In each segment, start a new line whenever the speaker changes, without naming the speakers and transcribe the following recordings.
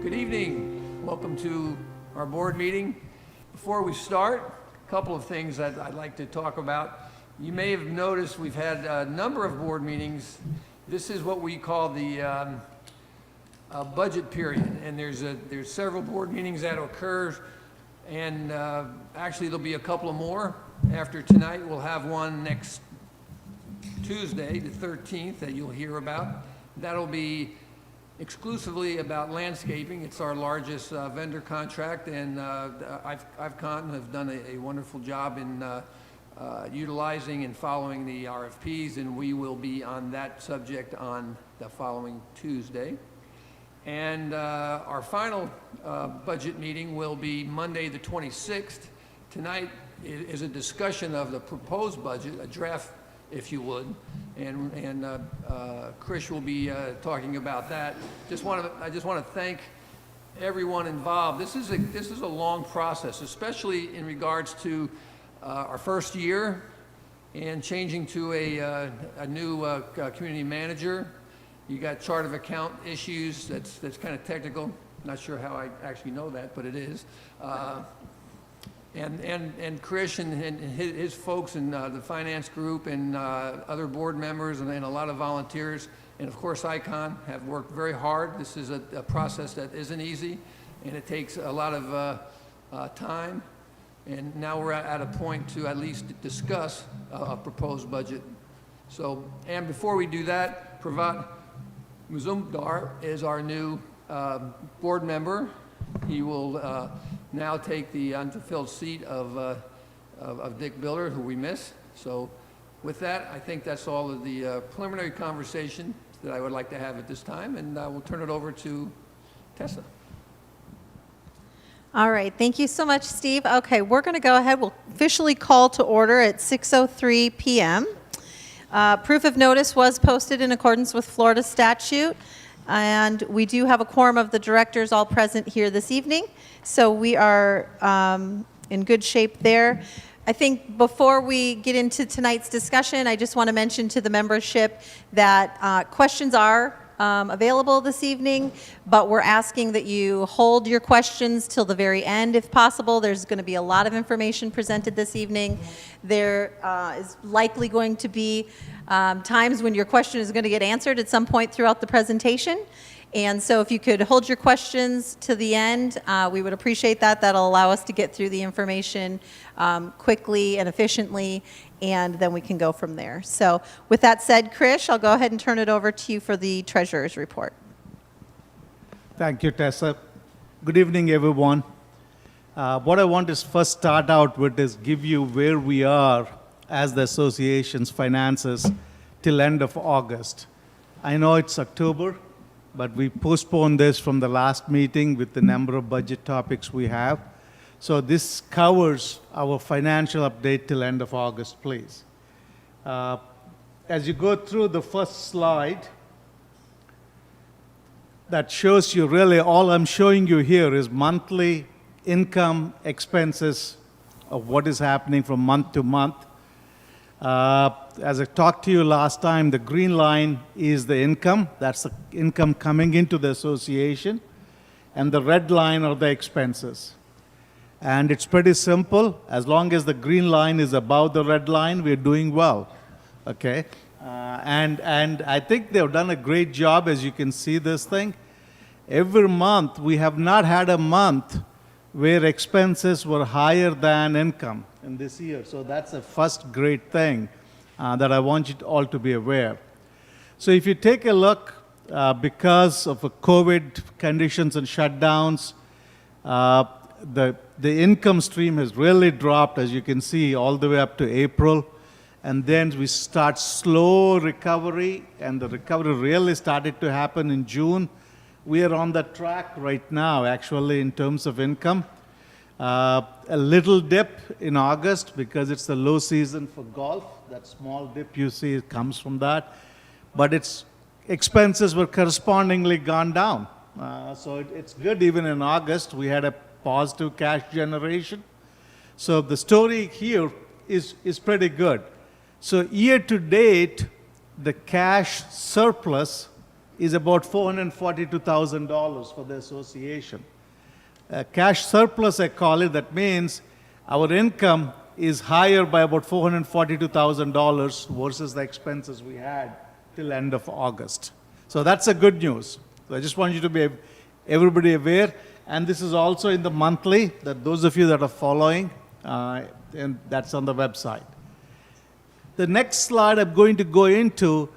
Good evening. Welcome to our board meeting. Before we start, a couple of things that I'd like to talk about. You may have noticed we've had a number of board meetings. This is what we call the budget period, and there's several board meetings that occur, and actually there'll be a couple of more after tonight. We'll have one next Tuesday, the 13th, that you'll hear about. That'll be exclusively about landscaping. It's our largest vendor contract, and Ivcon have done a wonderful job in utilizing and following the RFPs, and we will be on that subject on the following Tuesday. And our final budget meeting will be Monday the 26th. Tonight is a discussion of the proposed budget, a draft, if you would, and Chris will be talking about that. I just want to thank everyone involved. This is a long process, especially in regards to our first year and changing to a new community manager. You got chart of account issues. That's kind of technical. Not sure how I actually know that, but it is. And Chris and his folks and the finance group and other board members and a lot of volunteers, and of course Icon, have worked very hard. This is a process that isn't easy, and it takes a lot of time. And now we're at a point to at least discuss a proposed budget. So, and before we do that, Pravat Muzumdar is our new board member. He will now take the unfulfilled seat of Dick Biller, who we miss. So with that, I think that's all of the preliminary conversation that I would like to have at this time, and we'll turn it over to Tessa.
All right, thank you so much, Steve. Okay, we're going to go ahead. We'll officially call to order at 6:03 p.m. Proof of notice was posted in accordance with Florida statute, and we do have a quorum of the directors all present here this evening, so we are in good shape there. I think before we get into tonight's discussion, I just want to mention to the membership that questions are available this evening, but we're asking that you hold your questions till the very end if possible. There's going to be a lot of information presented this evening. There is likely going to be times when your question is going to get answered at some point throughout the presentation. And so if you could hold your questions to the end, we would appreciate that. That'll allow us to get through the information quickly and efficiently, and then we can go from there. So with that said, Krish, I'll go ahead and turn it over to you for the treasurer's report.
Thank you, Tessa. Good evening, everyone. What I want to first start out with is give you where we are as the association's finances till end of August. I know it's October, but we postponed this from the last meeting with the number of budget topics we have. So this covers our financial update till end of August, please. As you go through the first slide, that shows you really all I'm showing you here is monthly income expenses of what is happening from month to month. As I talked to you last time, the green line is the income. That's the income coming into the association. And the red line are the expenses. And it's pretty simple. As long as the green line is above the red line, we're doing well. Okay? And I think they've done a great job, as you can see this thing. Every month, we have not had a month where expenses were higher than income in this year. So that's the first great thing that I want you all to be aware. So if you take a look, because of COVID conditions and shutdowns, the income stream has really dropped, as you can see, all the way up to April. And then we start slow recovery, and the recovery really started to happen in June. We are on that track right now, actually, in terms of income. A little dip in August because it's the low season for golf. That small dip you see comes from that. But its expenses were correspondingly gone down. So it's good. Even in August, we had a positive cash generation. So the story here is pretty good. So year to date, the cash surplus is about $442,000 for the association. Cash surplus, I call it, that means our income is higher by about $442,000 versus the expenses we had till end of August. So that's a good news. So I just want you to be everybody aware. And this is also in the monthly, that those of you that are following, and that's on the website. The next slide I'm going to go into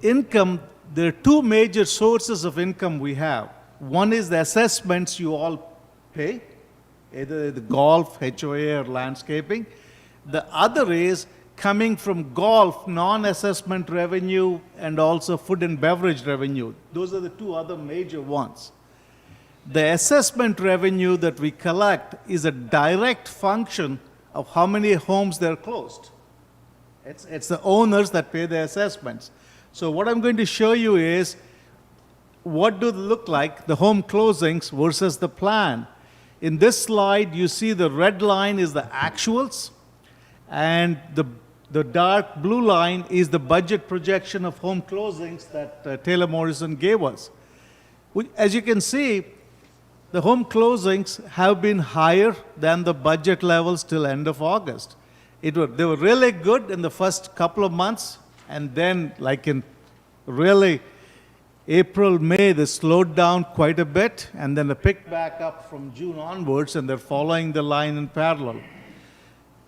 income. There are two major sources of income we have. One is the assessments you all pay, either the golf, HOA, or landscaping. The other is coming from golf, non-assessment revenue, and also food and beverage revenue. Those are the two other major ones. The assessment revenue that we collect is a direct function of how many homes they're closed. It's the owners that pay the assessments. So what I'm going to show you is what do they look like, the home closings versus the plan. In this slide, you see the red line is the actuals, and the dark blue line is the budget projection of home closings that Taylor Morrison gave us. As you can see, the home closings have been higher than the budget levels till end of August. They were really good in the first couple of months, and then like in really April, May, they slowed down quite a bit, and then they picked back up from June onwards, and they're following the line in parallel.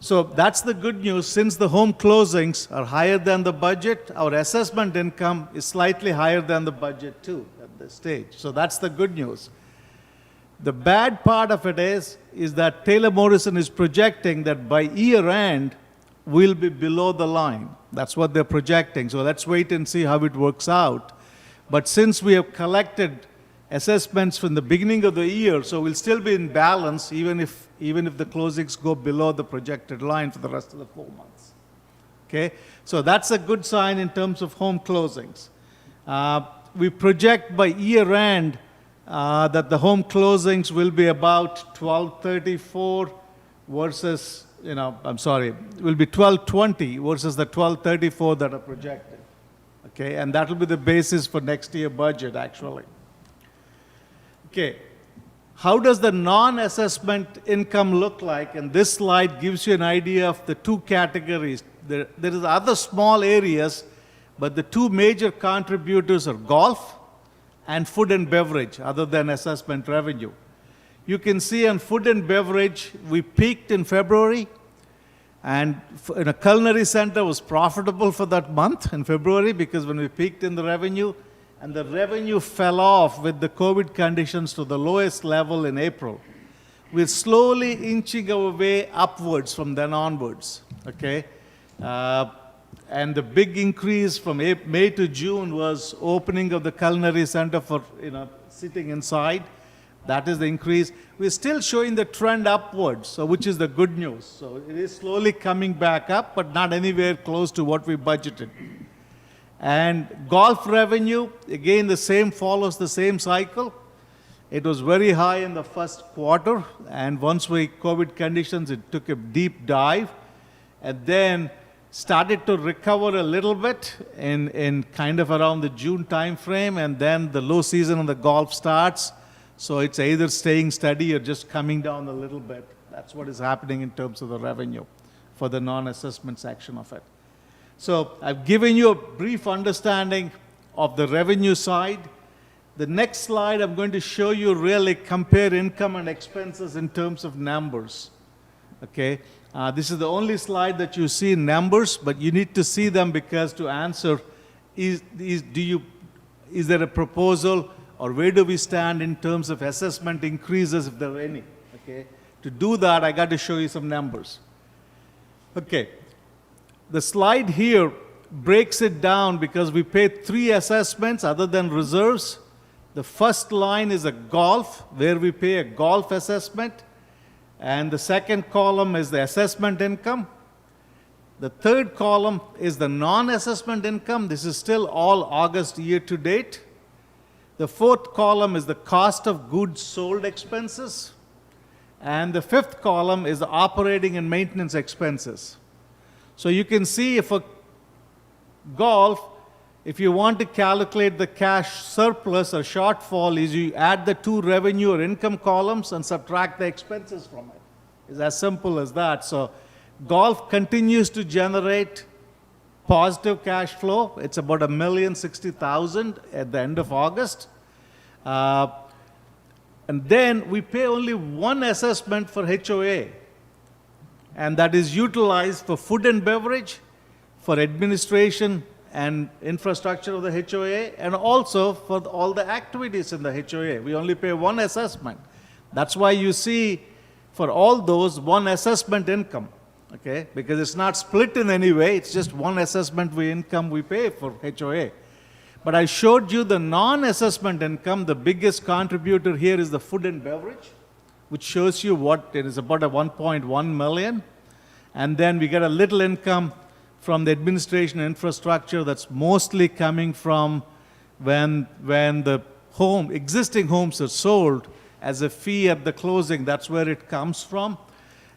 So that's the good news. Since the home closings are higher than the budget, our assessment income is slightly higher than the budget too at this stage. So that's the good news. The bad part of it is that Taylor Morrison is projecting that by year end, we'll be below the line. That's what they're projecting. So let's wait and see how it works out. But since we have collected assessments from the beginning of the year, so we'll still be in balance even if the closings go below the projected line for the rest of the 4 months. Okay? So that's a good sign in terms of home closings. We project by year end that the home closings will be about 1234 versus, will be 1220 versus the 1234 that are projected. Okay, and that will be the basis for next year budget, actually. Okay, how does the non-assessment income look like? And this slide gives you an idea of the two categories. There is other small areas, but the two major contributors are golf and food and beverage, other than assessment revenue. You can see on food and beverage, we peaked in February, and a culinary center was profitable for that month in February because when we peaked in the revenue, and the revenue fell off with the COVID conditions to the lowest level in April. We're slowly inching our way upwards from then onwards, okay? And the big increase from May to June was opening of the culinary center for sitting inside. That is the increase. We're still showing the trend upwards, so which is the good news. So it is slowly coming back up, but not anywhere close to what we budgeted. And golf revenue, again, follows the same cycle. It was very high in the first quarter, and once COVID conditions, it took a deep dive, and then started to recover a little bit in kind of around the June time frame, and then the low season of the golf starts. So it's either staying steady or just coming down a little bit. That's what is happening in terms of the revenue for the non-assessment section of it. So I've given you a brief understanding of the revenue side. The next slide, I'm going to show you really compare income and expenses in terms of numbers. Okay, this is the only slide that you see in numbers, but you need to see them because to answer, is there a proposal or where do we stand in terms of assessment increases if there are any? Okay, to do that, I got to show you some numbers. Okay, the slide here breaks it down because we paid 3 assessments other than reserves. The first line is a golf, where we pay a golf assessment. And the second column is the assessment income. The third column is the non-assessment income. This is still all August year to date. The fourth column is the cost of goods sold expenses. And the fifth column is the operating and maintenance expenses. So you can see for golf, if you want to calculate the cash surplus or shortfall, is you add the two revenue or income columns and subtract the expenses from it. It's as simple as that. So golf continues to generate positive cash flow. It's about $1,060,000 at the end of August. And then we pay only one assessment for HOA, and that is utilized for food and beverage, for administration and infrastructure of the HOA, and also for all the activities in the HOA. We only pay one assessment. That's why you see for all those one assessment income, okay? Because it's not split in any way, it's just one assessment income we pay for HOA. But I showed you the non-assessment income. The biggest contributor here is the food and beverage, which shows you what it is, about a 1.1 million. And then we get a little income from the administration infrastructure that's mostly coming from when the existing homes are sold as a fee at the closing. That's where it comes from.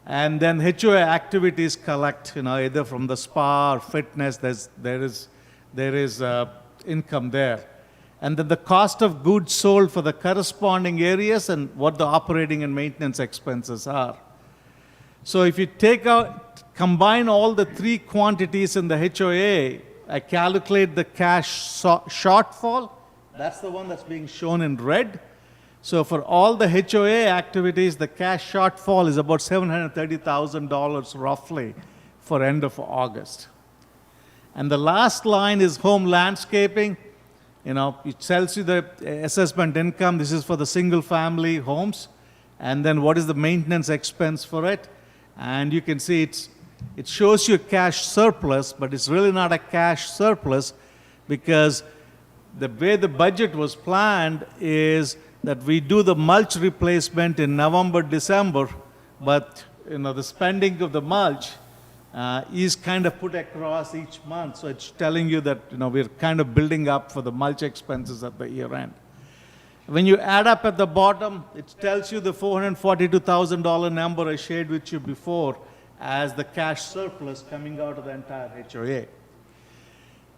And then HOA activities collect, either from the spa or fitness. There is income there. And then the cost of goods sold for the corresponding areas and what the operating and maintenance expenses are. So if you combine all the three quantities in the HOA, I calculate the cash shortfall. That's the one that's being shown in red. So for all the HOA activities, the cash shortfall is about $730,000 roughly for end of August. And the last line is home landscaping. It tells you the assessment income. This is for the single-family homes. And then what is the maintenance expense for it? And you can see it shows you cash surplus, but it's really not a cash surplus because the way the budget was planned is that we do the mulch replacement in November, December, but the spending of the mulch is kind of put across each month. So it's telling you that we're kind of building up for the mulch expenses at the year end. When you add up at the bottom, it tells you the $442,000 number I shared with you before as the cash surplus coming out of the entire HOA.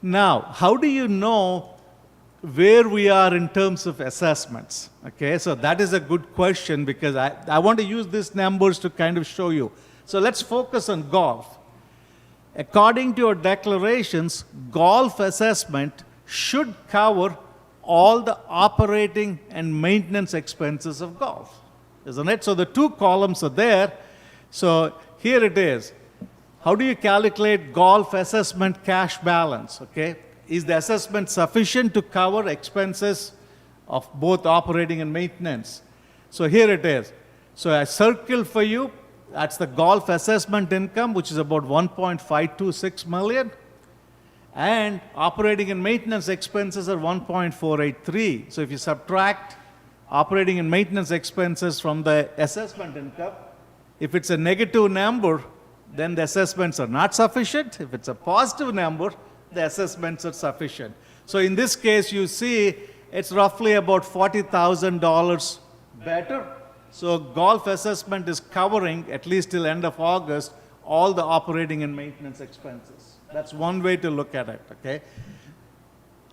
Now, how do you know where we are in terms of assessments? Okay, so that is a good question because I want to use these numbers to kind of show you. So let's focus on golf. According to our declarations, golf assessment should cover all the operating and maintenance expenses of golf, isn't it? So the two columns are there. So here it is. How do you calculate golf assessment cash balance? Okay, is the assessment sufficient to cover expenses of both operating and maintenance? So here it is. So I circle for you. That's the golf assessment income, which is about $1.526 million. And operating and maintenance expenses are $1.483. So if you subtract operating and maintenance expenses from the assessment income, if it's a negative number, then the assessments are not sufficient. If it's a positive number, the assessments are sufficient. So in this case, you see it's roughly about $40,000 better. So golf assessment is covering, at least till end of August, all the operating and maintenance expenses. That's one way to look at it, okay?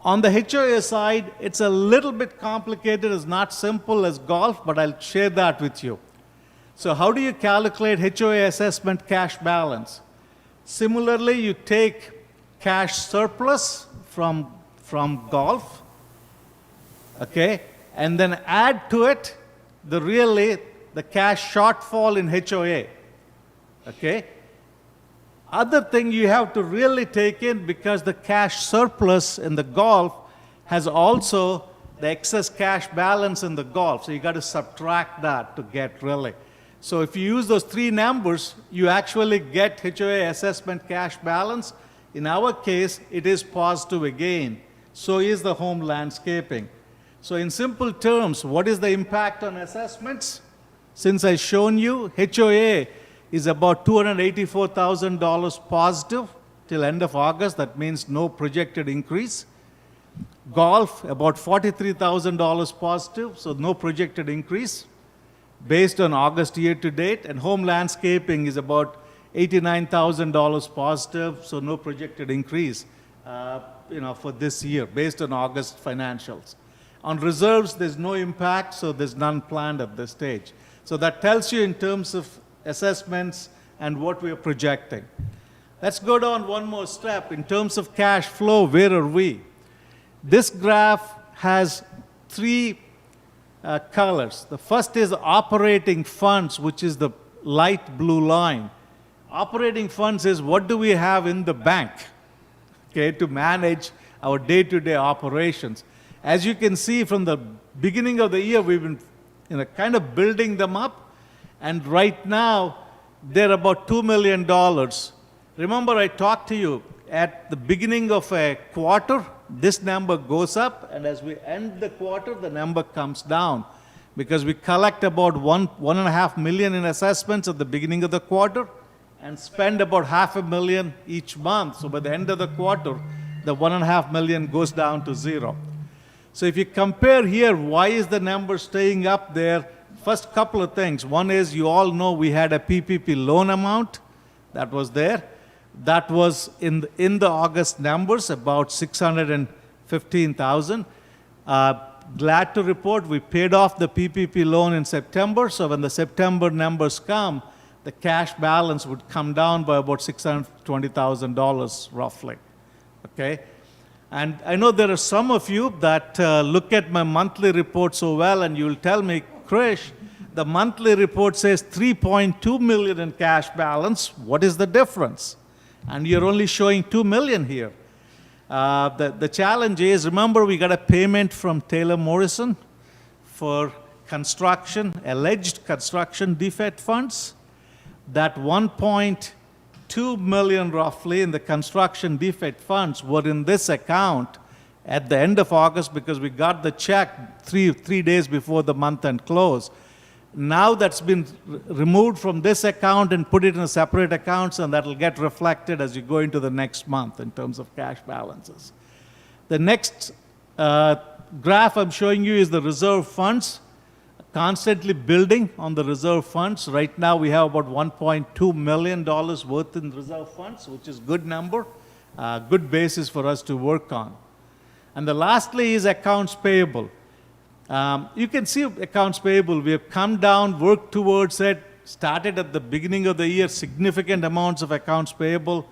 On the HOA side, it's a little bit complicated. It's not simple as golf, but I'll share that with you. So how do you calculate HOA assessment cash balance? Similarly, you take cash surplus from golf, okay, and then add to it the cash shortfall in HOA, okay? Other thing you have to really take in, because the cash surplus in the golf has also the excess cash balance in the golf, so you got to subtract that to get really. So if you use those three numbers, you actually get HOA assessment cash balance. In our case, it is positive again. So is the home landscaping. So in simple terms, what is the impact on assessments? Since I've shown you, HOA is about $284,000 positive till end of August. That means no projected increase. Golf, about $43,000 positive, so no projected increase based on August year to date. And home landscaping is about $89,000 positive, so no projected increase. for this year, based on August financials. On reserves, there's no impact, so there's none planned at this stage. So that tells you in terms of assessments and what we are projecting. Let's go down one more step. In terms of cash flow, where are we? This graph has three colors. The first is operating funds, which is the light blue line. Operating funds is what do we have in the bank, okay, to manage our day-to-day operations. As you can see from the beginning of the year, we've been kind of building them up, and right now they're about $2 million. Remember, I talked to you at the beginning of a quarter, this number goes up, and as we end the quarter, the number comes down because we collect about $1.5 million in assessments at the beginning of the quarter and spend about $500,000 each month. So by the end of the quarter, the $1.5 million goes down to zero. So if you compare here, why is the number staying up there? First couple of things. One is, you all know we had a PPP loan amount that was there. That was in the August numbers, about $615,000. Glad to report we paid off the PPP loan in September, so when the September numbers come, the cash balance would come down by about $620,000 roughly, okay? And I know there are some of you that look at my monthly report so well, and you'll tell me, Krish, the monthly report says $3.2 million in cash balance. What is the difference? And you're only showing $2 million here. The challenge is, remember, we got a payment from Taylor Morrison for alleged construction defect funds. That $1.2 million roughly in the construction defect funds were in this account at the end of August because we got the check three days before the month end close. Now that's been removed from this account and put it in a separate account, and that will get reflected as you go into the next month in terms of cash balances. The next graph I'm showing you is the reserve funds, constantly building on the reserve funds. Right now we have about $1.2 million worth in reserve funds, which is a good number, good basis for us to work on. And the lastly is accounts payable. You can see accounts payable. We have come down, worked towards it, started at the beginning of the year, significant amounts of accounts payable.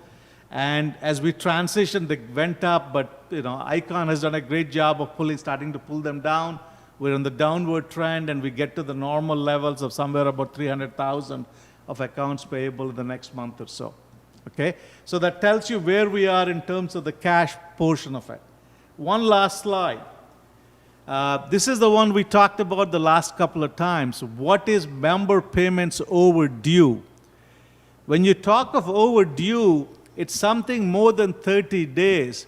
And as we transitioned, they went up, but Icon has done a great job of starting to pull them down. We're on the downward trend, and we get to the normal levels of somewhere about $300,000 of accounts payable in the next month or so. Okay? So that tells you where we are in terms of the cash portion of it. One last slide. This is the one we talked about the last couple of times. What is member payments overdue? When you talk of overdue, it's something more than 30 days.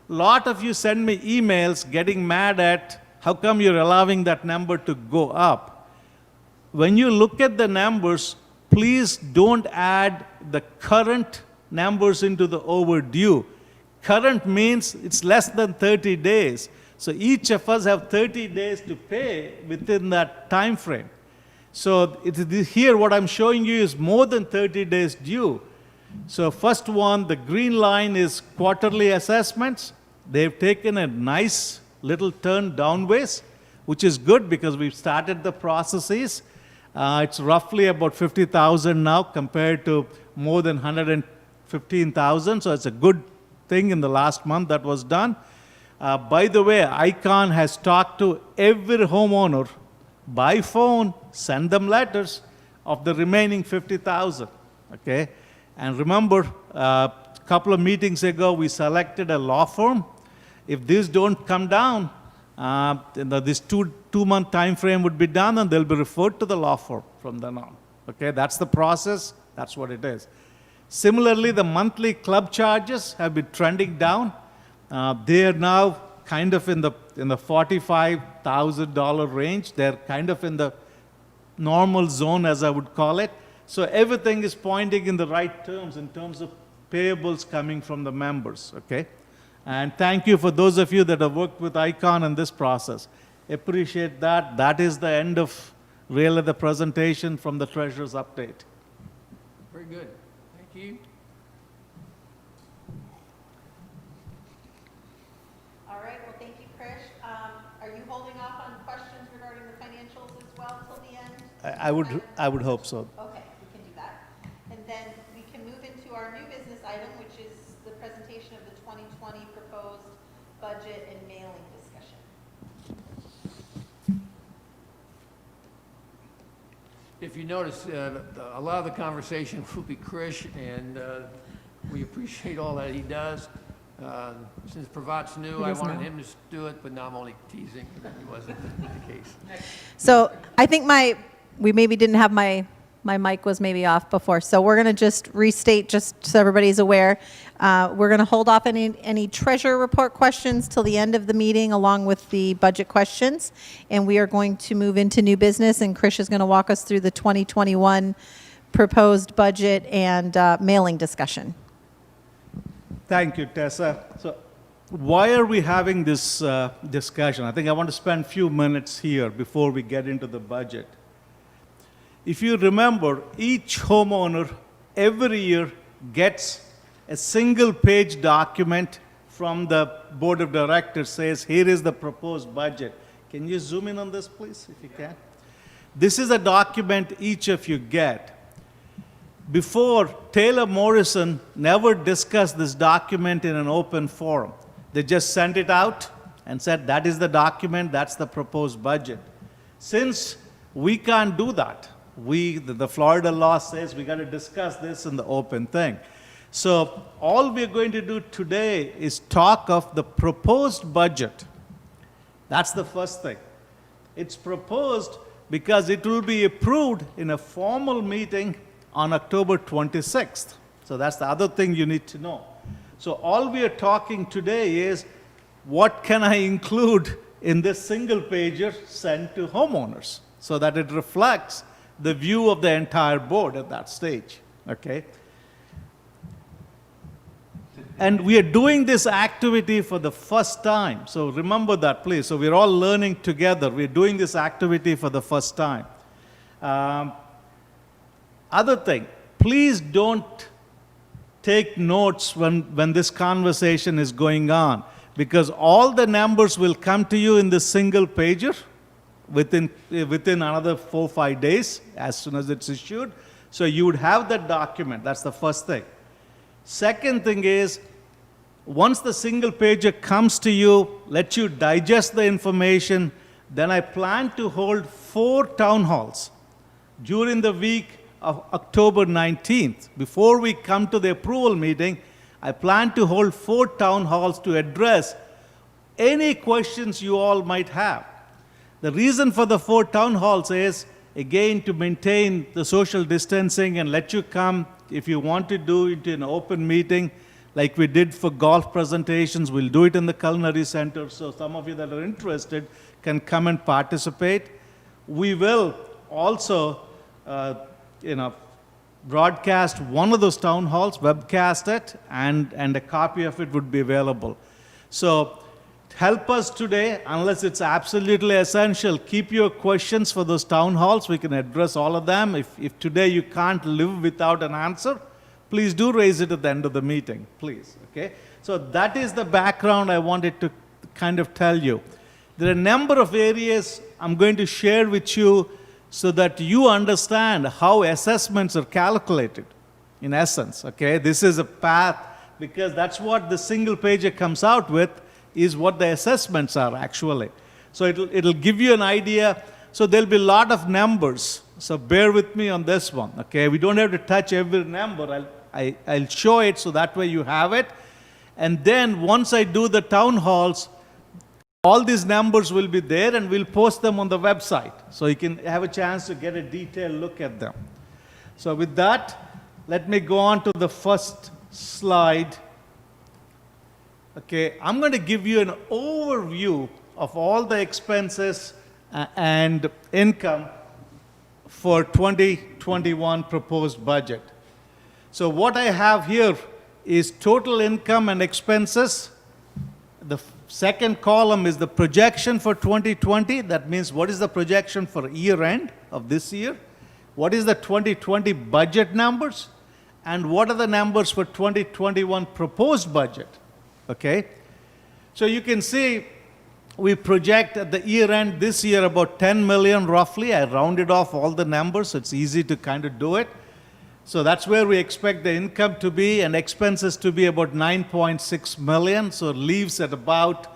A lot of you send me emails getting mad at how come you're allowing that number to go up. When you look at the numbers, please don't add the current numbers into the overdue. Current means it's less than 30 days. So each of us have 30 days to pay within that time frame. So here what I'm showing you is more than 30 days due. So first one, the green line is quarterly assessments. They've taken a nice little turn downwards, which is good because we've started the processes. It's roughly about $50,000 now compared to more than $115,000. So it's a good thing in the last month that was done. By the way, Icon has talked to every homeowner by phone, send them letters of the remaining $50,000. Okay? And remember, a couple of meetings ago, we selected a law firm. If these don't come down, this two-month time frame would be done, and they'll be referred to the law firm from then on. Okay? That's the process. That's what it is. Similarly, the monthly club charges have been trending down. They are now kind of in the $45,000 range. They're kind of in the normal zone, as I would call it. So everything is pointing in the right terms in terms of payables coming from the members. Okay? And thank you for those of you that have worked with Icon in this process. Appreciate that. That is the end of really the presentation from the Treasurer's update.
Very good. Thank you.
off on questions regarding the financials as well till the end?
I would hope so.
Okay, we can do that. And then we can move into our new business item, which is the presentation of the 2020 proposed budget and mailing discussion.
If you notice, a lot of the conversation will be Krish, and we appreciate all that he does. Since Pravat's new, I wanted him to do it, but now I'm only teasing, that he wasn't the case.
So I think we maybe didn't have my mic was maybe off before. So we're going to just restate, just so everybody's aware. We're going to hold off any treasurer report questions till the end of the meeting, along with the budget questions. And we are going to move into new business, and Krish is going to walk us through the 2021 proposed budget and mailing discussion.
Thank you, Tessa. So why are we having this discussion? I think I want to spend a few minutes here before we get into the budget. If you remember, each homeowner every year gets a single-page document from the board of directors, says, here is the proposed budget. Can you zoom in on this, please, if you can? This is a document each of you get. Before, Taylor Morrison never discussed this document in an open forum. They just sent it out and said, that is the document, that's the proposed budget. Since we can't do that, the Florida law says we got to discuss this in the open thing. So all we're going to do today is talk of the proposed budget. That's the first thing. It's proposed because it will be approved in a formal meeting on October 26th. So that's the other thing you need to know. So all we are talking today is what can I include in this single pager sent to homeowners so that it reflects the view of the entire board at that stage, okay? And we are doing this activity for the first time. So remember that, please. So we're all learning together. We're doing this activity for the first time. Other thing, please don't take notes when this conversation is going on, because all the numbers will come to you in this single pager within another 4 or 5 days as soon as it's issued. So you would have that document. That's the first thing. Second thing is, once the single pager comes to you, let you digest the information, then I plan to hold 4 town halls during the week of October 19th. Before we come to the approval meeting, I plan to hold 4 town halls to address any questions you all might have. The reason for the 4 town halls is, again, to maintain the social distancing and let you come. If you want to do it in an open meeting, like we did for golf presentations, we'll do it in the culinary center, so some of you that are interested can come and participate. We will also, broadcast one of those town halls, webcast it, and a copy of it would be available. So help us today, unless it's absolutely essential. Keep your questions for those town halls. We can address all of them. If today you can't live without an answer, please do raise it at the end of the meeting, please, okay? So that is the background I wanted to kind of tell you. There are a number of areas I'm going to share with you so that you understand how assessments are calculated, in essence, okay? This is a path, because that's what the single pager comes out with, is what the assessments are actually. So it'll give you an idea. So there'll be a lot of numbers. So bear with me on this one, okay? We don't have to touch every number. I'll show it so that way you have it. And then once I do the town halls, all these numbers will be there and we'll post them on the website. So you can have a chance to get a detailed look at them. So with that, let me go on to the first slide. Okay, I'm going to give you an overview of all the expenses and income for 2021 proposed budget. So what I have here is total income and expenses. The second column is the projection for 2020. That means what is the projection for year end of this year? What is the 2020 budget numbers? And what are the numbers for 2021 proposed budget? Okay, so you can see We project at the year end this year about 10 million roughly. I rounded off all the numbers, so it's easy to kind of do it. So that's where we expect the income to be and expenses to be about 9.6 million. So it leaves at about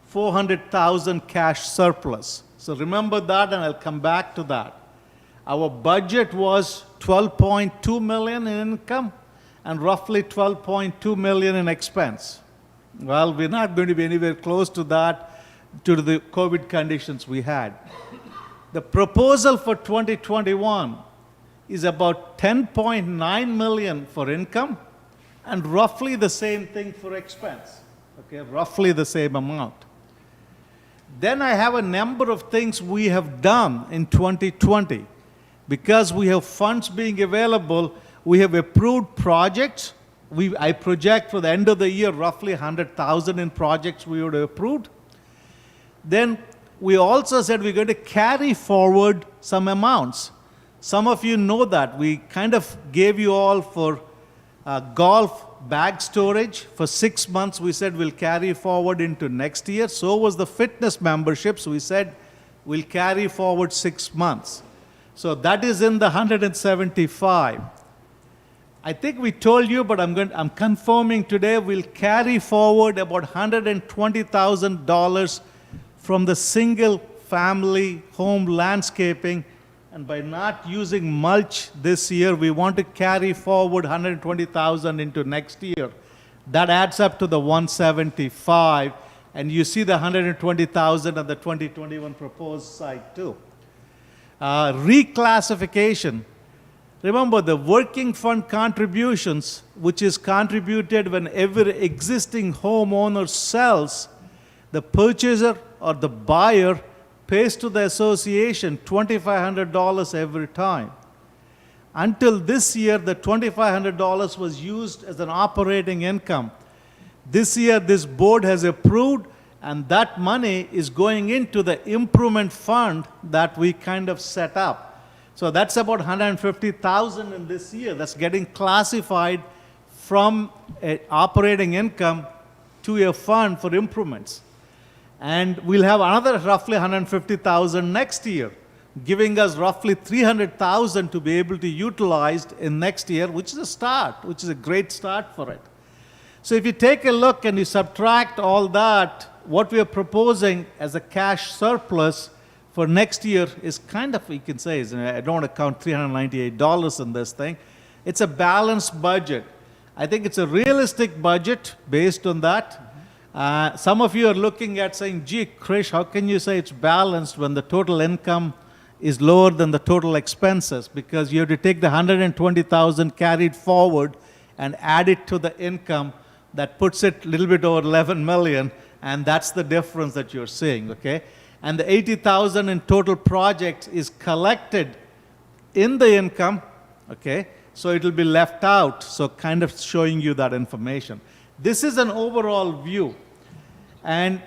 400,000 cash surplus. So remember that, and I'll come back to that. Our budget was 12.2 million in income and roughly 12.2 million in expense. Well, we're not going to be anywhere close to that due to the COVID conditions we had. The proposal for 2021 is about 10.9 million for income and roughly the same thing for expense. Okay, roughly the same amount. Then I have a number of things we have done in 2020. Because we have funds being available, we have approved projects. I project for the end of the year roughly 100,000 in projects we would have approved. Then we also said we're going to carry forward some amounts. Some of you know that. We kind of gave you all for golf bag storage. For 6 months, we said we'll carry forward into next year. So was the fitness memberships. We said we'll carry forward 6 months. So that is in the 175. I think we told you, but I'm confirming today, we'll carry forward about $120,000 from the single family home landscaping. And by not using mulch this year, we want to carry forward 120,000 into next year. That adds up to the 175. And you see the 120,000 on the 2021 proposed side too. Reclassification. Remember the working fund contributions, which is contributed when every existing homeowner sells, the purchaser or the buyer pays to the association $2,500 every time. Until this year, the $2,500 was used as an operating income. This year, this board has approved, and that money is going into the improvement fund that we kind of set up. So that's about 150,000 in this year. That's getting classified from an operating income to a fund for improvements. And we'll have another roughly 150,000 next year, giving us roughly 300,000 to be able to utilize in next year, which is a start, which is a great start for it. So if you take a look and you subtract all that, what we are proposing as a cash surplus for next year is kind of, you can say, I don't want to count $398 in this thing. It's a balanced budget. I think it's a realistic budget based on that. Some of you are looking at saying, gee, Krish, how can you say it's balanced when the total income is lower than the total expenses? Because you have to take the 120,000 carried forward and add it to the income. That puts it a little bit over 11 million, and that's the difference that you're seeing, okay? And the 80,000 in total projects is collected in the income, okay? So it will be left out, so kind of showing you that information. This is an overall view. And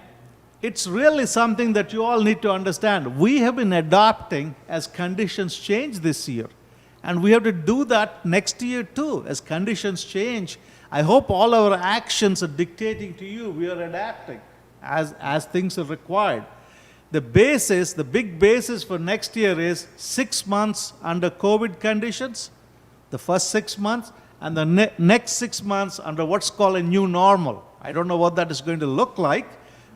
it's really something that you all need to understand. We have been adapting as conditions change this year. And we have to do that next year too, as conditions change. I hope all our actions are dictating to you. We are adapting as things are required. The basis, the big basis for next year is 6 months under COVID conditions, the first 6 months, and the next 6 months under what's called a new normal. I don't know what that is going to look like,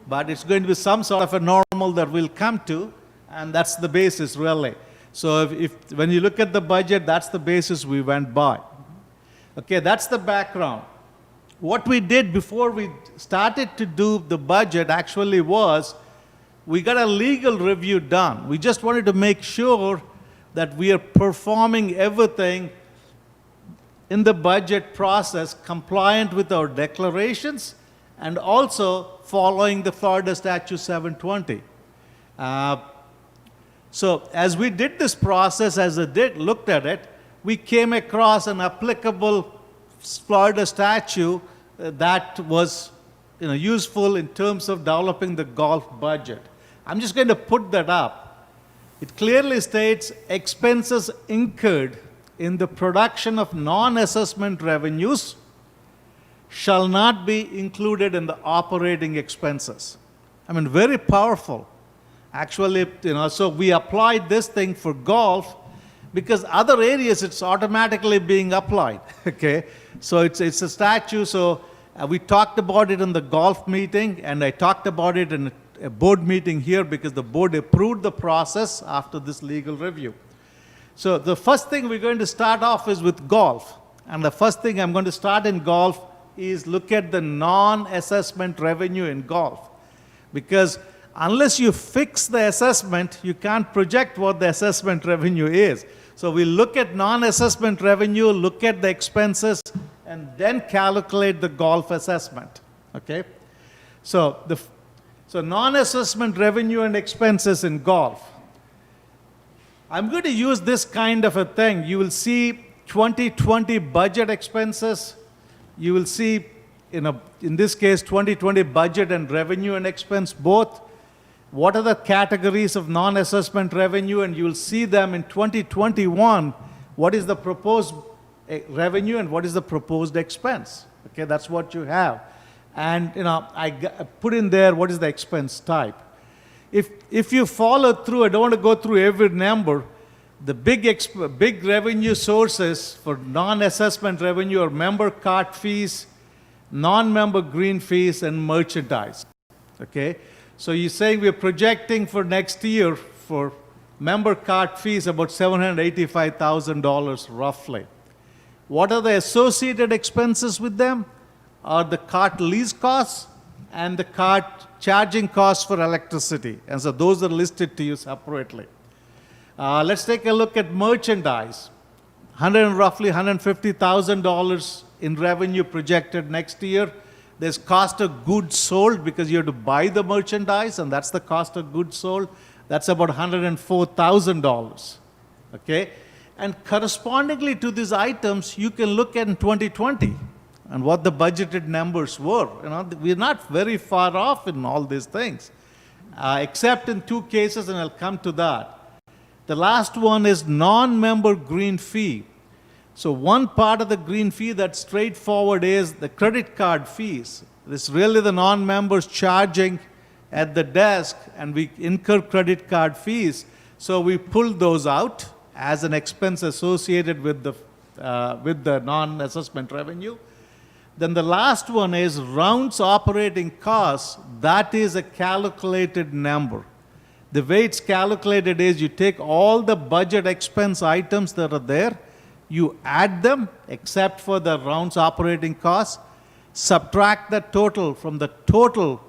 but it's going to be some sort of a normal that we'll come to, and that's the basis really. So when you look at the budget, that's the basis we went by. Okay, that's the background. What we did before we started to do the budget actually was, we got a legal review done. We just wanted to make sure that we are performing everything in the budget process compliant with our declarations and also following the Florida Statute 720. So as we did this process, looked at it, we came across an applicable Florida statute that was useful in terms of developing the golf budget. I'm just going to put that up. It clearly states expenses incurred in the production of non-assessment revenues shall not be included in the operating expenses. I mean, very powerful. Actually, so we applied this thing for golf because other areas it's automatically being applied, okay? So it's a statute, so we talked about it in the golf meeting, and I talked about it in a board meeting here because the board approved the process after this legal review. So the first thing we're going to start off is with golf. And the first thing I'm going to start in golf is look at the non-assessment revenue in golf. Because unless you fix the assessment, you can't project what the assessment revenue is. So we look at non-assessment revenue, look at the expenses, and then calculate the golf assessment, okay? So non-assessment revenue and expenses in golf. I'm going to use this kind of a thing. You will see 2020 budget expenses. You will see, in this case, 2020 budget and revenue and expense both. What are the categories of non-assessment revenue? And you will see them in 2021, what is the proposed revenue and what is the proposed expense. Okay, that's what you have. And I put in there what is the expense type. If you follow through, I don't want to go through every number, the big revenue sources for non-assessment revenue are member card fees, non-member green fees, and merchandise. Okay? So you're saying we're projecting for next year for member card fees about $785,000 roughly. What are the associated expenses with them? Are the cart lease costs and the cart charging costs for electricity. And so those are listed to you separately. Let's take a look at merchandise. Roughly $150,000 in revenue projected next year. There's cost of goods sold because you have to buy the merchandise, and that's the cost of goods sold. That's about $104,000. Okay? And correspondingly to these items, you can look at in 2020 and what the budgeted numbers were. We're not very far off in all these things, except in two cases, and I'll come to that. The last one is non-member green fee. So one part of the green fee that's straightforward is the credit card fees. It's really the non-members charging at the desk, and we incur credit card fees. So we pull those out as an expense associated with the non-assessment revenue. Then the last one is rounds operating costs. That is a calculated number. The way it's calculated is you take all the budget expense items that are there, you add them, except for the rounds operating costs, subtract the total from the total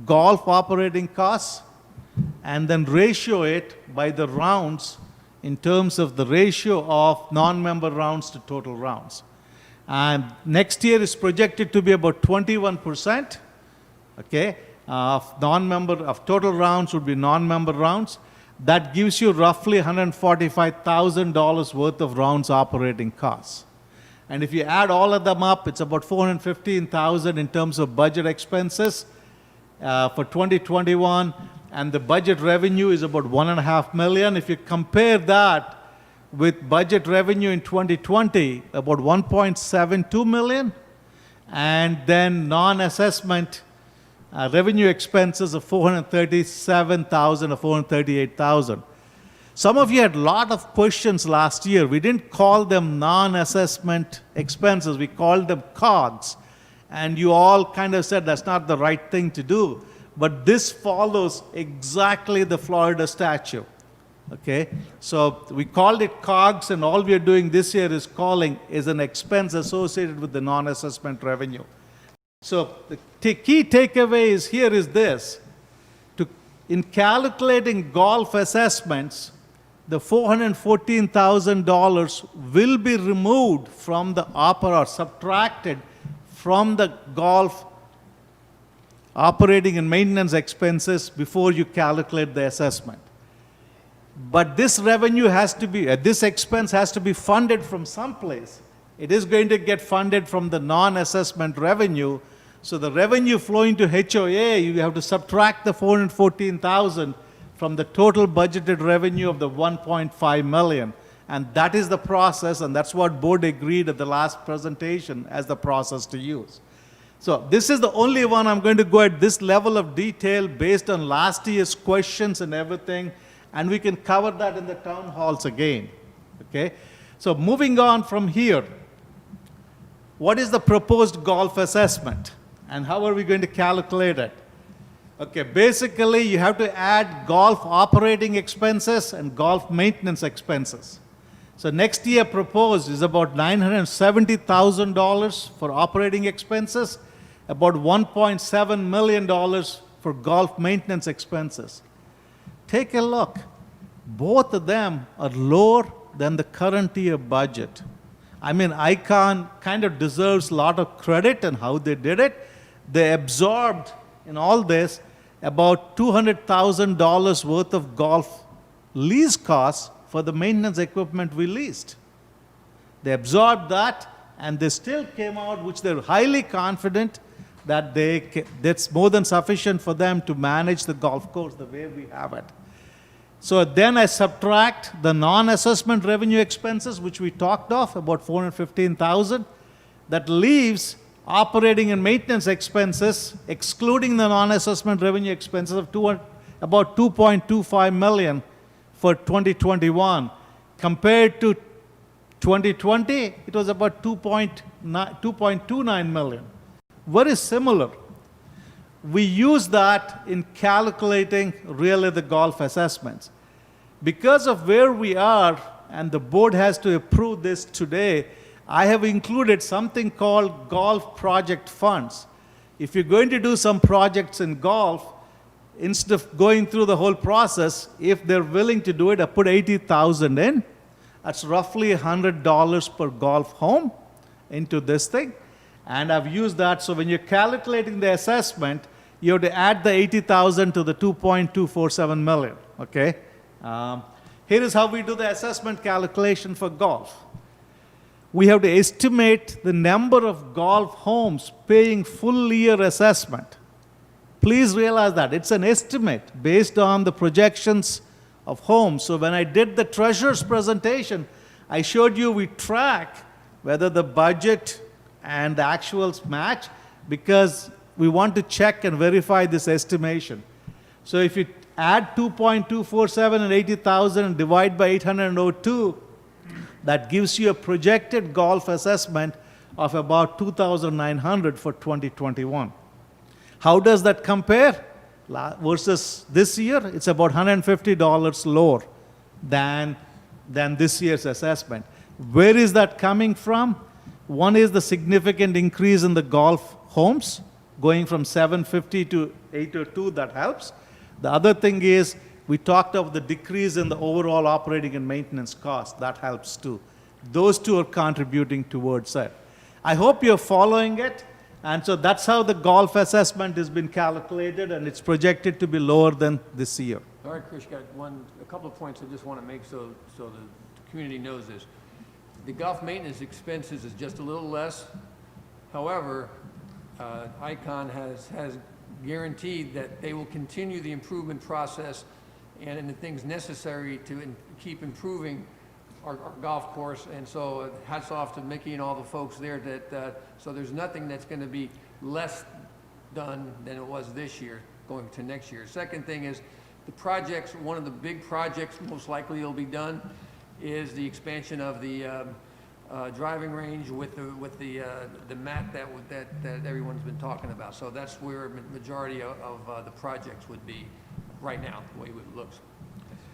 golf operating costs, and then ratio it by the rounds in terms of the ratio of non-member rounds to total rounds. And next year is projected to be about 21%, okay, of total rounds would be non-member rounds. That gives you roughly $145,000 worth of rounds operating costs. And if you add all of them up, it's about $415,000 in terms of budget expenses for 2021, and the budget revenue is about $1.5 million. If you compare that with budget revenue in 2020, about $1.72 million, and then non-assessment revenue expenses of $437,000 or $438,000. Some of you had a lot of questions last year. We didn't call them non-assessment expenses. We called them COGS. And you all kind of said that's not the right thing to do. But this follows exactly the Florida statute. Okay? So we called it COGS, and all we are doing this year is calling is an expense associated with the non-assessment revenue. So the key takeaway is here is this. In calculating golf assessments, the $414,000 will be removed from the or subtracted from the golf operating and maintenance expenses before you calculate the assessment. But this revenue has to be, this expense has to be funded from someplace. It is going to get funded from the non-assessment revenue. So the revenue flowing to HOA, you have to subtract the $414,000 from the total budgeted revenue of the $1.5 million. And that is the process, and that's what board agreed at the last presentation as the process to use. So this is the only one I'm going to go at this level of detail based on last year's questions and everything, and we can cover that in the town halls again. Okay? So moving on from here, what is the proposed golf assessment and how are we going to calculate it? Okay, basically you have to add golf operating expenses and golf maintenance expenses. So next year proposed is about $970,000 for operating expenses, about $1.7 million for golf maintenance expenses. Take a look. Both of them are lower than the current year budget. I mean, ICON kind of deserves a lot of credit on how they did it. They absorbed in all this about $200,000 worth of golf lease costs for the maintenance equipment we leased. They absorbed that, and they still came out, which they're highly confident that that's more than sufficient for them to manage the golf course the way we have it. So then I subtract the non-assessment revenue expenses, which we talked of, about $415,000. That leaves operating and maintenance expenses, excluding the non-assessment revenue expenses, of about $2.25 million for 2021. Compared to 2020, it was about $2.29 million. Very similar. We use that in calculating really the golf assessments. Because of where we are, and the board has to approve this today, I have included something called golf project funds. If you're going to do some projects in golf, instead of going through the whole process, if they're willing to do it, I put $80,000 in. That's roughly $100 per golf home into this thing. And I've used that, so when you're calculating the assessment, you have to add the $80,000 to the $2.247 million, okay? Here is how we do the assessment calculation for golf. We have to estimate the number of golf homes paying full year assessment. Please realize that it's an estimate based on the projections of homes. So when I did the treasurer's presentation, I showed you we track whether the budget and the actuals match, because we want to check and verify this estimation. So if you add 2.247 and 80,000 and divide by 802, that gives you a projected golf assessment of about 2,900 for 2021. How does that compare? Versus this year, it's about $150 lower than this year's assessment. Where is that coming from? One is the significant increase in the golf homes, going from 750 to 802, that helps. The other thing is, we talked of the decrease in the overall operating and maintenance cost. That helps too. Those two are contributing towards it. I hope you're following it. And so that's how the golf assessment has been calculated, and it's projected to be lower than this year.
All right, Chris, got a couple of points I just want to make so the community knows this. The golf maintenance expenses is just a little less. However, ICON has guaranteed that they will continue the improvement process and the things necessary to keep improving our golf course. And so hats off to Mickey and all the folks there so there's nothing that's going to be less done than it was this year going to next year. Second thing is the projects, one of the big projects most likely will be done is the expansion of the driving range with the mat that everyone's been talking about. So that's where a majority of the projects would be right now, the way it looks.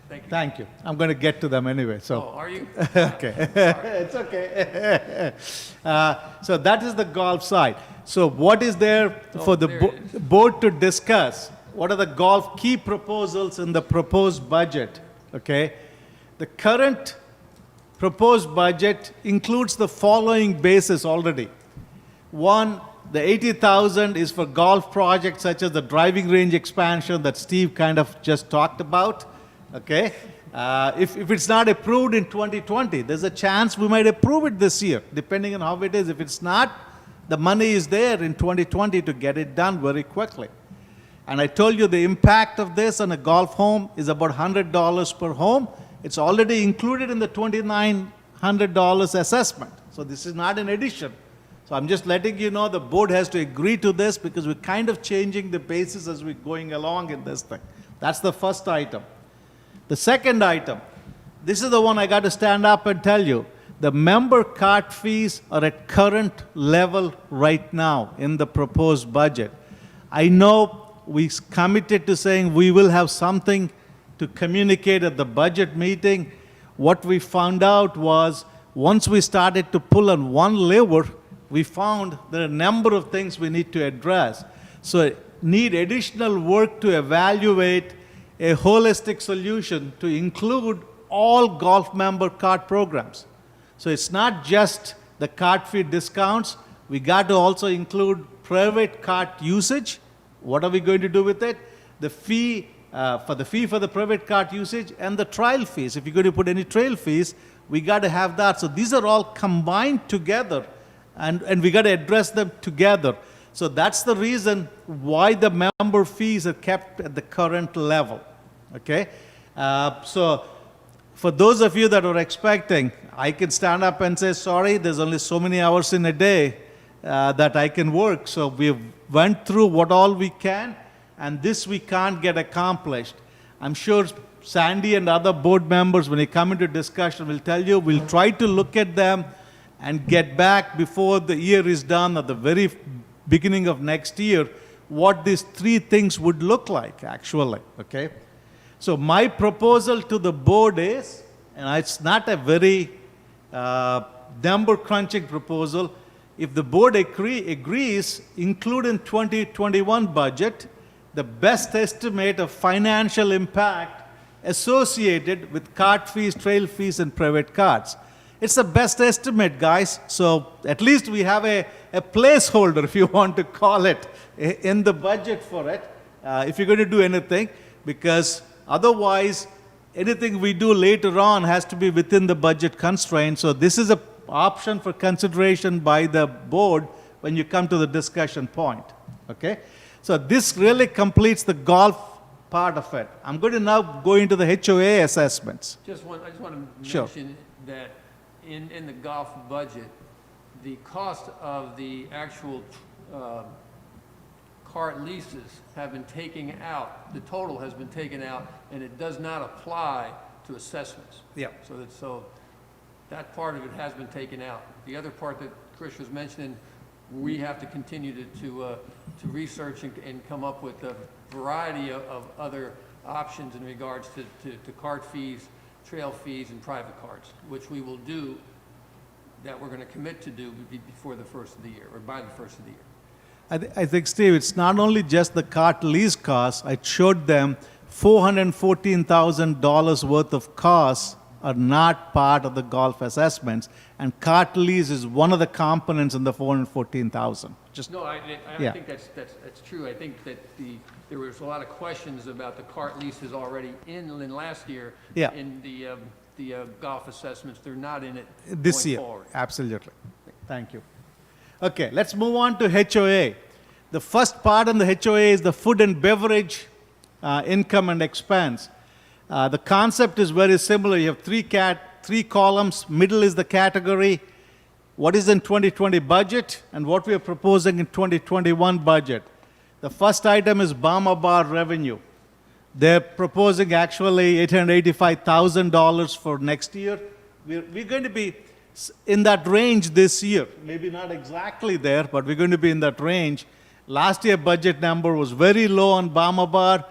Thank you.
Thank you. I'm going to get to them anyway. So.
Oh, are you?
Okay. It's okay. So that is the golf side. So what is there for the board to discuss? What are the golf key proposals in the proposed budget? Okay. The current proposed budget includes the following bases already. One, the 80,000 is for golf projects such as the driving range expansion that Steve kind of just talked about. Okay? If it's not approved in 2020, there's a chance we might approve it this year, depending on how it is. If it's not, the money is there in 2020 to get it done very quickly. And I told you the impact of this on a golf home is about $100 per home. It's already included in the $2,900 assessment. So this is not an addition. So I'm just letting you know the board has to agree to this because we're kind of changing the basis as we're going along in this thing. That's the first item. The second item, this is the one I got to stand up and tell you. The member card fees are at current level right now in the proposed budget. I know we committed to saying we will have something to communicate at the budget meeting. What we found out was once we started to pull on one lever, we found there are a number of things we need to address. So need additional work to evaluate a holistic solution to include all golf member card programs. So it's not just the card fee discounts. We got to also include private card usage. What are we going to do with it? The fee for the private card usage and the trial fees. If you're going to put any trail fees, we got to have that. So these are all combined together, and we got to address them together. So that's the reason why the member fees are kept at the current level. Okay? So for those of you that are expecting, I can stand up and say, sorry, there's only so many hours in a day that I can work. So we went through what all we can, and this we can't get accomplished. I'm sure Sandy and other board members, when they come into discussion, will tell you, we'll try to look at them and get back before the year is done, at the very beginning of next year, what these three things would look like, actually, okay? So my proposal to the board is, and it's not a very number crunching proposal, if the board agrees, include in 2021 budget the best estimate of financial impact associated with card fees, trail fees, and private cards. It's the best estimate, guys. So at least we have a placeholder, if you want to call it, in the budget for it, if you're going to do anything, because otherwise, anything we do later on has to be within the budget constraints. So this is an option for consideration by the board when you come to the discussion point. Okay? So this really completes the golf part of it. I'm going to now go into the HOA assessments.
I just want to
Sure.
mention that in the golf budget, the cost of the actual cart leases have been taken out, the total has been taken out, and it does not apply to assessments.
Yeah.
So that part of it has been taken out. The other part that Chris was mentioning, we have to continue to research and come up with a variety of other options in regards to cart fees, trail fees, and private cards, which we will do, that we're going to commit to do before the first of the year, or by the first of the year.
I think, Steve, it's not only just the cart lease costs. I showed them $414,000 worth of costs are not part of the golf assessments, and cart lease is one of the components in the $414,000.
No, I
Yeah.
think that's true. I think that there was a lot of questions about the cart leases already in last year.
Yeah.
In the golf assessments, they're not in it
This
going
year,
forward.
absolutely. Thank you. Okay, let's move on to HOA. The first part in the HOA is the food and beverage income and expense. The concept is very similar. You have three columns. Middle is the category. What is in 2020 budget and what we are proposing in 2021 budget. The first item is Bahama Bar revenue. They're proposing actually $885,000 for next year. We're going to be in that range this year. Maybe not exactly there, but we're going to be in that range. Last year budget number was very low on Bahama Bar,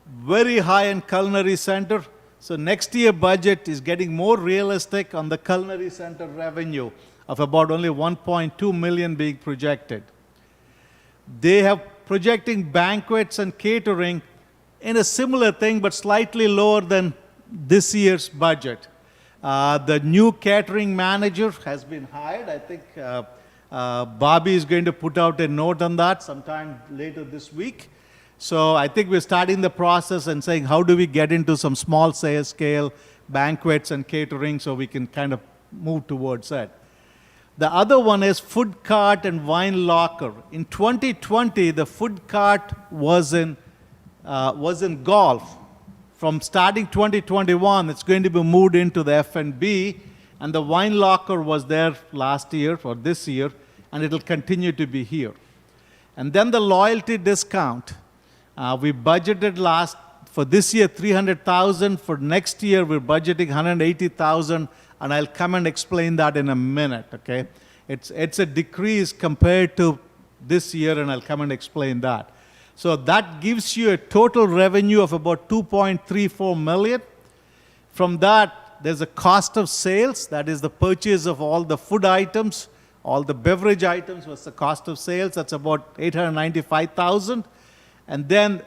very high in culinary center. So next year budget is getting more realistic on the culinary center revenue of about only 1.2 million being projected. They have projecting banquets and catering in a similar thing, but slightly lower than this year's budget. The new catering manager has been hired. I think Bobby is going to put out a note on that sometime later this week. So I think we're starting the process and saying, how do we get into some small scale banquets and catering so we can kind of move towards that. The other one is food cart and wine locker. In 2020, the food cart was in golf. From starting 2021, it's going to be moved into the F&B, and the wine locker was there last year or this year, and it'll continue to be here. And then the loyalty discount, we budgeted for this year 300,000. For next year, we're budgeting 180,000, and I'll come and explain that in a minute. Okay, it's a decrease compared to this year, and I'll come and explain that. So that gives you a total revenue of about 2.34 million. From that, there's a cost of sales, that is the purchase of all the food items, all the beverage items was the cost of sales, that's about 895,000. And then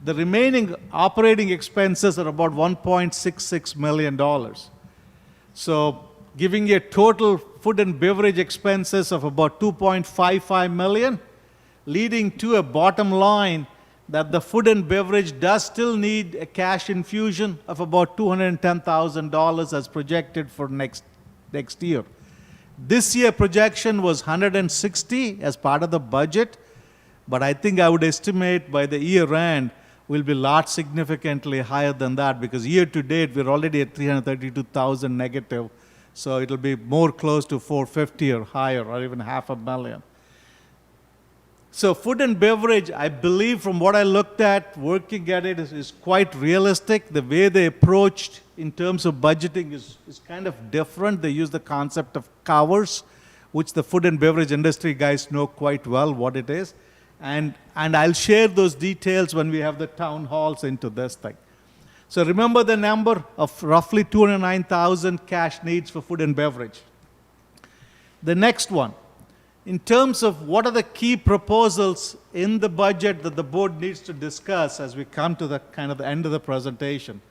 the remaining operating expenses are about $1.66 million. So giving you a total food and beverage expenses of about 2.55 million, leading to a bottom line that the food and beverage does still need a cash infusion of about $210,000 as projected for next year. This year projection was 160 as part of the budget, but I think I would estimate by the year end will be lot significantly higher than that, because year to date we're already at 332,000 negative, so it'll be more close to 450 or higher, or even $500,000. So food and beverage, I believe from what I looked at, working at it is quite realistic. The way they approached in terms of budgeting is kind of different. They use the concept of covers, which the food and beverage industry guys know quite well what it is. And I'll share those details when we have the town halls into this thing. So remember the number of roughly 209,000 cash needs for food and beverage. The next one. In terms of what are the key proposals in the budget that the board needs to discuss as we come to the kind of the end of the presentation,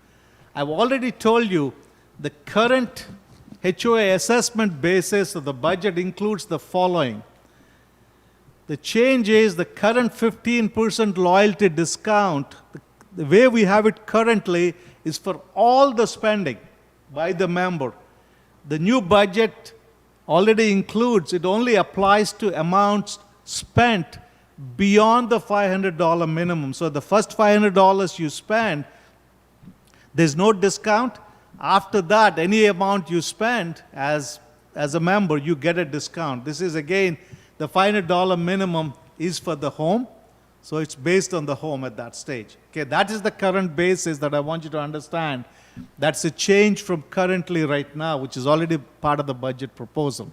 I've already told you the current HOA assessment basis of the budget includes the following. The change is the current 15% loyalty discount. The way we have it currently is for all the spending by the member. The new budget already includes, it only applies to amounts spent beyond the $500 minimum. So the first $500 you spend, there's no discount. After that, any amount you spend as a member, you get a discount. This is again, the $500 minimum is for the home, so it's based on the home at that stage. Okay, that is the current basis that I want you to understand. That's a change from currently right now, which is already part of the budget proposal.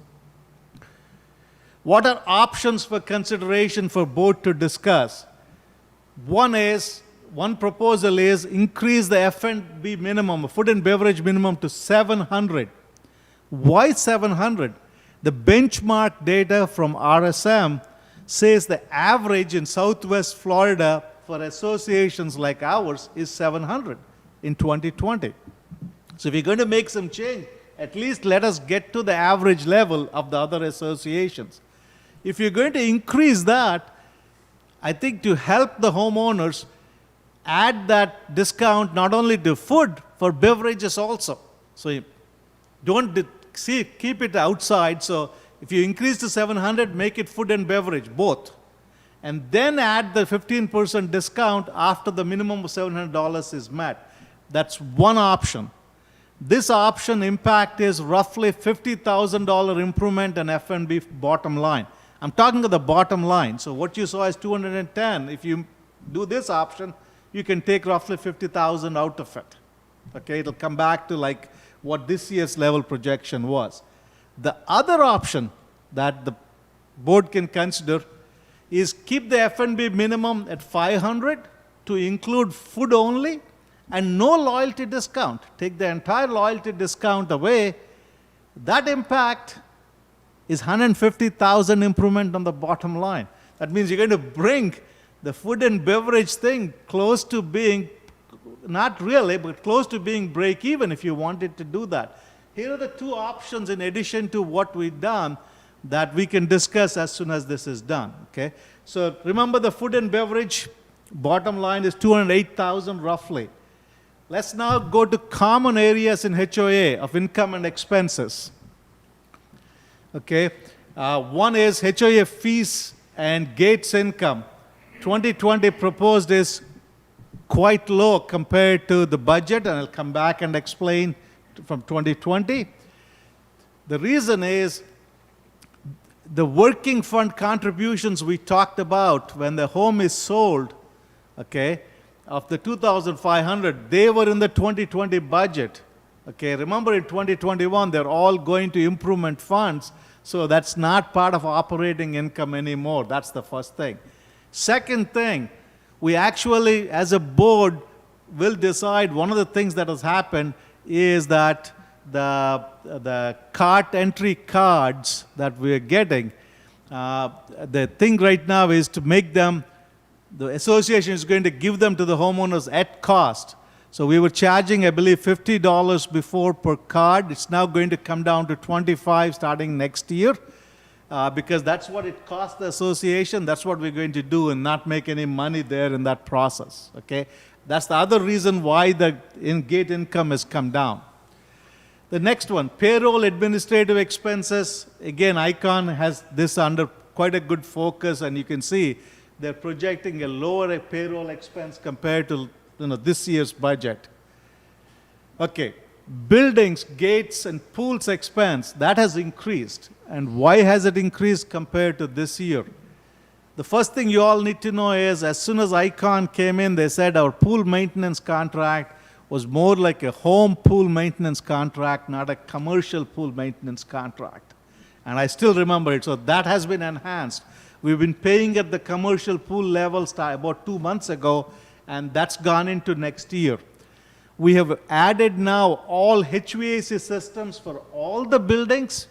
What are options for consideration for board to discuss? One proposal is increase the F&B minimum, food and beverage minimum, to 700. Why 700? The benchmark data from RSM says the average in Southwest Florida for associations like ours is 700 in 2020. So if we're going to make some change, at least let us get to the average level of the other associations. If you're going to increase that, I think to help the homeowners, add that discount not only to food, for beverages also. So you don't keep it outside. So if you increase to 700, make it food and beverage, both. And then add the 15% discount after the minimum of $700 is met. That's one option. This option impact is roughly $50,000 improvement in F&B bottom line. I'm talking of the bottom line. So what you saw is 210. If you do this option, you can take roughly 50,000 out of it. Okay, it'll come back to like what this year's level projection was. The other option that the board can consider is keep the F&B minimum at 500 to include food only and no loyalty discount. Take the entire loyalty discount away. That impact is 150,000 improvement on the bottom line. That means you're going to bring the food and beverage thing close to being, not really, but close to being break even if you wanted to do that. Here are the two options in addition to what we've done that we can discuss as soon as this is done. Okay? So remember the food and beverage bottom line is 208,000 roughly. Let's now go to common areas in HOA of income and expenses. Okay, one is HOA fees and gates income. 2020 proposed is quite low compared to the budget, and I'll come back and explain from 2020. The reason is the working fund contributions we talked about when the home is sold, okay, of the 2,500, they were in the 2020 budget. Okay, remember in 2021, they're all going to improvement funds, so that's not part of operating income anymore. That's the first thing. Second thing, we actually, as a board, will decide, one of the things that has happened is that the cart entry cards that we're getting, the thing right now is to make them, the association is going to give them to the homeowners at cost. So we were charging, I believe, $50 before per card. It's now going to come down to $25 starting next year, because that's what it costs the association. That's what we're going to do and not make any money there in that process. Okay, that's the other reason why the gate income has come down. The next one, payroll administrative expenses. Again, ICON has this under quite a good focus, and you can see they're projecting a lower payroll expense compared to this year's budget. Okay, buildings, gates, and pools expense, that has increased. And why has it increased compared to this year? The first thing you all need to know is, as soon as ICON came in, they said our pool maintenance contract was more like a home pool maintenance contract, not a commercial pool maintenance contract. And I still remember it, so that has been enhanced. We've been paying at the commercial pool level about 2 months ago, and that's gone into next year. We have added now all HVAC systems for all the buildings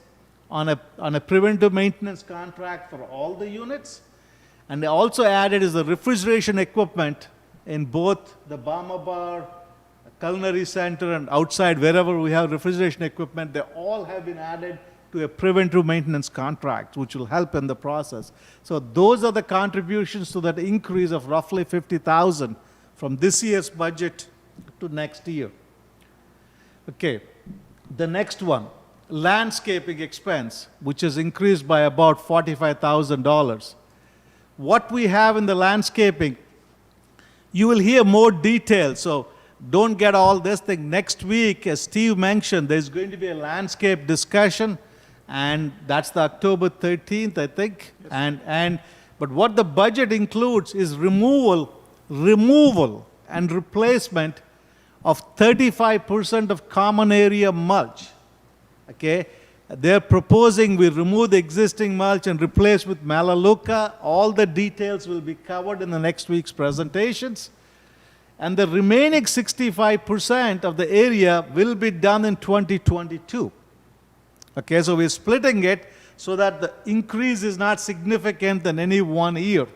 on a preventive maintenance contract for all the units. And they also added is the refrigeration equipment in both the Bama Bar, Culinary Center, and outside, wherever we have refrigeration equipment, they all have been added to a preventive maintenance contract, which will help in the process. So those are the contributions to that increase of roughly $50,000 from this year's budget to next year. Okay, the next one, landscaping expense, which has increased by about $45,000. What we have in the landscaping, you will hear more details, so don't get all this thing. Next week, as Steve mentioned, there's going to be a landscape discussion, and that's the October 13th, I think. Yes. But what the budget includes is removal and replacement of 35% of common area mulch. Okay? They're proposing we remove the existing mulch and replace with Melaleuca. All the details will be covered in the next week's presentations. And the remaining 65% of the area will be done in 2022. Okay, so we're splitting it so that the increase is not significant in any one year.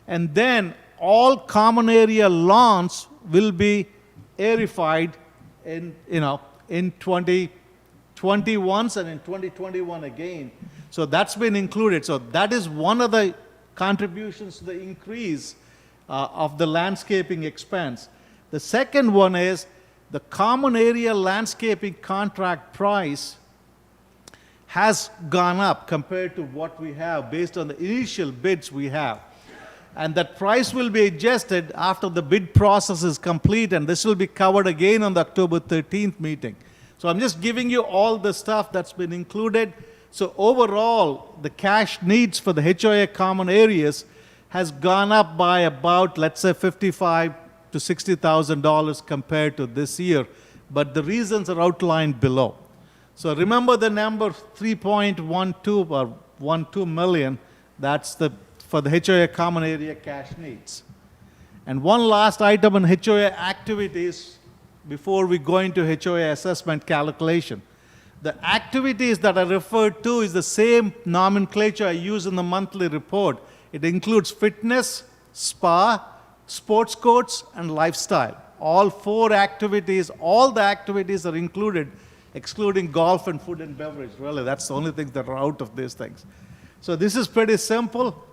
And then all common area lawns will be aerified in 2021 and in 2021 again. So that's been included. So that is one of the contributions to the increase of the landscaping expense. The second one is the common area landscaping contract price has gone up compared to what we have based on the initial bids we have. And that price will be adjusted after the bid process is complete, and this will be covered again on the October 13th meeting. So I'm just giving you all the stuff that's been included. So overall, the cash needs for the HOA common areas has gone up by about, let's say, $55,000 to $60,000 compared to this year. But the reasons are outlined below. So remember the number 3.12 or 12 million, that's for the HOA common area cash needs. And one last item on HOA activities before we go into HOA assessment calculation. The activities that I referred to is the same nomenclature I use in the monthly report. It includes fitness, spa, sports courts, and lifestyle. All four activities, all the activities are included, excluding golf and food and beverage. Really, that's the only things that are out of these things. So this is pretty simple.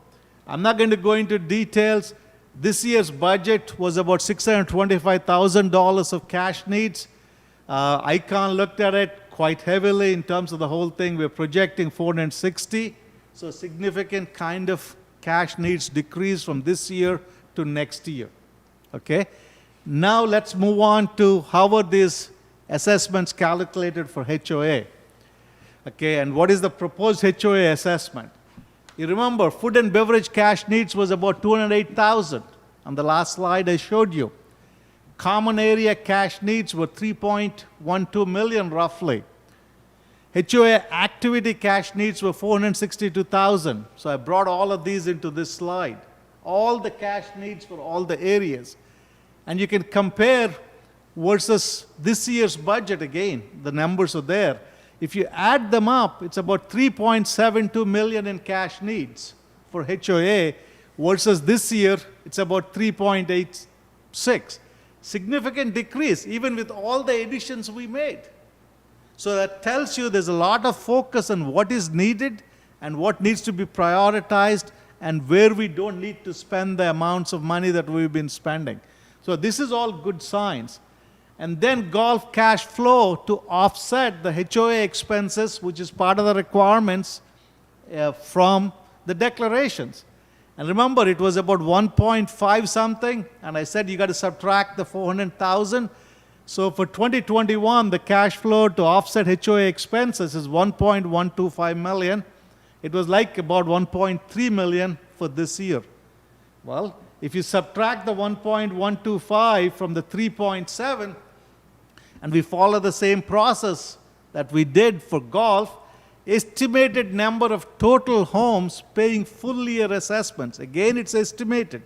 I'm not going to go into details. This year's budget was about $625,000 of cash needs. ICON looked at it quite heavily in terms of the whole thing. We're projecting $460, so significant kind of cash needs decrease from this year to next year. Okay? Now let's move on to how are these assessments calculated for HOA. Okay, and what is the proposed HOA assessment? You remember, food and beverage cash needs was about 208,000 on the last slide I showed you. Common area cash needs were 3.12 million roughly. HOA activity cash needs were 462,000. So I brought all of these into this slide. All the cash needs for all the areas. And you can compare versus this year's budget again. The numbers are there. If you add them up, it's about 3.72 million in cash needs for HOA versus this year, it's about 3.86. Significant decrease, even with all the additions we made. So that tells you there's a lot of focus on what is needed and what needs to be prioritized and where we don't need to spend the amounts of money that we've been spending. So this is all good signs. And then golf cash flow to offset the HOA expenses, which is part of the requirements from the declarations. And remember, it was about 1.5 something, and I said you got to subtract the 400,000. So for 2021, the cash flow to offset HOA expenses is 1.125 million. It was like about 1.3 million for this year. Well, if you subtract the 1.125 from the 3.7, and we follow the same process that we did for golf, estimated number of total homes paying full year assessments. Again, it's estimated.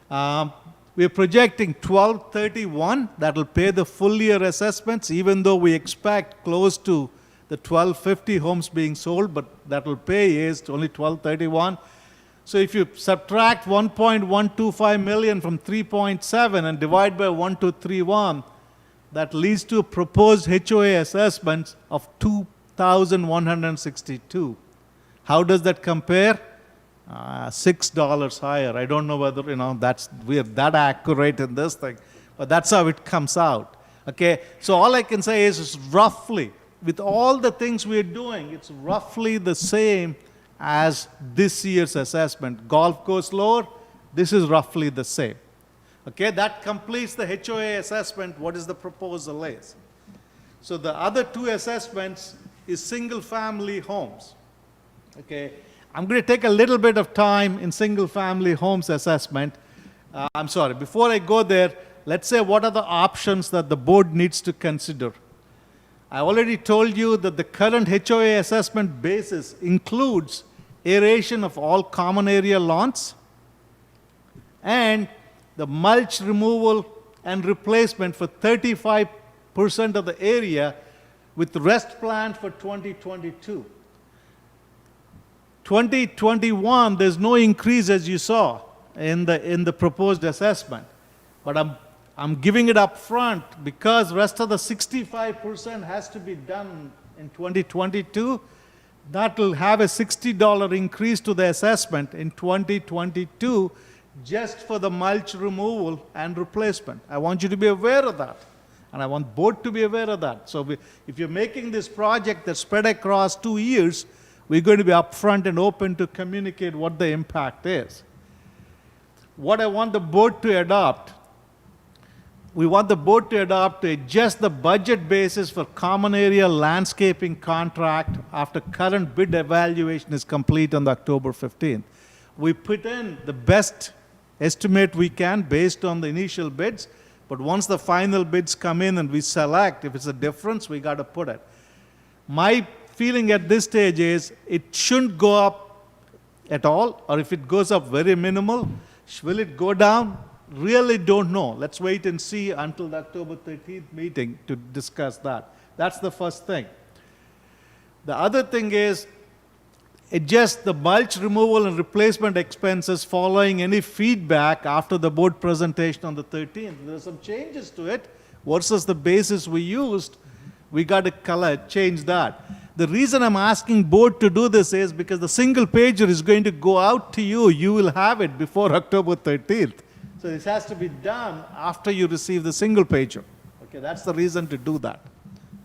We're projecting 1231 that will pay the full year assessments, even though we expect close to the 1250 homes being sold, but that will pay is only 1231. So if you subtract 1.125 million from 3.7 and divide by 1231, that leads to a proposed HOA assessments of 2,162. How does that compare? $6 higher. I don't know whether we're that accurate in this thing, but that's how it comes out. Okay, so all I can say is roughly, with all the things we're doing, it's roughly the same as this year's assessment. Golf goes lower, this is roughly the same. Okay, that completes the HOA assessment, what is the proposal is. So the other two assessments is single-family homes. Okay, I'm going to take a little bit of time in single-family homes assessment. I'm sorry, before I go there, let's say what are the options that the board needs to consider. I already told you that the current HOA assessment basis includes aeration of all common area lawns and the mulch removal and replacement for 35% of the area with the rest planned for 2022. 2021, there's no increase as you saw in the proposed assessment. But I'm giving it up front because rest of the 65% has to be done in 2022. That will have a $60 increase to the assessment in 2022 just for the mulch removal and replacement. I want you to be aware of that. And I want board to be aware of that. So if you're making this project that's spread across 2 years, we're going to be upfront and open to communicate what the impact is. What I want the board to adopt, we want the board to adopt to adjust the budget basis for common area landscaping contract after current bid evaluation is complete on October 15th. We put in the best estimate we can based on the initial bids, but once the final bids come in and we select, if it's a difference, we got to put it. My feeling at this stage is it shouldn't go up at all, or if it goes up very minimal, will it go down? Really don't know. Let's wait and see until the October 13th meeting to discuss that. That's the first thing. The other thing is adjust the mulch removal and replacement expenses following any feedback after the board presentation on the 13th. There are some changes to it versus the basis we used. We got to change that. The reason I'm asking board to do this is because the single pager is going to go out to you. You will have it before October 13th. So this has to be done after you receive the single pager. Okay, that's the reason to do that.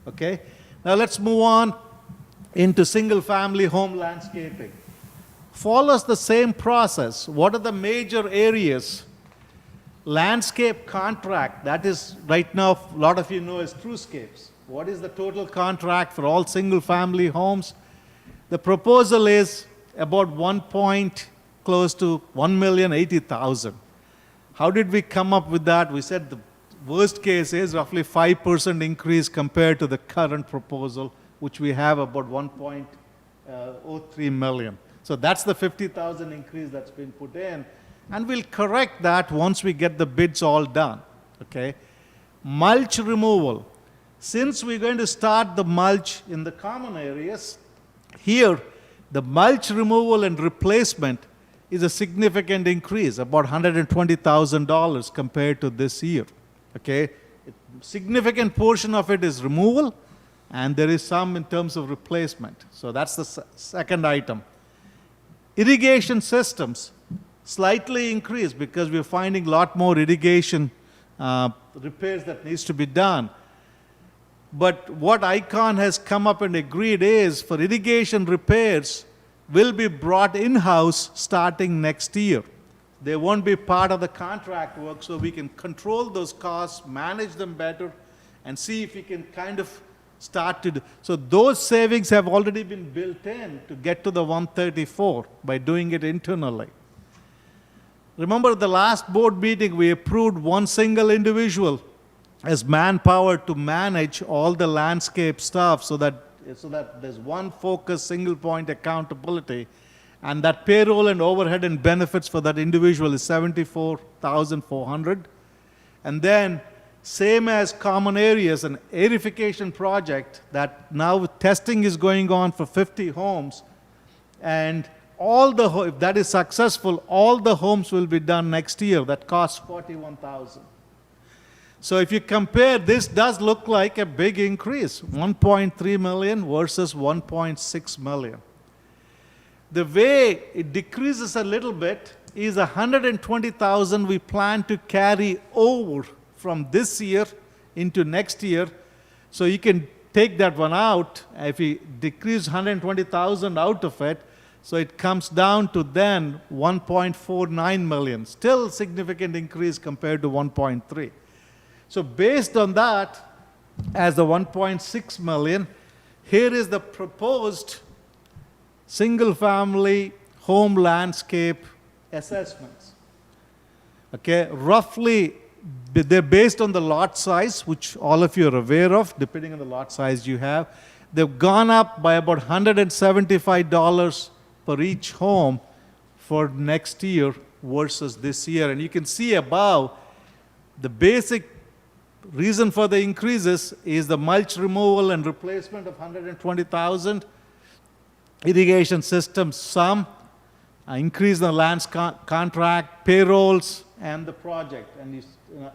Okay, now let's move on into single-family home landscaping. Follows the same process. What are the major areas? Landscape contract, that is right now, a lot of you know is TrueScapes. What is the total contract for all single-family homes? The proposal is about close to 1,080,000. How did we come up with that? We said the worst case is roughly 5% increase compared to the current proposal, which we have about 1.03 million. So that's the 50,000 increase that's been put in. And we'll correct that once we get the bids all done. Okay? Mulch removal. Since we're going to start the mulch in the common areas, here the mulch removal and replacement is a significant increase, about $120,000 compared to this year. Okay? A significant portion of it is removal, and there is some in terms of replacement. So that's the second item. Irrigation systems slightly increased because we're finding a lot more irrigation repairs that needs to be done. But what ICON has come up and agreed is for irrigation repairs will be brought in-house starting next year. They won't be part of the contract work, so we can control those costs, manage them better, and see if we can kind of start to do. So those savings have already been built in to get to the 134 by doing it internally. Remember the last board meeting, we approved one single individual as manpower to manage all the landscape stuff so that there's one focus, single point accountability. And that payroll and overhead and benefits for that individual is $74,400. And then, same as common areas, an aerification project that now testing is going on for 50 homes. And if that is successful, all the homes will be done next year. That costs $41,000. So if you compare, this does look like a big increase, 1.3 million versus 1.6 million. The way it decreases a little bit is 120,000 we plan to carry over from this year into next year. So you can take that one out. If we decrease 120,000 out of it, so it comes down to then 1.49 million. Still significant increase compared to 1.3. So based on that, as the 1.6 million, here is the proposed single-family home landscape assessments. Okay, roughly, they're based on the lot size, which all of you are aware of, depending on the lot size you have. They've gone up by about $175 per each home for next year versus this year. And you can see above, the basic reason for the increases is the mulch removal and replacement of 120,000, irrigation systems, some increase in the lands contract, payrolls, and the project. And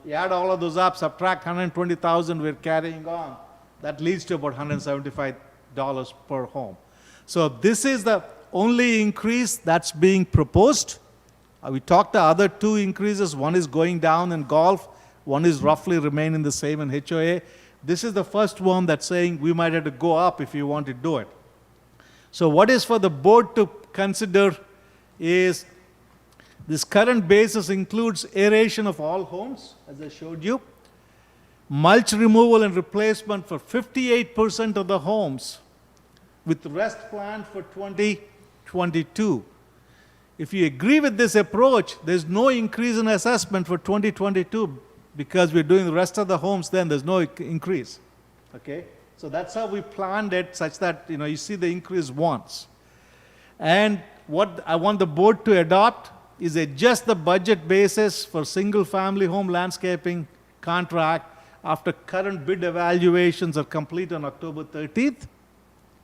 you add all of those up, subtract 120,000 we're carrying on, that leads to about $175 per home. So this is the only increase that's being proposed. We talked the other two increases. One is going down in golf. One is roughly remaining the same in HOA. This is the first one that's saying we might have to go up if you want to do it. So what is for the board to consider is this current basis includes aeration of all homes, as I showed you, mulch removal and replacement for 58% of the homes, with the rest planned for 2022. If you agree with this approach, there's no increase in assessment for 2022 because we're doing the rest of the homes, then there's no increase. Okay? So that's how we planned it, such that you see the increase once. And what I want the board to adopt is adjust the budget basis for single-family home landscaping contract after current bid evaluations are complete on October 13th,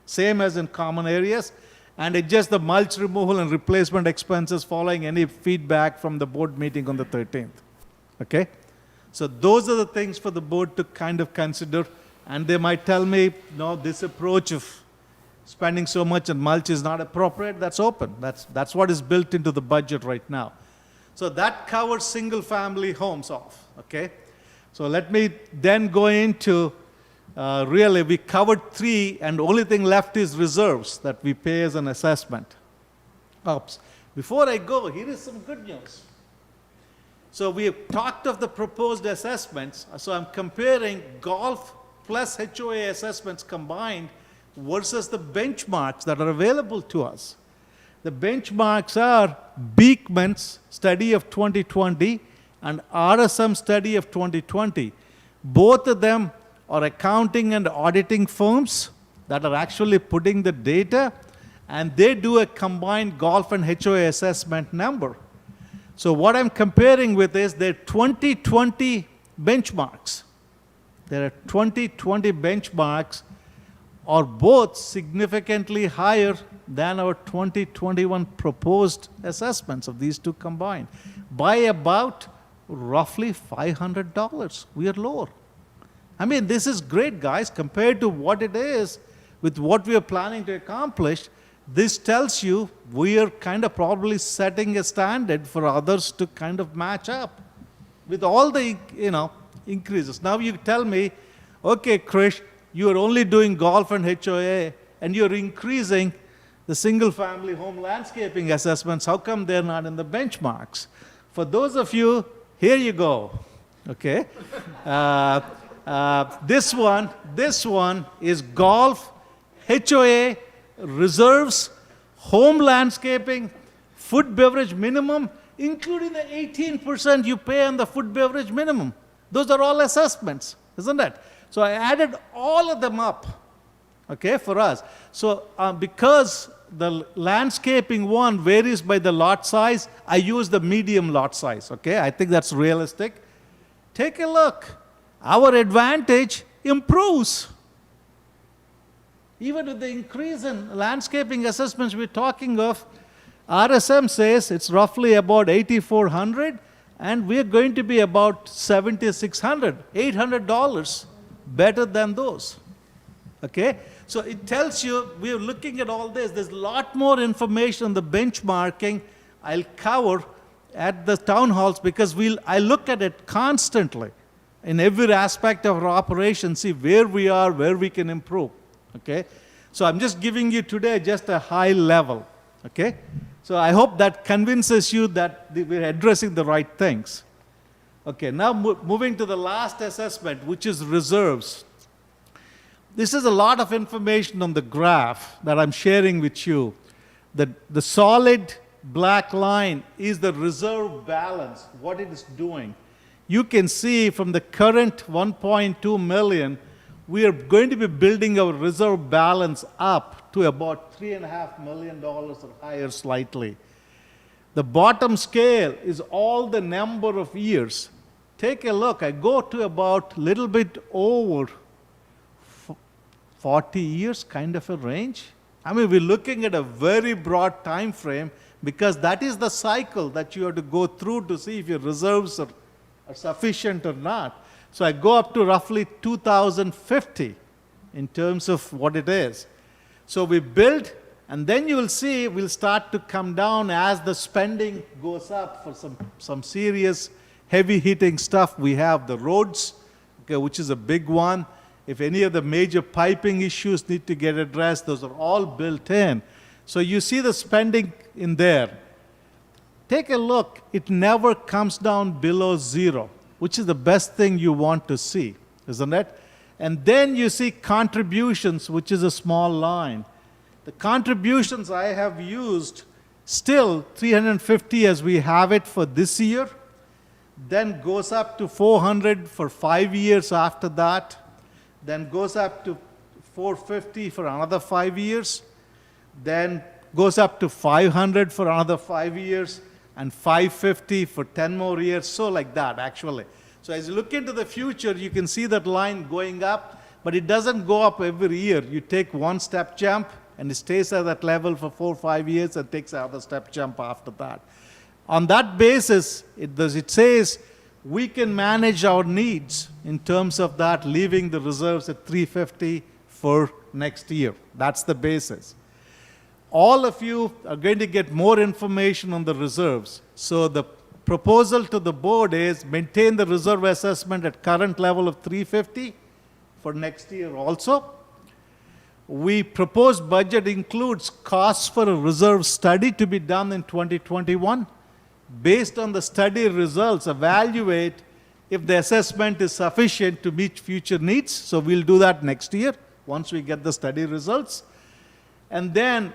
same as in common areas, and adjust the mulch removal and replacement expenses following any feedback from the board meeting on the 13th. Okay? So those are the things for the board to kind of consider, and they might tell me, no, this approach of spending so much on mulch is not appropriate. That's open. That's what is built into the budget right now. So that covers single-family homes off. Okay? So let me then go into really, we covered 3, and the only thing left is reserves that we pay as an assessment. Oops. Before I go, here is some good news. So we have talked of the proposed assessments. So I'm comparing golf plus HOA assessments combined versus the benchmarks that are available to us. The benchmarks are Beekman's study of 2020 and RSM study of 2020. Both of them are accounting and auditing firms that are actually putting the data, and they do a combined golf and HOA assessment number. So what I'm comparing with is their 2020 benchmarks. There are 2020 benchmarks are both significantly higher than our 2021 proposed assessments of these two combined by about roughly $500. We are lower. I mean, this is great, guys, compared to what it is with what we are planning to accomplish. This tells you we are kind of probably setting a standard for others to kind of match up with all the, increases. Now you tell me, okay, Krish, you are only doing golf and HOA, and you're increasing the single-family home landscaping assessments. How come they're not in the benchmarks? For those of you, here you go. Okay, this one is golf, HOA, reserves, home landscaping, food beverage minimum, including the 18% you pay on the food beverage minimum. Those are all assessments, isn't it? So I added all of them up, okay, for us. So because the landscaping one varies by the lot size, I use the medium lot size, okay? I think that's realistic. Take a look. Our advantage improves. Even with the increase in landscaping assessments we're talking of, RSM says it's roughly about 8,400, and we're going to be about 7,600, $800 better than those. Okay? So it tells you we're looking at all this. There's a lot more information on the benchmarking I'll cover at the town halls because I look at it constantly in every aspect of our operation, see where we are, where we can improve. Okay? So I'm just giving you today just a high level. Okay? So I hope that convinces you that we're addressing the right things. Okay, now moving to the last assessment, which is reserves. This is a lot of information on the graph that I'm sharing with you. The solid black line is the reserve balance, what it is doing. You can see from the current 1.2 million, we are going to be building our reserve balance up to about $3.5 million or higher slightly. The bottom scale is all the number of years. Take a look. I go to about a little bit over 40 years kind of a range. I mean, we're looking at a very broad time frame because that is the cycle that you have to go through to see if your reserves are sufficient or not. So I go up to roughly 2050 in terms of what it is. So we build, and then you will see we'll start to come down as the spending goes up for some serious heavy hitting stuff. We have the roads, okay, which is a big one. If any of the major piping issues need to get addressed, those are all built in. So you see the spending in there. Take a look. It never comes down below zero, which is the best thing you want to see, isn't it? And then you see contributions, which is a small line. The contributions I have used still 350 as we have it for this year, then goes up to 400 for 5 years after that, then goes up to 450 for another 5 years, then goes up to 500 for another 5 years, and 550 for 10 more years, so like that actually. So as you look into the future, you can see that line going up, but it doesn't go up every year. You take one step jump, and it stays at that level for 4 or 5 years, and takes another step jump after that. On that basis, it says we can manage our needs in terms of that, leaving the reserves at 350 for next year. That's the basis. All of you are going to get more information on the reserves. So the proposal to the board is maintain the reserve assessment at current level of 350 for next year also. We proposed budget includes costs for a reserve study to be done in 2021. Based on the study results, evaluate if the assessment is sufficient to meet future needs. So we'll do that next year once we get the study results. And then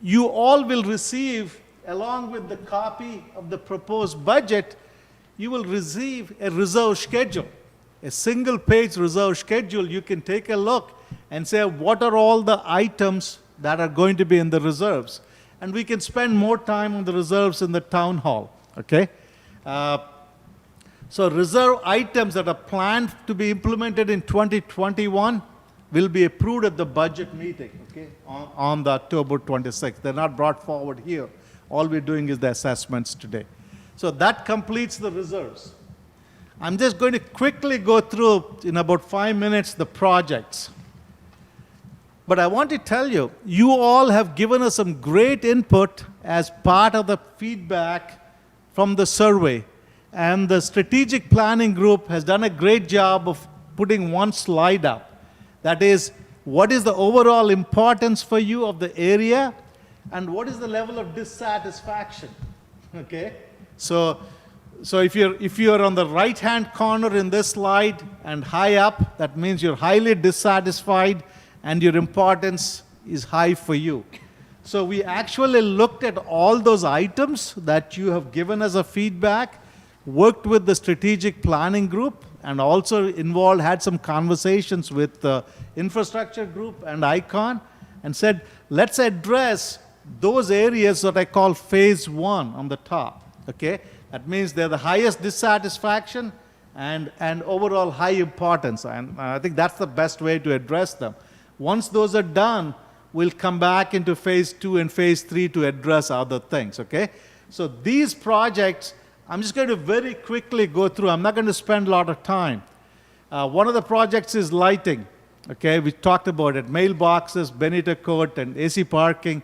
you all will receive, along with the copy of the proposed budget, you will receive a reserve schedule, a single-page reserve schedule. You can take a look and say, what are all the items that are going to be in the reserves? And we can spend more time on the reserves in the town hall, okay? So reserve items that are planned to be implemented in 2021 will be approved at the budget meeting, okay, on the October 26th. They're not brought forward here. All we're doing is the assessments today. So that completes the reserves. I'm just going to quickly go through, in about 5 minutes, the projects. But I want to tell you, you all have given us some great input as part of the feedback from the survey. And the strategic planning group has done a great job of putting one slide up. That is, what is the overall importance for you of the area, and what is the level of dissatisfaction? Okay? So if you're on the right-hand corner in this slide and high up, that means you're highly dissatisfied and your importance is high for you. So we actually looked at all those items that you have given as a feedback, worked with the strategic planning group, and also had some conversations with the infrastructure group and ICON, and said, let's address those areas that I call phase 1 on the top, okay? That means they're the highest dissatisfaction and overall high importance, and I think that's the best way to address them. Once those are done, we'll come back into phase 2 and phase 3 to address other things, okay? So these projects, I'm just going to very quickly go through. I'm not going to spend a lot of time. One of the projects is lighting. Okay, we talked about it. Mailboxes, Benita Court, and AC parking.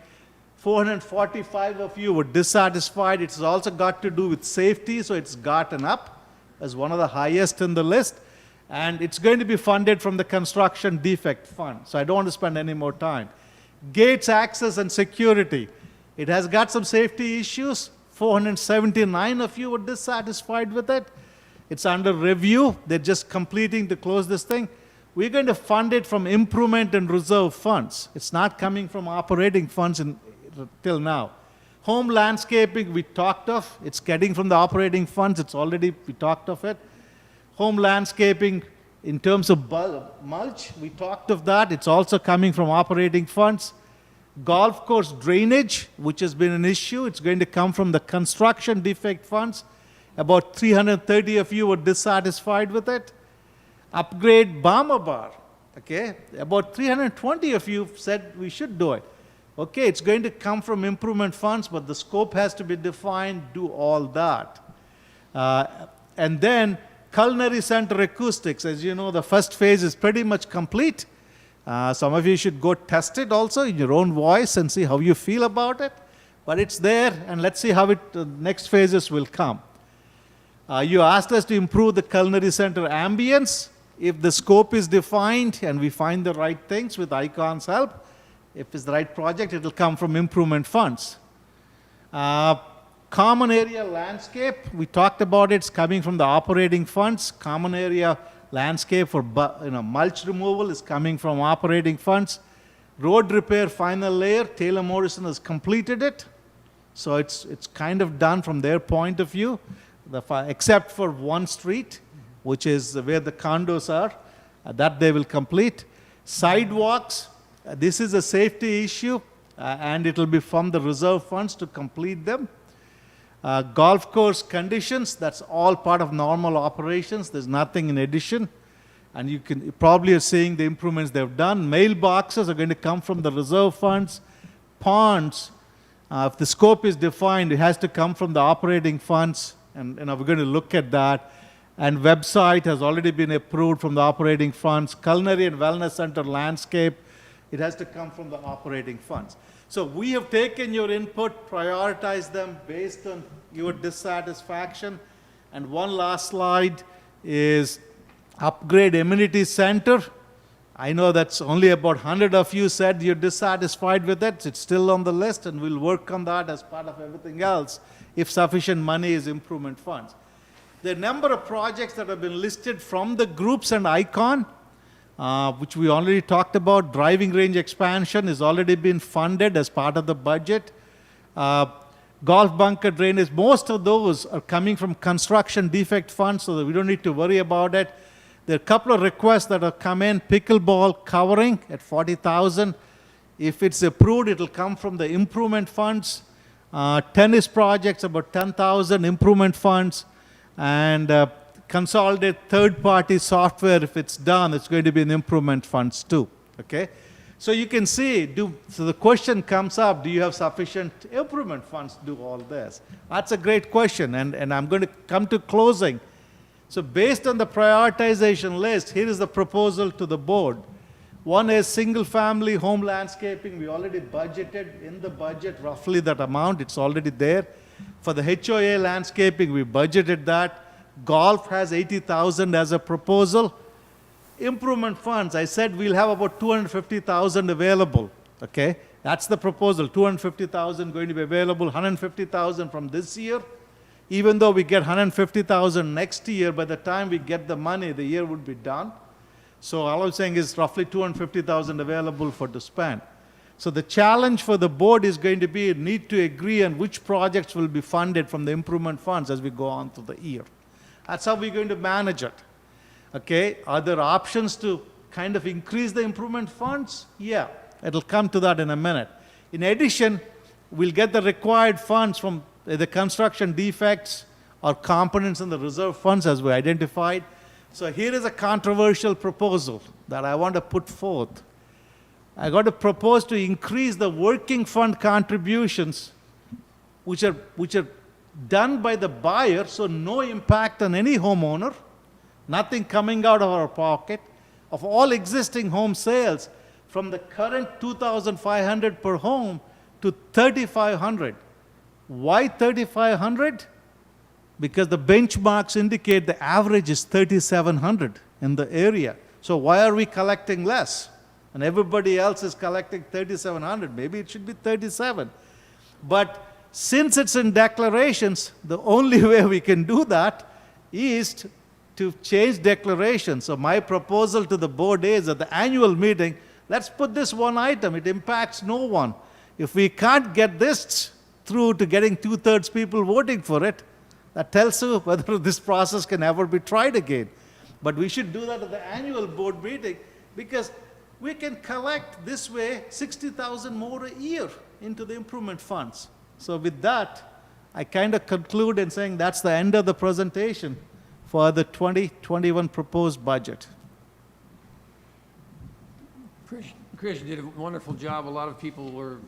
445 of you were dissatisfied. It's also got to do with safety, so it's gotten up as one of the highest in the list. And it's going to be funded from the construction defect fund. So I don't want to spend any more time. Gates, access, and security. It has got some safety issues. 479 of you were dissatisfied with it. It's under review. They're just completing to close this thing. We're going to fund it from improvement and reserve funds. It's not coming from operating funds till now. Home landscaping, we talked of. It's getting from the operating funds. We talked of it. Home landscaping, in terms of mulch, we talked of that. It's also coming from operating funds. Golf course drainage, which has been an issue, it's going to come from the construction defect funds. About 330 of you were dissatisfied with it. Upgrade Bomber Bar, okay? About 320 of you said we should do it. Okay, it's going to come from improvement funds, but the scope has to be defined, do all that. And then culinary center acoustics. As you know, the first phase is pretty much complete. Some of you should go test it also in your own voice and see how you feel about it. But it's there, and let's see how next phases will come. You asked us to improve the culinary center ambience. If the scope is defined and we find the right things with ICON's help, if it's the right project, it will come from improvement funds. Common area landscape, we talked about it. It's coming from the operating funds. Common area landscape for mulch removal is coming from operating funds. Road repair final layer, Taylor Morrison has completed it. So it's kind of done from their point of view, except for one street, which is where the condos are. That they will complete. Sidewalks, this is a safety issue, and it will be from the reserve funds to complete them. Golf course conditions, that's all part of normal operations. There's nothing in addition. And you probably are seeing the improvements they've done. Mailboxes are going to come from the reserve funds. Ponds, if the scope is defined, it has to come from the operating funds. And we're going to look at that. And website has already been approved from the operating funds. Culinary and wellness center landscape, it has to come from the operating funds. So we have taken your input, prioritized them based on your dissatisfaction. And one last slide is upgrade amenity center. I know that's only about 100 of you said you're dissatisfied with it. It's still on the list, and we'll work on that as part of everything else if sufficient money is improvement funds. The number of projects that have been listed from the groups and ICON, which we already talked about. Driving range expansion has already been funded as part of the budget. Golf bunker drainage, most of those are coming from construction defect funds, so that we don't need to worry about it. There are a couple of requests that have come in. Pickleball covering at $40,000. If it's approved, it'll come from the improvement funds. Tennis projects, about $10,000 improvement funds. And consolidate third-party software, if it's done, it's going to be in improvement funds too. Okay? So you can see, so the question comes up, do you have sufficient improvement funds to do all this? That's a great question, and I'm going to come to closing. So based on the prioritization list, here is the proposal to the board. One is single-family home landscaping. We already budgeted in the budget roughly that amount. It's already there. For the HOA landscaping, we budgeted that. Golf has $80,000 as a proposal. Improvement funds, I said we'll have about $250,000 available. Okay, that's the proposal. $250,000 going to be available. $150,000 from this year. Even though we get $150,000 next year, by the time we get the money, the year would be done. So all I'm saying is roughly $250,000 available to spend. So the challenge for the board is going to be need to agree on which projects will be funded from the improvement funds as we go on through the year. That's how we're going to manage it. Okay, are there options to kind of increase the improvement funds? Yeah, it'll come to that in a minute. In addition, we'll get the required funds from the construction defects or components in the reserve funds as we identified. So here is a controversial proposal that I want to put forth. I got to propose to increase the working fund contributions, which are done by the buyer, so no impact on any homeowner, nothing coming out of our pocket, of all existing home sales, from the current $2,500 per home to $3,500. Why $3,500? Because the benchmarks indicate the average is $3,700 in the area. So why are we collecting less? And everybody else is collecting $3,700. Maybe it should be $3,700. But since it's in declarations, the only way we can do that is to change declarations. So my proposal to the board is at the annual meeting, let's put this one item. It impacts no one. If we can't get this through to getting 2/3 people voting for it, that tells you whether this process can ever be tried again. But we should do that at the annual board meeting because we can collect this way $60,000 more a year into the improvement funds. So with that, I kind of conclude in saying that's the end of the presentation for the 2021 proposed budget.
Chris, you did a wonderful job. A lot of people were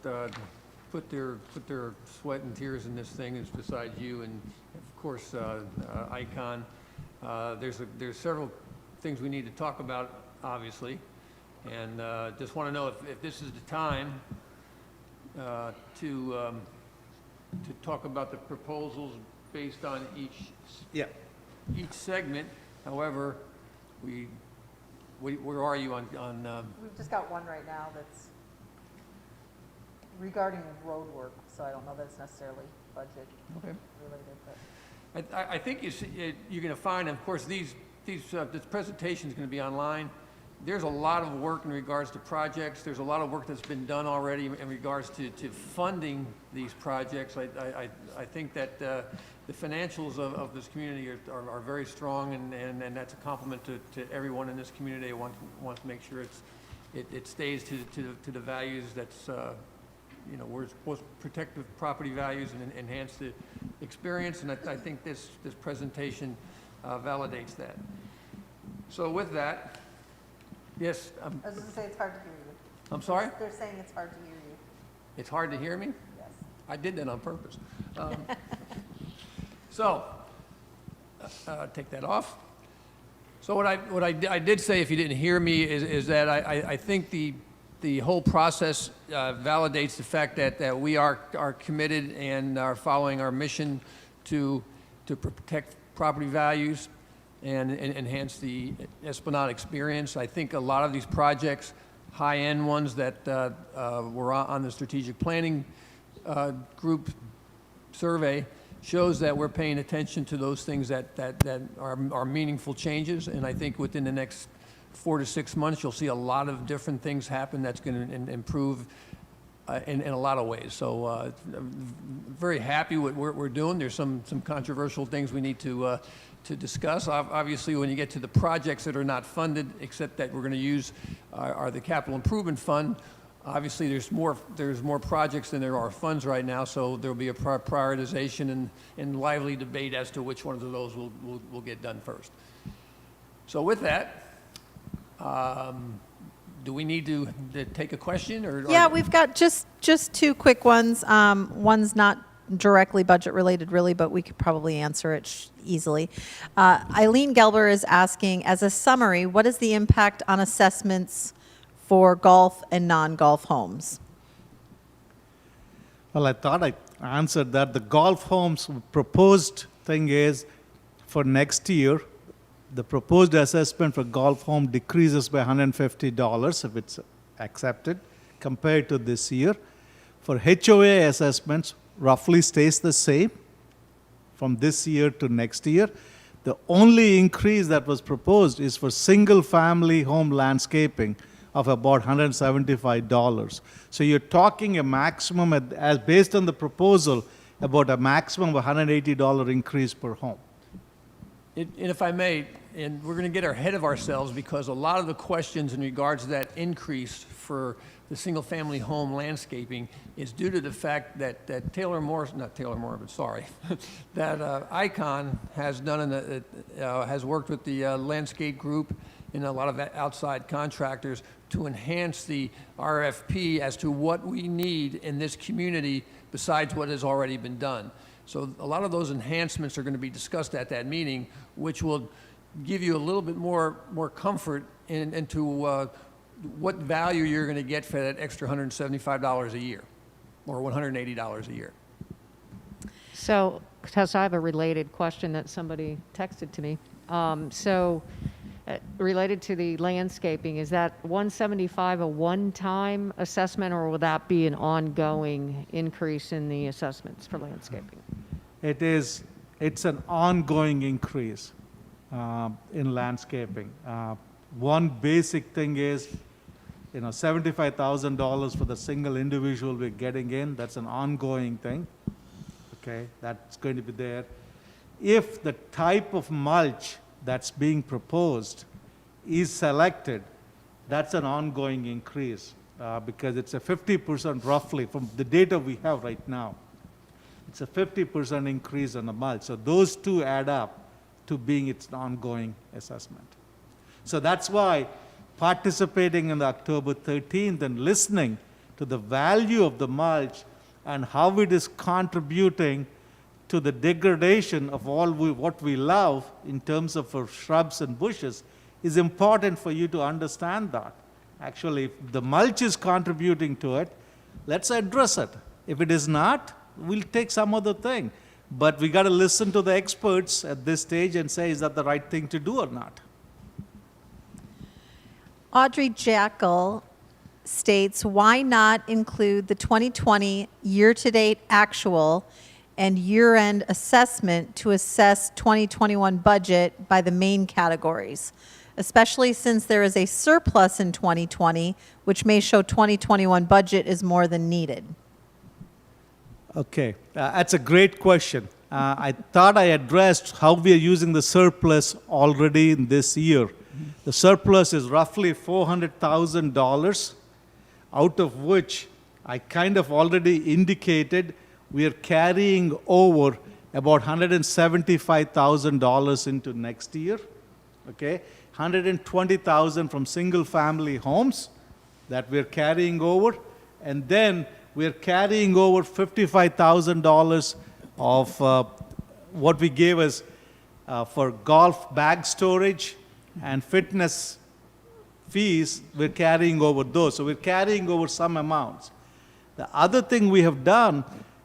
put their sweat and tears in this thing, is besides you and of course Icon. There's several things we need to talk about, obviously, and just want to know if this is the time to talk about the proposals based on each segment. However, where are you on?
We've just got one right now that's regarding road work, so I don't know that it's necessarily budget related, but.
I think you're going to find, of course, this presentation is going to be online. There's a lot of work in regards to projects. There's a lot of work that's been done already in regards to funding these projects. I think that the financials of this community are very strong, and that's a compliment to everyone in this community. I want to make sure it stays to the values that's we're supposed to protect the property values and enhance the experience, and I think this presentation validates that. So with that, yes.
I was going to say it's hard to hear you.
I'm sorry?
They're saying it's hard to hear you.
It's hard to hear me?
Yes.
I did that on purpose. So, take that off. So what I did say, if you didn't hear me, is that I think the whole process validates the fact that we are committed and are following our mission to protect property values and enhance the Esplanade experience. I think a lot of these projects, high-end ones that were on the strategic planning group survey, shows that we're paying attention to those things that are meaningful changes. And I think within the next 4 to 6 months, you'll see a lot of different things happen that's going to improve in a lot of ways. So I'm very happy with what we're doing. There's some controversial things we need to discuss. Obviously, when you get to the projects that are not funded, except that we're going to use are the capital improvement fund. Obviously, there's more projects than there are funds right now, so there'll be a prioritization and lively debate as to which one of those will get done first. So with that, do we need to take a question?
Yeah, we've got just two quick ones. One's not directly budget related, really, but we could probably answer it easily. Eileen Gelber is asking, as a summary, what is the impact on assessments for golf and non-golf homes?
Well, I thought I answered that. The golf homes proposed thing is for next year, the proposed assessment for golf home decreases by $150 if it's accepted compared to this year. For HOA assessments, roughly stays the same from this year to next year. The only increase that was proposed is for single-family home landscaping of about $175. So you're talking a maximum, as based on the proposal, about a maximum of $180 increase per home.
And if I may, and we're going to get ahead of ourselves because a lot of the questions in regards to that increase for the single-family home landscaping is due to the fact that that Icon has done has worked with the landscape group and a lot of outside contractors to enhance the RFP as to what we need in this community besides what has already been done. So a lot of those enhancements are going to be discussed at that meeting, which will give you a little bit more comfort into what value you're going to get for that extra $175 a year or $180 a year.
So, Tessa, I have a related question that somebody texted to me. Related to the landscaping, is that 175 a one-time assessment, or will that be an ongoing increase in the assessments for landscaping?
It's an ongoing increase in landscaping. One basic thing is, $75,000 for the single individual we're getting in. That's an ongoing thing. Okay, that's going to be there. If the type of mulch that's being proposed is selected, that's an ongoing increase because it's a 50% roughly from the data we have right now. It's a 50% increase on the mulch. So those two add up to being its ongoing assessment. So that's why participating on the October 13th and listening to the value of the mulch and how it is contributing to the degradation of what we love in terms of our shrubs and bushes is important for you to understand that. Actually, if the mulch is contributing to it, let's address it. If it is not, we'll take some other thing. But we got to listen to the experts at this stage and say, is that the right thing to do or not?
Audrey Jackal states, why not include the 2020 year-to-date actual and year-end assessment to assess 2021 budget by the main categories, especially since there is a surplus in 2020, which may show 2021 budget is more than needed?
Okay, that's a great question. I thought I addressed how we are using the surplus already in this year. The surplus is roughly $400,000, out of which I kind of already indicated we are carrying over about $175,000 into next year. Okay, $120,000 from single-family homes that we're carrying over, and then we're carrying over $55,000 of what we gave as for golf bag storage and fitness fees. We're carrying over those. So we're carrying over some amounts. The other thing we have done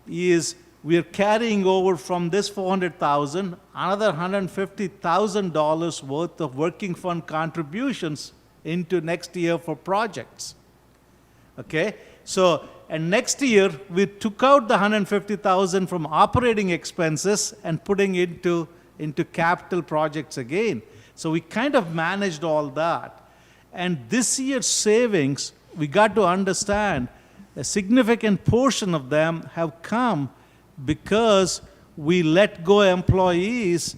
is we're carrying over from this $400,000 another $150,000 worth of working fund contributions into next year for projects. Okay? So, and next year, we took out the $150,000 from operating expenses and putting into capital projects again. So we kind of managed all that. And this year's savings, we got to understand, a significant portion of them have come because we let go employees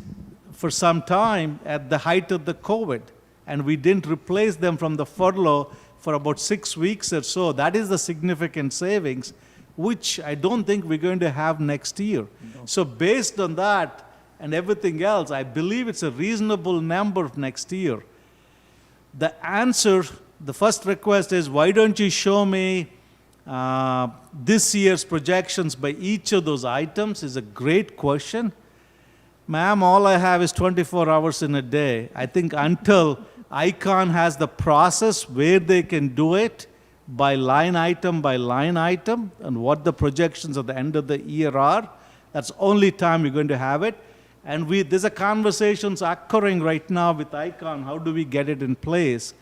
for some time at the height of the COVID, and we didn't replace them from the furlough for about 6 weeks or so. That is the significant savings, which I don't think we're going to have next year. No. So based on that and everything else, I believe it's a reasonable number next year. The answer, the first request is, why don't you show me this year's projections by each of those items, is a great question. Ma'am, all I have is 24 hours in a day. I think until ICON has the process where they can do it by line item, and what the projections at the end of the year are, that's only time we're going to have it. And there's a conversations occurring right now with ICON. How do we get it in place?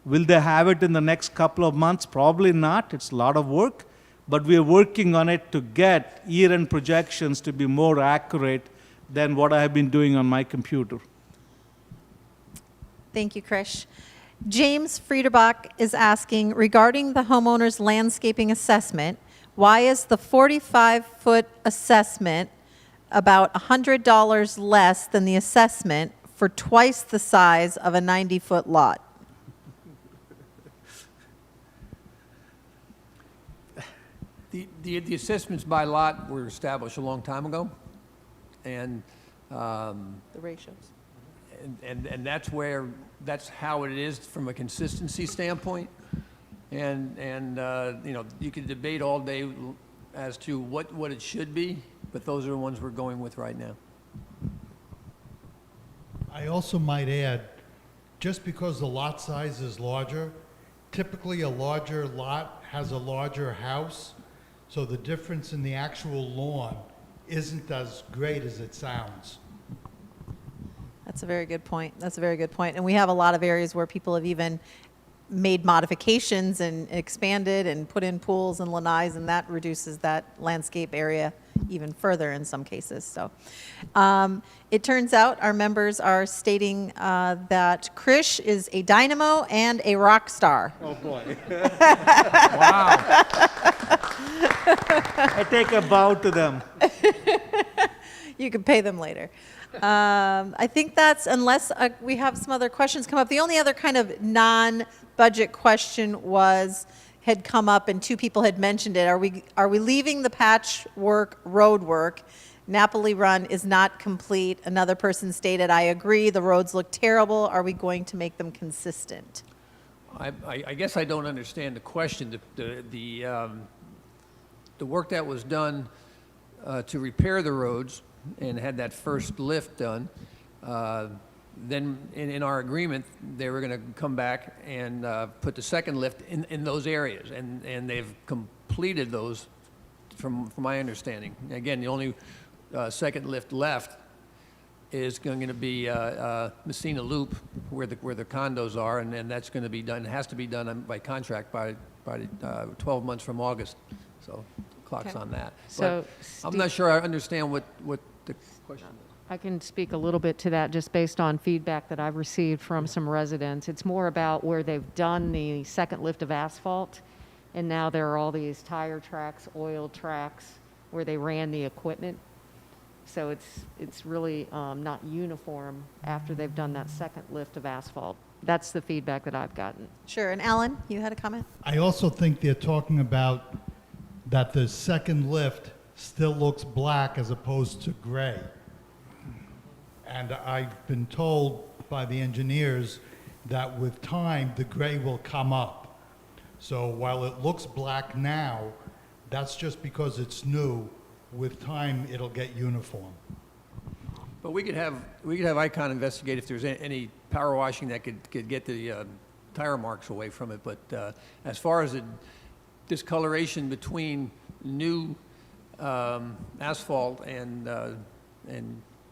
Will they have it in the next couple of months? Probably not. It's a lot of work. But we are working on it to get year-end projections to be more accurate than what I have been doing on my computer.
Thank you, Krish. James Friederbach is asking, regarding the homeowner's landscaping assessment, why is the 45-foot assessment about $100 less than the assessment for twice the size of a 90-foot lot?
The assessments by lot were established a long time ago, and
The ratios.
and that's how it is from a consistency standpoint. And you know, you could debate all day as to what it should be, but those are the ones we're going with right now.
I also might add, just because the lot size is larger, typically a larger lot has a larger house, so the difference in the actual lawn isn't as great as it sounds.
That's a very good point. That's a very good point. And we have a lot of areas where people have even made modifications and expanded and put in pools and lanais, and that reduces that landscape area even further in some cases. So it turns out our members are stating that Krish is a dynamo and a rock star.
Oh, boy.
Wow.
I take a bow to them.
You can pay them later. I think that's, unless we have some other questions come up. The only other kind of non-budget question had come up, and two people had mentioned it. Are we leaving the patchwork road work? Napoli Run is not complete. Another person stated, I agree, the roads look terrible. Are we going to make them consistent?
I guess I don't understand the question. The work that was done to repair the roads and had that first lift done, then in our agreement, they were going to come back and put the second lift in those areas, and they've completed those from my understanding. Again, the only second lift left is going to be Messina Loop, where the condos are, and that's going to be done. It has to be done by contract by 12 months from August. So clock's
Okay.
on that.
So,
But I'm not sure I understand what the question is.
I can speak a little bit to that just based on feedback that I've received from some residents. It's more about where they've done the second lift of asphalt, and now there are all these tire tracks, oil tracks, where they ran the equipment. So it's really not uniform after they've done that second lift of asphalt. That's the feedback that I've gotten.
Sure. And Alan, you had a comment?
I also think they're talking about that the second lift still looks black as opposed to gray. And I've been told by the engineers that with time, the gray will come up. So while it looks black now, that's just because it's new. With time, it'll get uniform.
But we could have ICON investigate if there's any power washing that could get the tire marks away from it. But as far as the discoloration between new asphalt and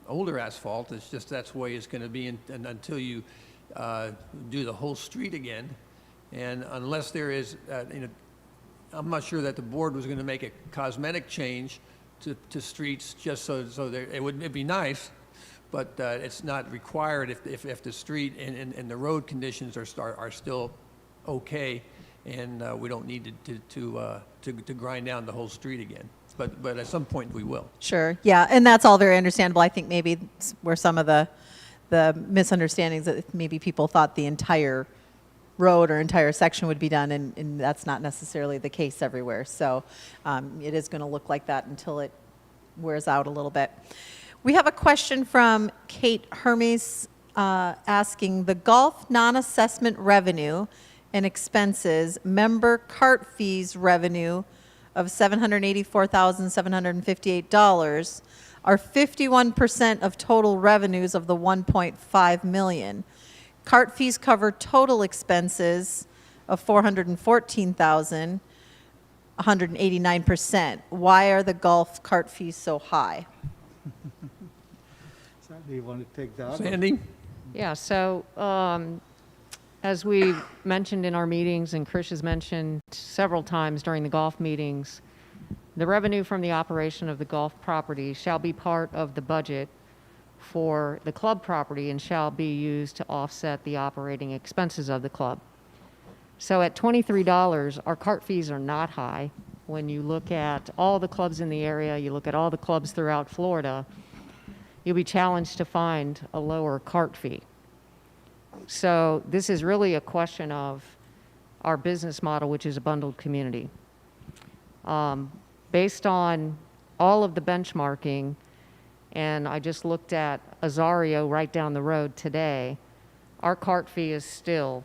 older asphalt, it's just that's the way it's going to be and until you do the whole street again. And unless there is, I'm not sure that the board was going to make a cosmetic change to streets just so it'd be nice, but it's not required if the street and the road conditions are still okay, and we don't need to grind down the whole street again. But at some point, we will.
Sure, yeah, and that's all very understandable. I think maybe where some of the misunderstandings that maybe people thought the entire road or entire section would be done, and that's not necessarily the case everywhere. So it is going to look like that until it wears out a little bit. We have a question from Kate Hermes asking, the golf non-assessment revenue and expenses, member cart fees revenue of $784,758 are 51% of total revenues of the 1.5 million. Cart fees cover total expenses of 414,000, 189%. Why are the golf cart fees so high?
Sandy, you want to take that?
Sandy?
Yeah, so as we mentioned in our meetings, and Chris has mentioned several times during the golf meetings, the revenue from the operation of the golf property shall be part of the budget for the club property and shall be used to offset the operating expenses of the club. So at $23, our cart fees are not high. When you look at all the clubs in the area, you look at all the clubs throughout Florida, you'll be challenged to find a lower cart fee. So this is really a question of our business model, which is a bundled community. Based on all of the benchmarking, and I just looked at Azario right down the road today, our cart fee is still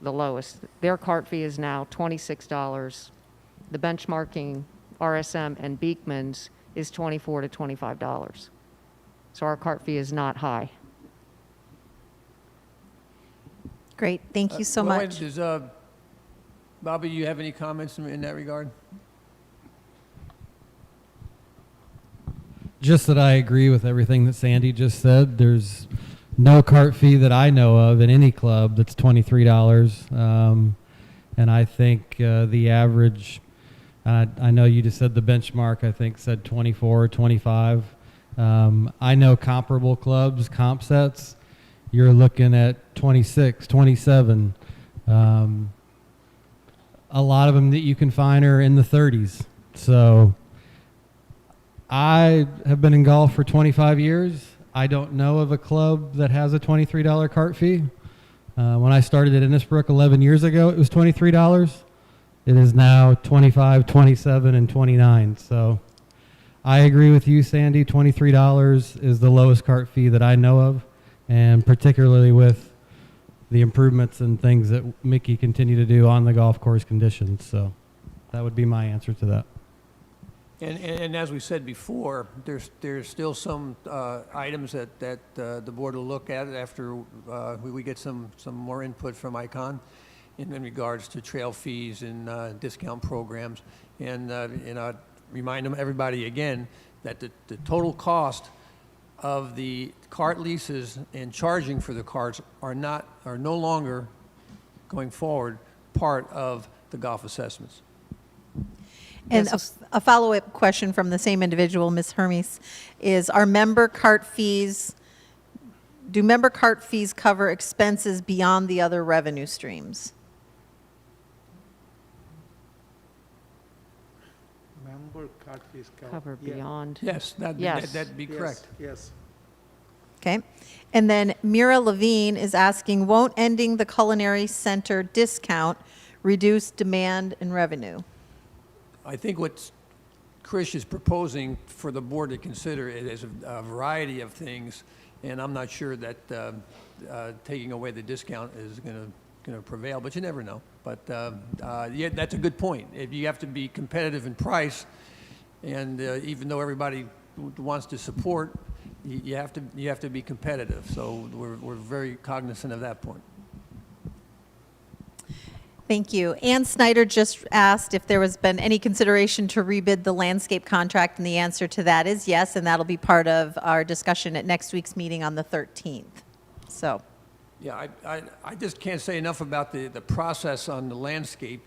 the lowest. Their cart fee is now $26. The benchmarking RSM and Beekman's is $24 to $25. So our cart fee is not high.
Great, thank you so
Well,
much.
Does, Bobby, you have any comments in that regard?
Just that I agree with everything that Sandy just said. There's no cart fee that I know of in any club that's $23. And I think the average, I know you just said the benchmark, I think said 24 or 25. I know comparable clubs, comp sets, you're looking at 26, 27. A lot of them that you can find are in the 30s. So I have been in golf for 25 years. I don't know of a club that has a $23 cart fee. When I started at Innisbrook 11 years ago, it was $23. It is now 25, 27, and 29. So I agree with you, Sandy. $23 is the lowest cart fee that I know of, and particularly with the improvements and things that Mickey continue to do on the golf course conditions. So that would be my answer to that.
And as we said before, there's still some items that the board will look at after we get some more input from ICON in regards to trail fees and discount programs. And I'd remind everybody again that the total cost of the cart leases and charging for the carts are no longer going forward part of the golf assessments.
And
Yes.
a follow-up question from the same individual, Ms. Hermes, is do member cart fees cover expenses beyond the other revenue streams?
Member cart fees
Cover
yeah.
beyond.
Yes,
Yes.
that'd be correct.
Yes.
Okay. And then Mira Levine is asking, won't ending the culinary center discount reduce demand and revenue?
I think what Chris is proposing for the board to consider is a variety of things, and I'm not sure that taking away the discount is going to prevail, but you never know. But yeah, that's a good point. If you have to be competitive in price, and even though everybody wants to support, you have to be competitive. So we're very cognizant of that point.
Thank you. Ann Snyder just asked if there has been any consideration to rebid the landscape contract, and the answer to that is yes, and that'll be part of our discussion at next week's meeting on the 13th. So,
Yeah, I just can't say enough about the process on the landscape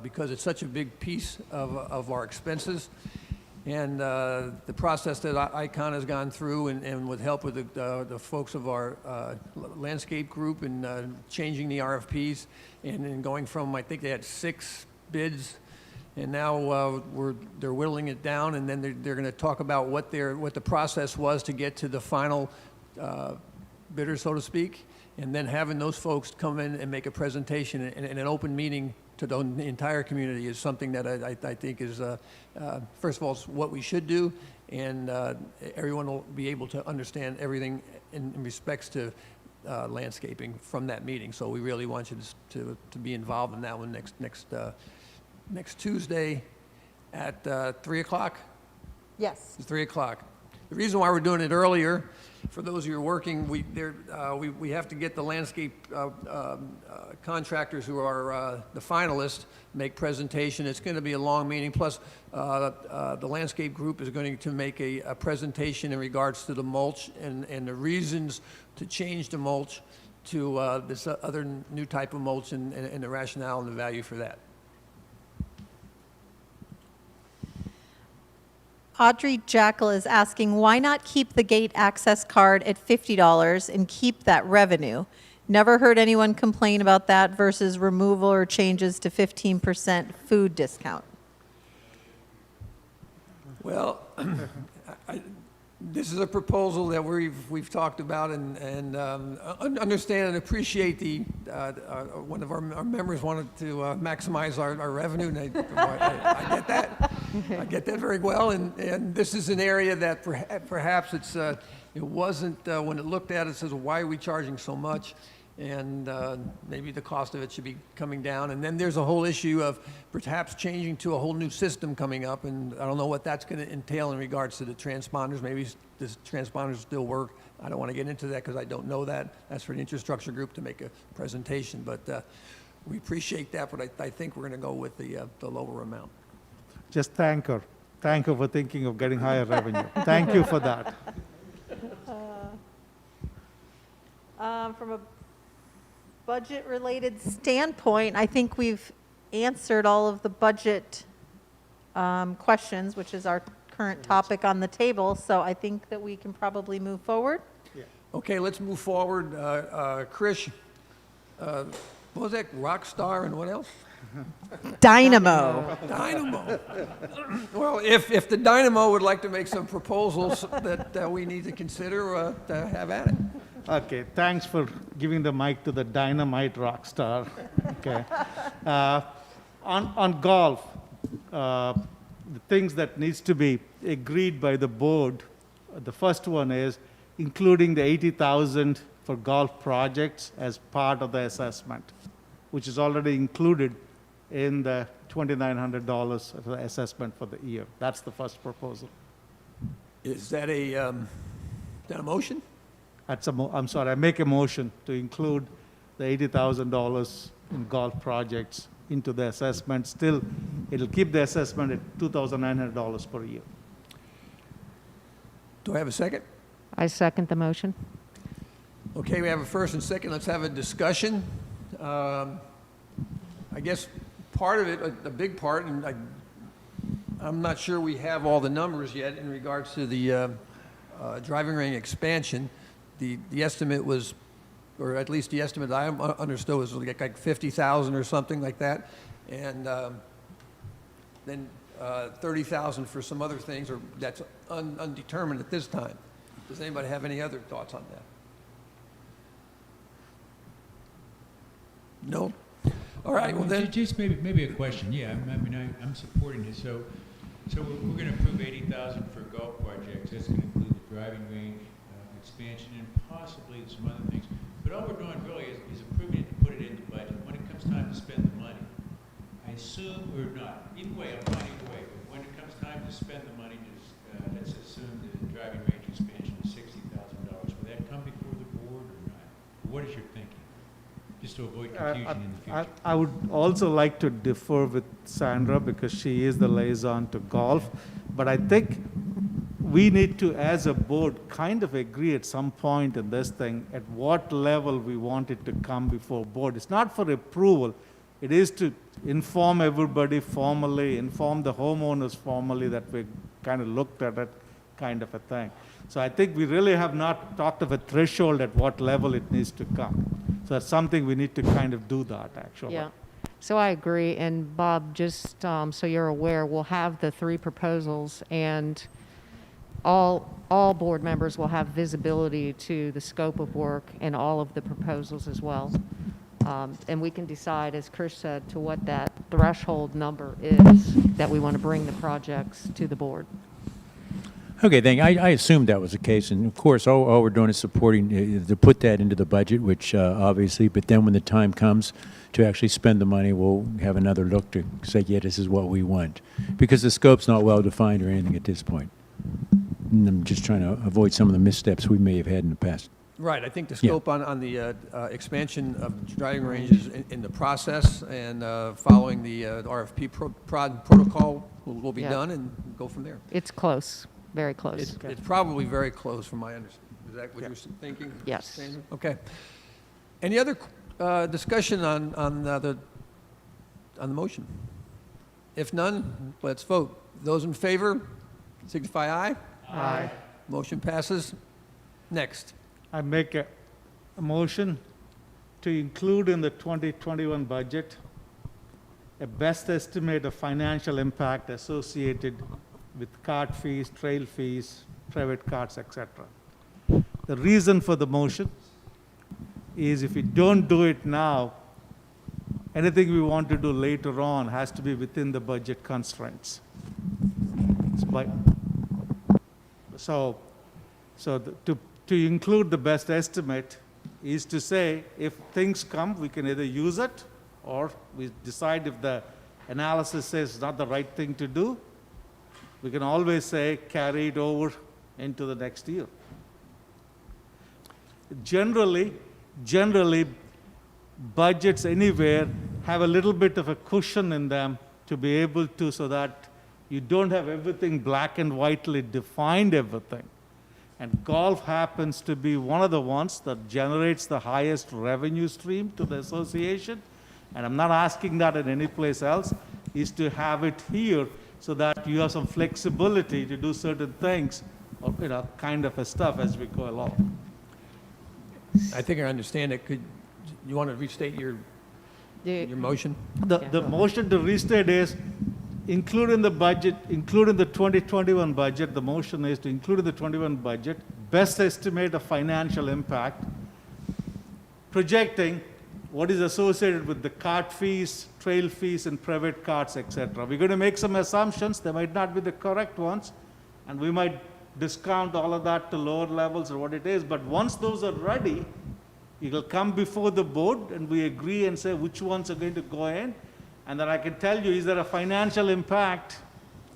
because it's such a big piece of our expenses. And the process that ICON has gone through, and with help with the folks of our landscape group, and changing the RFPs, and going from, I think they had 6 bids, and now they're whittling it down, and then they're going to talk about what the process was to get to the final bidder, so to speak, and then having those folks come in and make a presentation in an open meeting to the entire community is something that I think is, first of all, it's what we should do, and everyone will be able to understand everything in respects to landscaping from that meeting. So we really want you to be involved in that one next Tuesday at 3 o'clock.
Yes.
It's 3 o'clock. The reason why we're doing it earlier, for those of you who are working, we have to get the landscape contractors who are the finalists make presentation. It's going to be a long meeting. Plus, the landscape group is going to make a presentation in regards to the mulch and the reasons to change the mulch to this other new type of mulch, and the rationale and the value for that.
Audrey Jackal is asking, why not keep the gate access card at $50 and keep that revenue? Never heard anyone complain about that versus removal or changes to 15% food discount. Well,
This is a proposal that we've talked about, and understand and appreciate one of our members wanted to maximize our revenue, and I get that. I get that very well, and this is an area that perhaps it wasn't, when it looked at it, says, why are we charging so much? And maybe the cost of it should be coming down. And then there's a whole issue of perhaps changing to a whole new system coming up, and I don't know what that's going to entail in regards to the transponders. Maybe the transponders still work. I don't want to get into that because I don't know that. That's for the infrastructure group to make a presentation, but we appreciate that, but I think we're going to go with the lower amount.
Just thank her. Thank her for thinking of getting higher revenue. Thank you for that.
from a budget-related standpoint, I think we've answered all of the budget questions, which is our current topic on the table, so I think that we can probably move forward.
Okay, let's move forward. Krish, what was that, Rockstar and what else?
Dynamo.
Dynamo. Well, if the Dynamo would like to make some proposals that we need to consider, have at it.
Okay, thanks for giving the mic to the dynamite rock star. Okay. On golf, the things that needs to be agreed by the board, the first one is including the $80,000 for golf projects as part of the assessment, which is already included in the $2,900 of the assessment for the year. That's the first proposal.
Is that a motion?
I'm sorry, I make a motion to include the $80,000 in golf projects into the assessment. Still, it'll keep the assessment at $2,900 per year.
Do I have a second?
I second the motion.
Okay, we have a first and second. Let's have a discussion. I guess part of it, a big part, and I'm not sure we have all the numbers yet in regards to the driving range expansion. The estimate was, or at least the estimate I understood was like 50,000 or something like that, and then 30,000 for some other things, or that's undetermined at this time. Does anybody have any other thoughts on that? No? All right, well then.
Just maybe a question, yeah, I'm supporting this, so we're gonna approve 80,000 for golf projects, that's gonna include the driving range, expansion, and possibly some other things, but all we're doing really is approving it to put it in the budget. When it comes time to spend the money, I assume, or not, either way, I'm fine either way, but when it comes time to spend the money, just, let's assume the driving range expansion is $60,000, will that come before the board or not? What is your thinking? Just to avoid confusion in the future.
I would also like to differ with Sandra because she is the liaison to golf, but I think we need to, as a board, kind of agree at some point in this thing at what level we want it to come before board. It's not for approval. It is to inform everybody formally, inform the homeowners formally that we're kind of looked at it, kind of a thing. So I think we really have not talked of a threshold at what level it needs to come. So that's something we need to kind of do that, actually.
Yeah. So I agree. And Bob, just so you're aware, we'll have the 3 proposals, and all board members will have visibility to the scope of work and all of the proposals as well. And we can decide, as Chris said, to what that threshold number is that we want to bring the projects to the board.
Okay, thank you. I assumed that was the case, and of course, all we're doing is supporting, to put that into the budget, which obviously, but then when the time comes to actually spend the money, we'll have another look to say, yeah, this is what we want. Because the scope's not well-defined or anything at this point. And I'm just trying to avoid some of the missteps we may have had in the past.
Right, I think the
Yeah.
scope on the expansion of driving range is in the process, and following the RFP protocol will be
Yeah.
done, and go from there.
It's close, very close.
It's probably very close from my understanding. Is that what you're thinking?
Yes.
Sandra? Okay. Any other discussion on the motion? If none, let's vote. Those in favor, signify aye.
Aye.
Motion passes. Next.
I make a motion to include in the 2021 budget a best estimate of financial impact associated with cart fees, trail fees, private carts, etc. The reason for the motion is if we don't do it now, anything we want to do later on has to be within the budget constraints. To include the best estimate is to say if things come, we can either use it, or we decide if the analysis says it's not the right thing to do, we can always say carry it over into the next year. Generally, budgets anywhere have a little bit of a cushion in them to be able to, so that you don't have everything black and whitely defined everything. And golf happens to be one of the ones that generates the highest revenue stream to the association. And I'm not asking that in any place else, is to have it here so that you have some flexibility to do certain things, or, kind of a stuff as we go along.
I think I understand it. You want to restate your motion?
The motion to restate is include in the budget, include in the 2021 budget, the motion is to include in the 21 budget, best estimate of financial impact, projecting what is associated with the cart fees, trail fees, and private carts, etc. We're going to make some assumptions. They might not be the correct ones, and we might discount all of that to lower levels or what it is. But once those are ready, it will come before the board, and we agree and say which ones are going to go in. And then I can tell you, is there a financial impact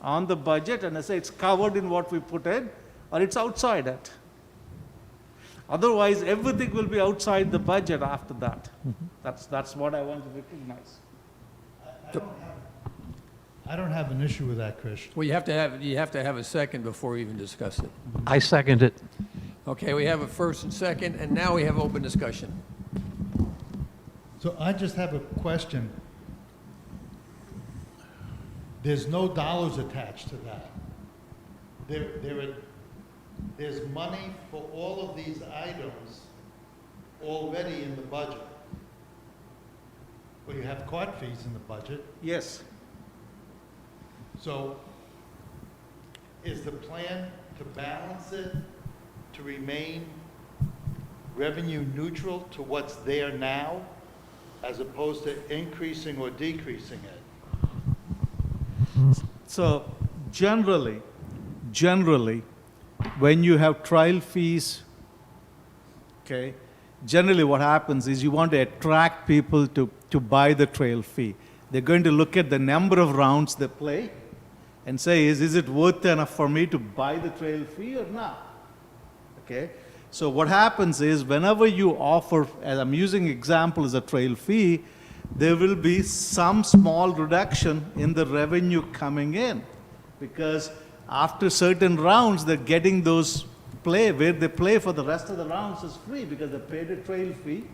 on the budget? And I say it's covered in what we put in, or it's outside it. Otherwise, everything will be outside the budget after that. That's what I want to recognize.
I don't have an issue with that, Chris.
Well, you have to have a second before we even discuss it.
I second it.
Okay, we have a first and second, and now we have open discussion.
So I just have a question. There's no dollars attached to that. There's money for all of these items already in the budget. Well, you have cart fees in the budget.
Yes.
So is the plan to balance it, to remain revenue neutral to what's there now, as opposed to increasing or decreasing it?
So generally, when you have trial fees, okay, generally what happens is you want to attract people to buy the trail fee. They're going to look at the number of rounds they play and say, is it worth enough for me to buy the trail fee or not? Okay? So what happens is whenever you offer, as I'm using example as a trail fee, there will be some small reduction in the revenue coming in, because after certain rounds, they're getting those play, where they play for the rest of the rounds is free because they paid a trail fee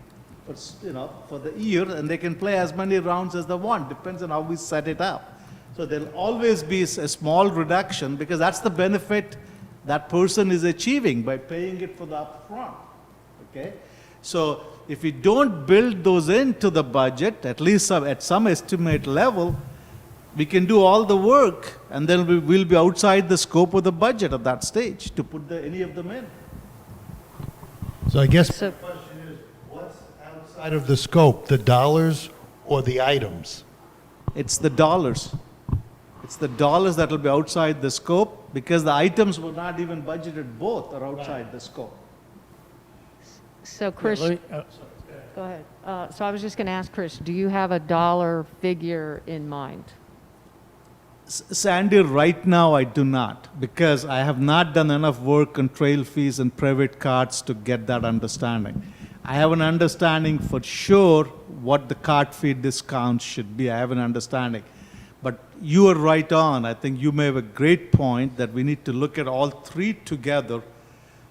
for the year, and they can play as many rounds as they want. Depends on how we set it up. So there'll always be a small reduction because that's the benefit that person is achieving by paying it for the upfront. Okay? So if we don't build those into the budget, at least at some estimate level, we can do all the work and then we'll be outside the scope of the budget at that stage to put any of them in.
So I guess
So-
the question is, what's outside of the scope, the dollars or the items?
It's the dollars. It's the dollars that will be outside the scope because the items were not even budgeted, both are outside the scope.
So Chris,
Let me-
go ahead. So I was just going to ask Chris, do you have a dollar figure in mind?
Sandy, right now I do not, because I have not done enough work on trail fees and private cards to get that understanding. I have an understanding for sure what the cart fee discounts should be. I have an understanding. But you are right on. I think you may have a great point that we need to look at all three together.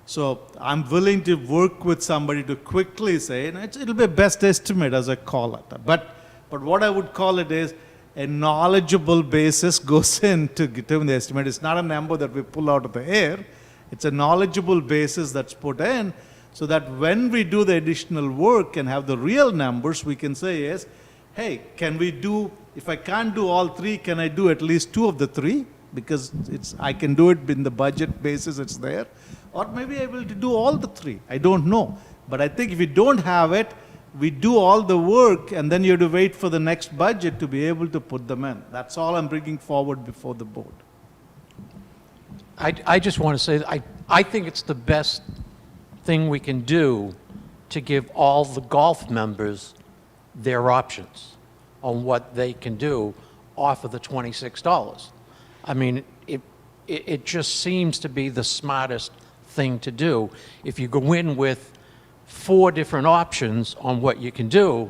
So I'm willing to work with somebody to quickly say, and it'll be a best estimate as I call it. But what I would call it is a knowledgeable basis goes in to determine the estimate. It's not a number that we pull out of the air. It's a knowledgeable basis that's put in so that when we do the additional work and have the real numbers, we can say, yes, hey, can we do, if I can't do all three, can I do at least two of the three? Because I can do it in the budget basis, it's there. Or maybe I will do all the three. I don't know. But I think if we don't have it, we do all the work and then you have to wait for the next budget to be able to put them in. That's all I'm bringing forward before the board.
I just want to say, that I think it's the best thing we can do to give all the golf members their options on what they can do off of the $26. I mean, it just seems to be the smartest thing to do. If you go in with 4 different options on what you can do,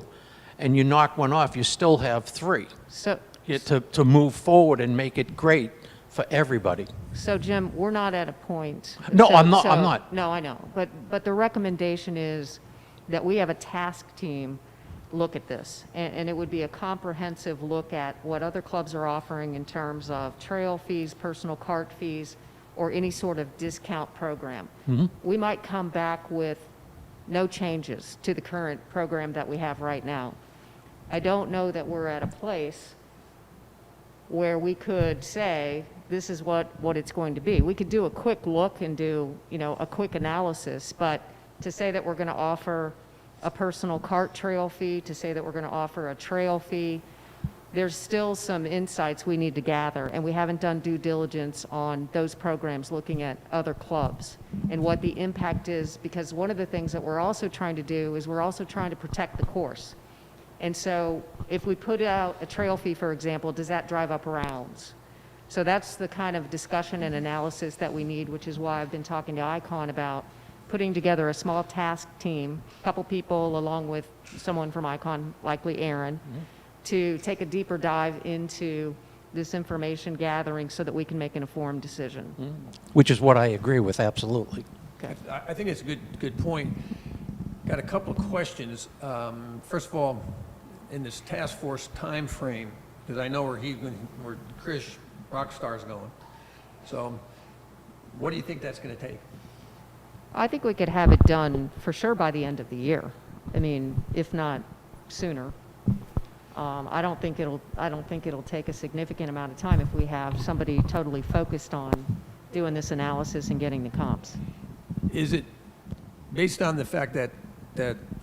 and you knock one off, you still have 3
So,
to move forward and make it great for everybody.
so Jim, we're not at a point.
No,
so-
I'm not-
so-
I'm not.
No, I know. But the recommendation is that we have a task team look at this. And it would be a comprehensive look at what other clubs are offering in terms of trail fees, personal cart fees, or any sort of discount program. We might come back with no changes to the current program that we have right now. I don't know that we're at a place where we could say, this is what it's going to be. We could do a quick look and do, a quick analysis, but to say that we're going to offer a personal cart trail fee, to say that we're going to offer a trail fee, there's still some insights we need to gather, and we haven't done due diligence on those programs looking at other clubs and what the impact is, because one of the things that we're also trying to do is we're also trying to protect the course. And so if we put out a trail fee, for example, does that drive up rounds? So that's the kind of discussion and analysis that we need, which is why I've been talking to ICON about putting together a small task team, a couple people along with someone from ICON, likely Aaron, to take a deeper dive into this information gathering so that we can make an informed decision.
Which is what I agree with, absolutely.
Okay.
I think it's a good point. Got a couple of questions. First of all, in this task force time frame, because I know where Chris Rockstar's going. So what do you think that's going to take?
I think we could have it done for sure by the end of the year. I mean, if not sooner. I don't think it'll take a significant amount of time if we have somebody totally focused on doing this analysis and getting the comps.
Is it based on the fact that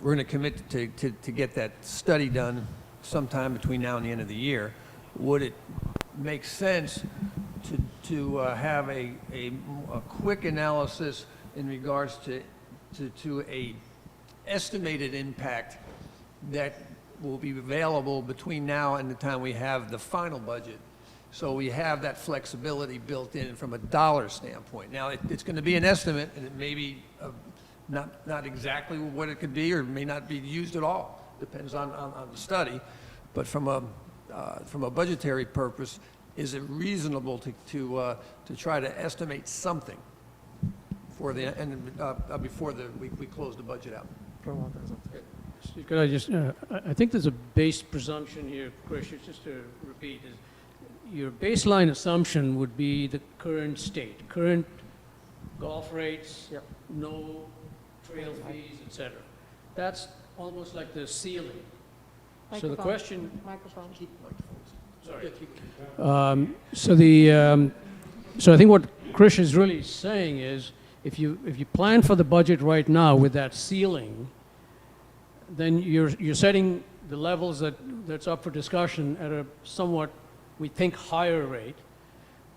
we're going to commit to get that study done sometime between now and the end of the year, would it make sense to have a quick analysis in regards to a estimated impact that will be available between now and the time we have the final budget? So we have that flexibility built in from a dollar standpoint. Now, it's going to be an estimate, and it may be not exactly what it could be, or it may not be used at all. Depends on the study. But from a budgetary purpose, is it reasonable to try to estimate something for the end before we close the budget out?
Could I just, I think there's a base presumption here, Chris, just to repeat, is your baseline assumption would be the current state, current golf rates, no trail fees, et cetera. That's almost like the ceiling. So the question,
Microphone.
sorry. So I think what Krish is really saying is, if you plan for the budget right now with that ceiling, then you're setting the levels that's up for discussion at a somewhat, we think, higher rate.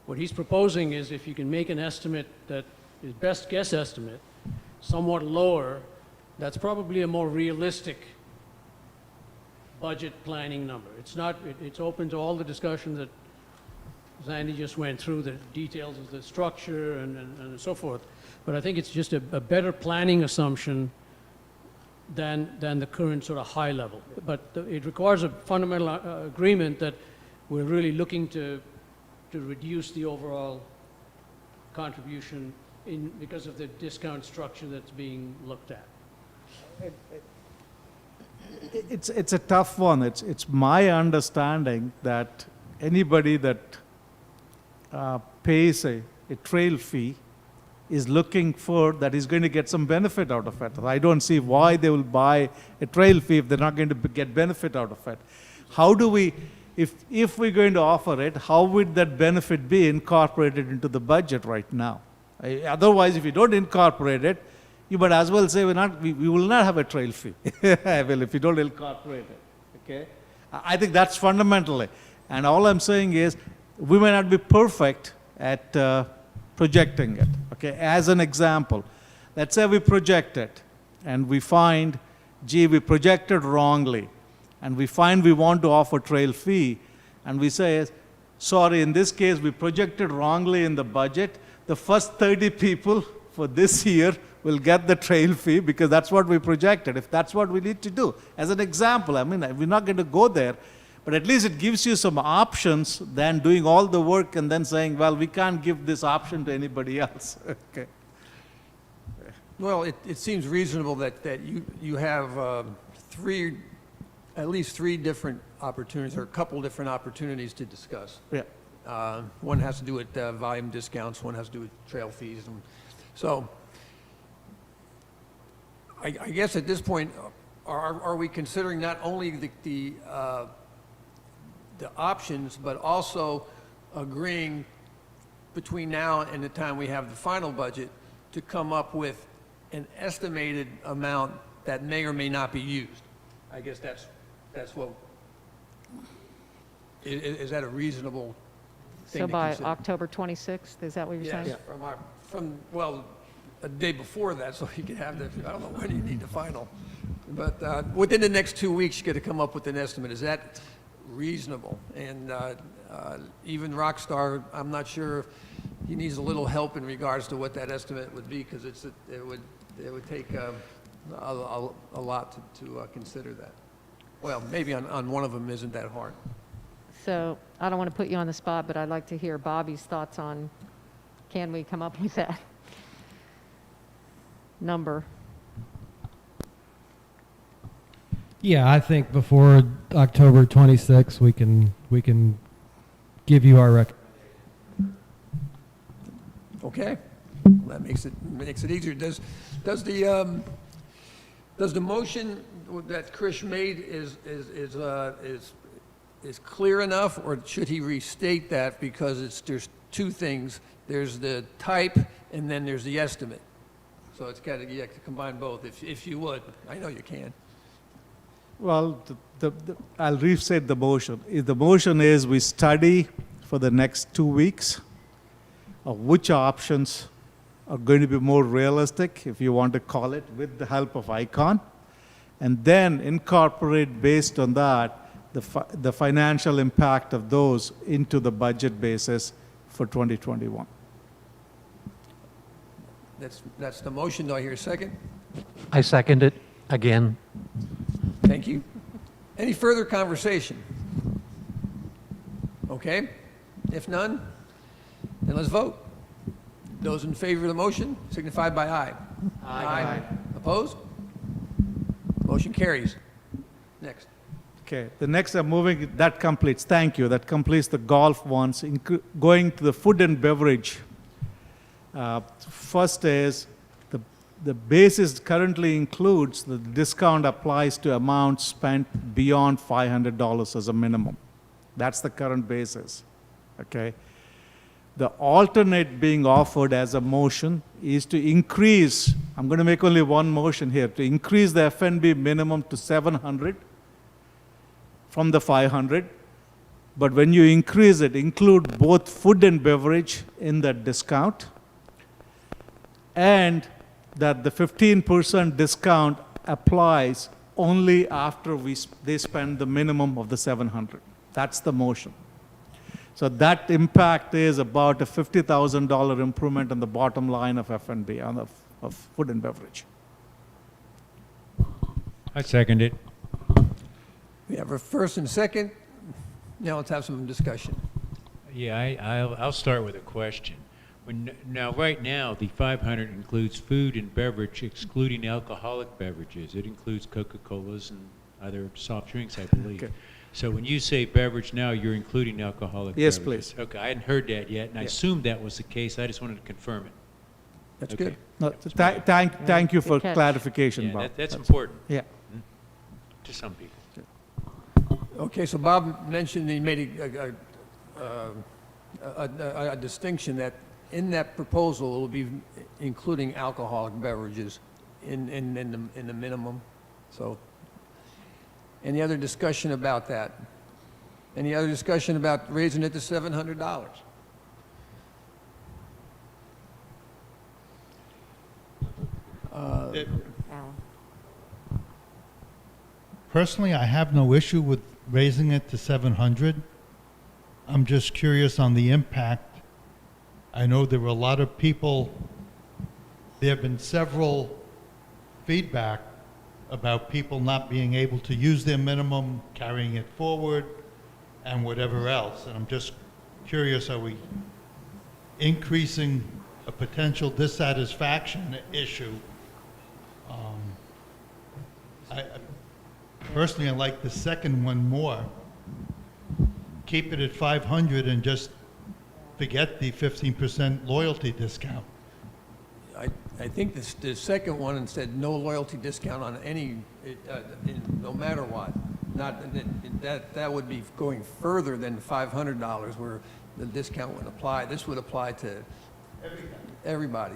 What he's proposing is if you can make an estimate that is best guess estimate, somewhat lower, that's probably a more realistic budget planning number. It's open to all the discussion that Zandy just went through, the details of the structure and so forth. But I think it's just a better planning assumption than the current sort of high level. But it requires a fundamental agreement that we're really looking to reduce the overall contribution because of the discount structure that's being looked at.
It's a tough one. It's my understanding that anybody that pays a trail fee is looking for that is going to get some benefit out of it. I don't see why they will buy a trail fee if they're not going to get benefit out of it. How do we, if we're going to offer it, how would that benefit be incorporated into the budget right now? Otherwise, if you don't incorporate it, you might as well say we will not have a trail fee. Well, if you don't incorporate it, okay? I think that's fundamentally. And all I'm saying is, we may not be perfect at projecting it. Okay, as an example, let's say we project it and we find, gee, we projected wrongly, and we find we want to offer trail fee, and we say, sorry, in this case we projected wrongly in the budget. The first 30 people for this year will get the trail fee because that's what we projected. If that's what we need to do, as an example, I mean, we're not going to go there. But at least it gives you some options than doing all the work and then saying, well, we can't give this option to anybody else. Okay.
Well, it seems reasonable that you have at least three different opportunities, or a couple different opportunities to discuss.
Yeah.
One has to do with volume discounts, one has to do with trail fees. And so I guess at this point, are we considering not only the options, but also agreeing between now and the time we have the final budget to come up with an estimated amount that may or may not be used? I guess that's what, is that a reasonable thing
So
to
by
consider?
October 26th, is that what you're saying?
Yes, well, a day before that, so you can have the, I don't know when you need the final. But within the next 2 weeks, you got to come up with an estimate. Is that reasonable? And even Rockstar, I'm not sure, he needs a little help in regards to what that estimate would be, because it would take a lot to consider that. Well, maybe on one of them isn't that hard.
So I don't want to put you on the spot, but I'd like to hear Bobby's thoughts on, can we come up with that number?
Yeah, I think before October 26th, we can give you our
Okay, that makes it easier. Does the motion that Krish made is clear enough, or should he restate that, because there's two things? There's the type and then there's the estimate. So it's got to, you have to combine both, if you would. I know you can.
Well, I'll restate the motion. The motion is we study for the next 2 weeks of which options are going to be more realistic, if you want to call it, with the help of ICON, and then incorporate based on that the financial impact of those into the budget basis for 2021.
That's the motion. Do I hear a second?
I second it again.
Thank you. Any further conversation? Okay. If none, then let's vote. Those in favor of the motion signify by aye. Aye. Opposed? Motion carries. Next.
Okay, the next I'm moving, that completes, thank you, that completes the golf ones. Going to the food and beverage. First is, the basis currently includes, the discount applies to amounts spent beyond $500 as a minimum. That's the current basis, okay? The alternate being offered as a motion is to increase, I'm going to make only one motion here, to increase the F&B minimum to 700 from the 500. But when you increase it, include both food and beverage in that discount, and that the 15% discount applies only after they spend the minimum of the 700. That's the motion. So that impact is about a $50,000 improvement on the bottom line of F&B, of food and beverage.
I second it.
We have a first and second. Now let's have some discussion.
Yeah, I'll start with a question. Now, right now, the 500 includes food and beverage, excluding alcoholic beverages. It includes Coca-Colas and other soft drinks, I believe.
Okay.
So when you say beverage now, you're including alcoholic
Yes,
beverages?
please.
Okay, I hadn't heard that yet, and I
Yeah.
assumed that was the case. I just wanted to confirm it.
That's
Okay.
good.
No,
my-
thank you for
Good catch.
clarification,
Yeah,
Bob.
that's important
Yeah.
to some people.
Okay, so Bob mentioned, he made a distinction that in that proposal, it will be including alcoholic beverages in the minimum. So, any other discussion about that? Any other discussion about raising it to $700?
Personally, I have no issue with raising it to 700. I'm just curious on the impact. I know there were a lot of people, there have been several feedback about people not being able to use their minimum, carrying it forward, and whatever else. And I'm just curious, are we increasing a potential dissatisfaction issue? Personally, I like the second one more. Keep it at 500 and just forget the 15% loyalty discount.
I think the second one said no loyalty discount on any, no matter what. Not, that would be going further than $500 where the discount would apply. This would apply to everybody.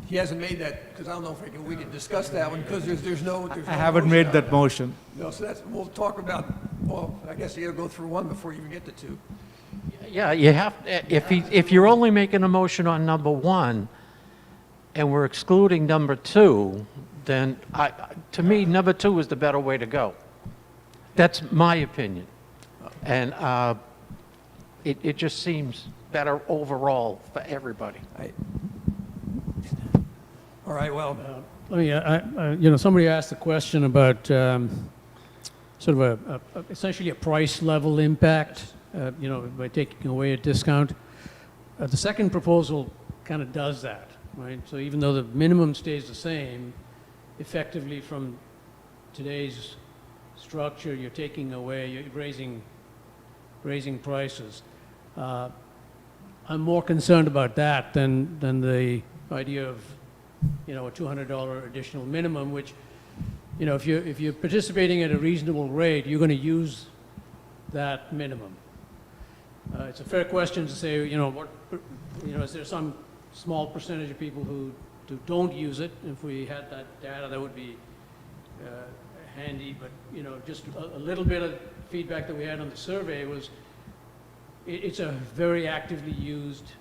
He hasn't made that, because I don't know if we can discuss that one, because there's no
I haven't made
on
that
it.
motion.
No, so we'll talk about, well, I guess you gotta go through one before you even get to two.
Yeah, you have, if you're only making a motion on number one, and we're excluding number two, then to me, number two is the better way to go. That's my opinion. And it just seems better overall for everybody.
All right, well,
Somebody asked a question about sort of essentially a price level impact, by taking away a discount. The second proposal kind of does that, right? So even though the minimum stays the same, effectively from today's structure, you're taking away, you're raising prices. I'm more concerned about that than the idea of, a $200 additional minimum, which, if you're participating at a reasonable rate, you're going to use that minimum. It's a fair question to say, is there some small percentage of people who don't use it? If we had that data, that would be handy. But just a little bit of feedback that we had on the survey was it's a very actively used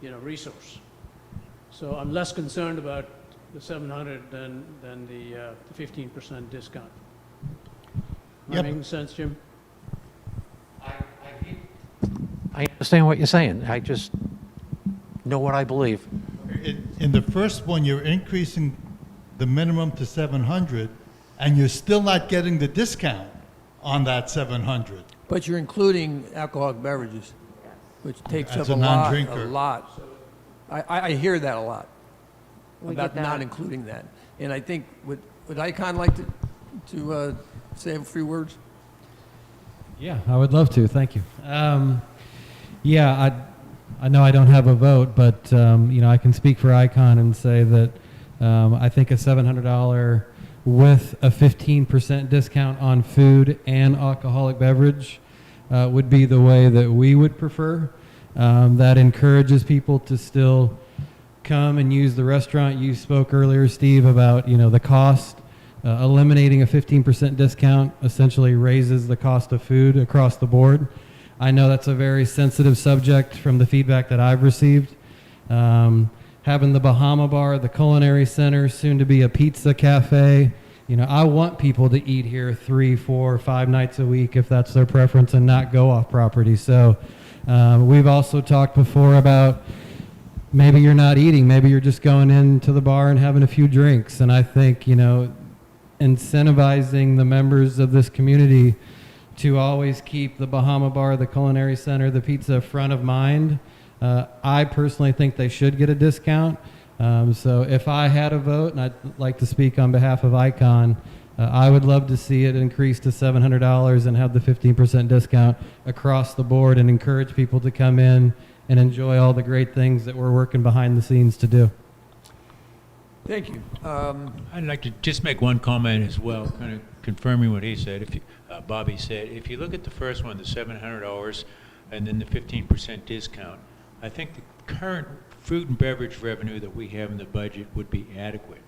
resource. So I'm less concerned about the 700 than the 15% discount. Am I
Yep.
making sense, Jim?
I understand what you're saying. I just know what I believe.
In the first one, you're increasing the minimum to 700, and you're still not getting the discount on that 700.
but you're including alcoholic beverages, which takes up
As
a
a
lot,
non-drinker.
a lot. I hear that a lot,
We
about
get that.
not including that. And I think, would Icon like to to say a few words?
Yeah, I would love to. Thank you. Yeah, I know I don't have a vote, but I can speak for Icon and say that I think a $700 with a 15% discount on food and alcoholic beverage would be the way that we would prefer. That encourages people to still come and use the restaurant. You spoke earlier, Steve, about the cost. Eliminating a 15% discount essentially raises the cost of food across the board. I know that's a very sensitive subject from the feedback that I've received. Having the Bahama Bar, the Culinary Center, soon to be a pizza cafe. I want people to eat here 3, 4, 5 nights a week if that's their preference and not go off property. So we've also talked before about maybe you're not eating, maybe you're just going into the bar and having a few drinks. And I think, incentivizing the members of this community to always keep the Bahama Bar, the Culinary Center, the pizza front of mind. I personally think they should get a discount. So if I had a vote, and I'd like to speak on behalf of Icon, I would love to see it increase to $700 and have the 15% discount across the board and encourage people to come in and enjoy all the great things that we're working behind the scenes to do.
Thank you.
I'd like to just make one comment as well, kind of confirming what he said. If you, Bobby said, if you look at the first one, the $700 and then the 15% discount, I think the current food and beverage revenue that we have in the budget would be adequate.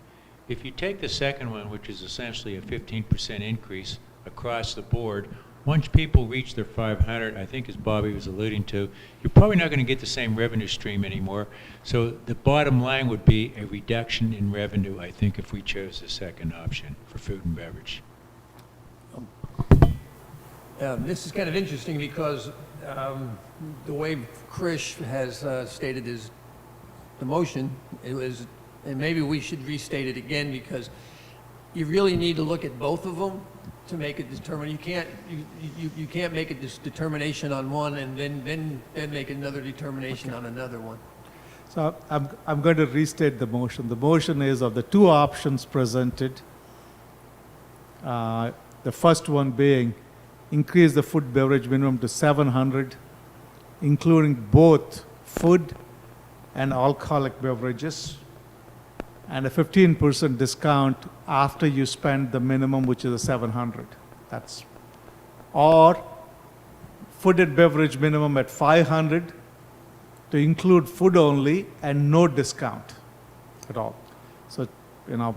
If you take the second one, which is essentially a 15% increase across the board, once people reach their 500, I think as Bobby was alluding to, you're probably not going to get the same revenue stream anymore. So the bottom line would be a reduction in revenue, I think, if we chose the second option for food and beverage.
This is kind of interesting because the way Krish has stated the motion, and maybe we should restate it again because you really need to look at both of them to make a determination. You can't make a determination on one and then make another determination on another one.
So I'm going to restate the motion. The motion is of the two options presented. The first one being increase the food beverage minimum to 700, including both food and alcoholic beverages, and a 15% discount after you spend the minimum, which is a 700. That's, or food and beverage minimum at 500 to include food only and no discount at all. So,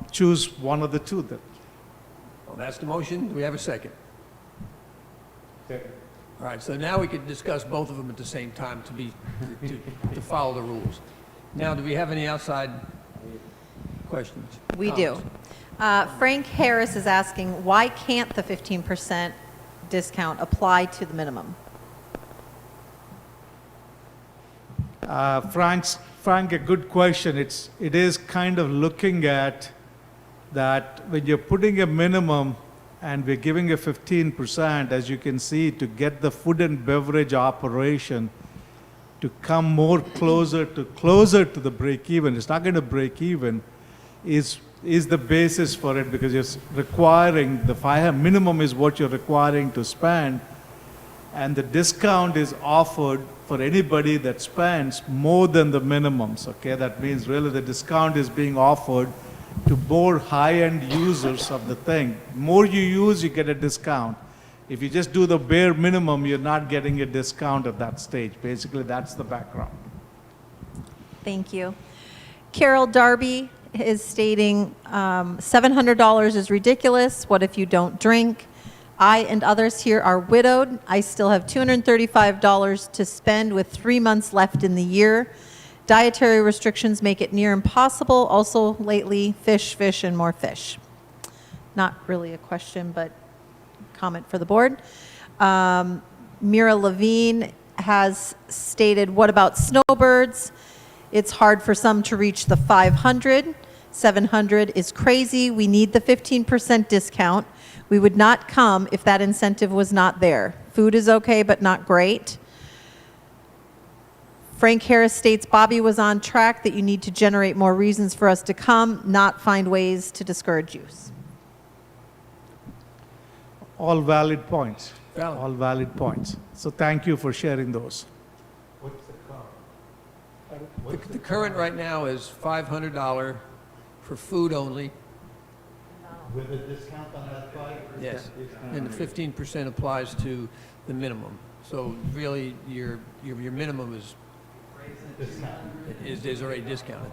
choose one of the two then.
Well, that's the motion. Do we have a second? Second. All right, so now we could discuss both of them at the same time to follow the rules. Now, do we have any outside questions?
We do. Frank Harris is asking, why can't the 15% discount apply to the minimum?
Frank, a good question. It is kind of looking at that when you're putting a minimum and we're giving a 15%, as you can see, to get the food and beverage operation to come more closer to the break even. It's not going to break even. Is the basis for it because you're requiring the minimum is what you're requiring to spend, and the discount is offered for anybody that spends more than the minimums. Okay, that means really the discount is being offered to more high-end users of the thing. More you use, you get a discount. If you just do the bare minimum, you're not getting a discount at that stage. Basically, that's the background.
Thank you. Carol Darby is stating $700 is ridiculous. What if you don't drink? I and others here are widowed. I still have $235 to spend with 3 months left in the year. Dietary restrictions make it near impossible. Also, lately, fish, and more fish. Not really a question, but comment for the board. Mira Levine has stated, what about snowbirds? It's hard for some to reach the 500. 700 is crazy. We need the 15% discount. We would not come if that incentive was not there. Food is okay, but not great. Frank Harris states Bobby was on track that you need to generate more reasons for us to come, not find ways to discourage use.
All valid points.
Valid.
All valid points. So thank you for sharing those.
The current right now is $500 for food only.
With a discount on that 5%?
Yes, and the 15% applies to the minimum. So really, your minimum is already discounted.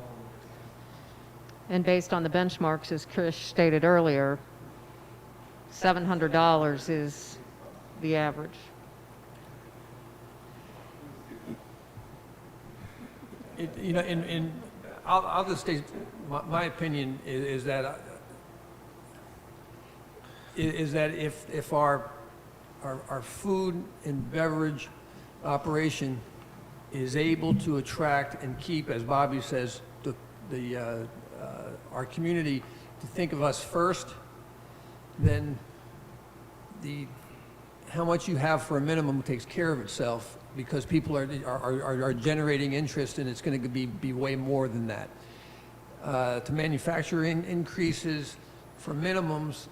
And based on the benchmarks, as Chris stated earlier, $700 is the average.
You know, I'll just state, my opinion is that if our food and beverage operation is able to attract and keep, as Bobby says, our community to think of us first, then how much you have for a minimum takes care of itself, because people are generating interest, and it's going to be way more than that. To manufacturing increases for minimums,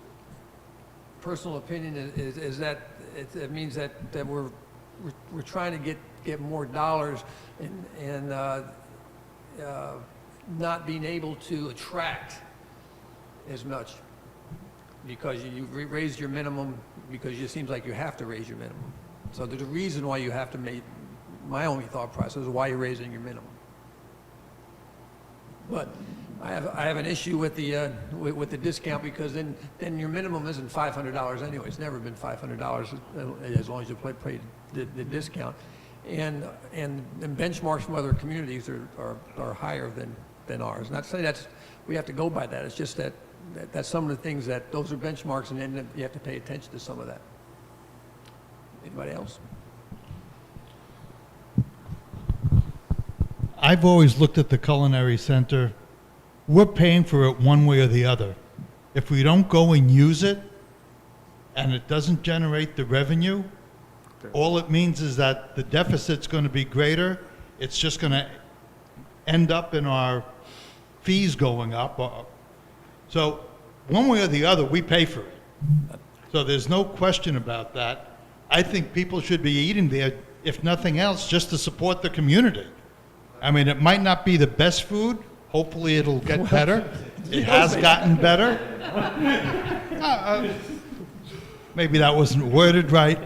personal opinion is that it means that we're trying to get more dollars and not being able to attract as much, because you raised your minimum because it seems like you have to raise your minimum. So there's a reason why you have to make, my only thought process is why you're raising your minimum. But I have an issue with the discount, because then your minimum isn't $500 anyway. It's never been $500 as long as you pay the discount. And benchmarks from other communities are higher than ours. Not to say we have to go by that. It's just that's some of the things those are benchmarks, and then you have to pay attention to some of that. Anybody else?
I've always looked at the culinary center, we're paying for it one way or the other. If we don't go and use it, and it doesn't generate the revenue, all it means is that the deficit's going to be greater. It's just going to end up in our fees going up. So one way or the other, we pay for it. So there's no question about that. I think people should be eating there, if nothing else, just to support the community. I mean, it might not be the best food. Hopefully it'll get better. It has gotten better. Maybe that wasn't worded right.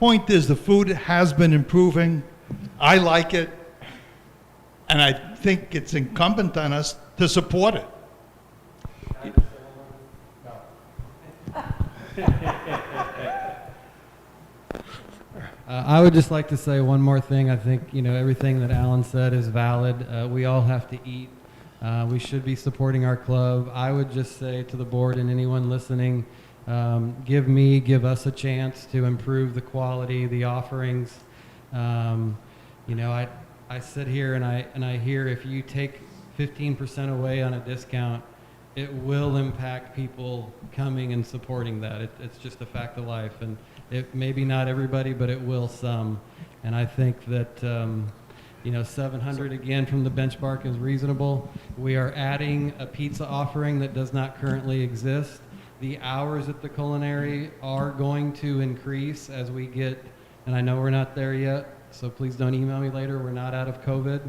Point is, the food has been improving. I like it. And I think it's incumbent on us to support it.
I would just like to say one more thing. I think, everything that Alan said is valid. We all have to eat. We should be supporting our club. I would just say to the board and anyone listening, give us a chance to improve the quality, the offerings. I sit here and I hear, if you take 15% away on a discount, it will impact people coming and supporting that. It's just a fact of life, and maybe not everybody, but it will some. And I think that 700 again from the benchmark is reasonable. We are adding a pizza offering that does not currently exist. The hours at the culinary are going to increase as we get, and I know we're not there yet, so please don't email me later. We're not out of COVID.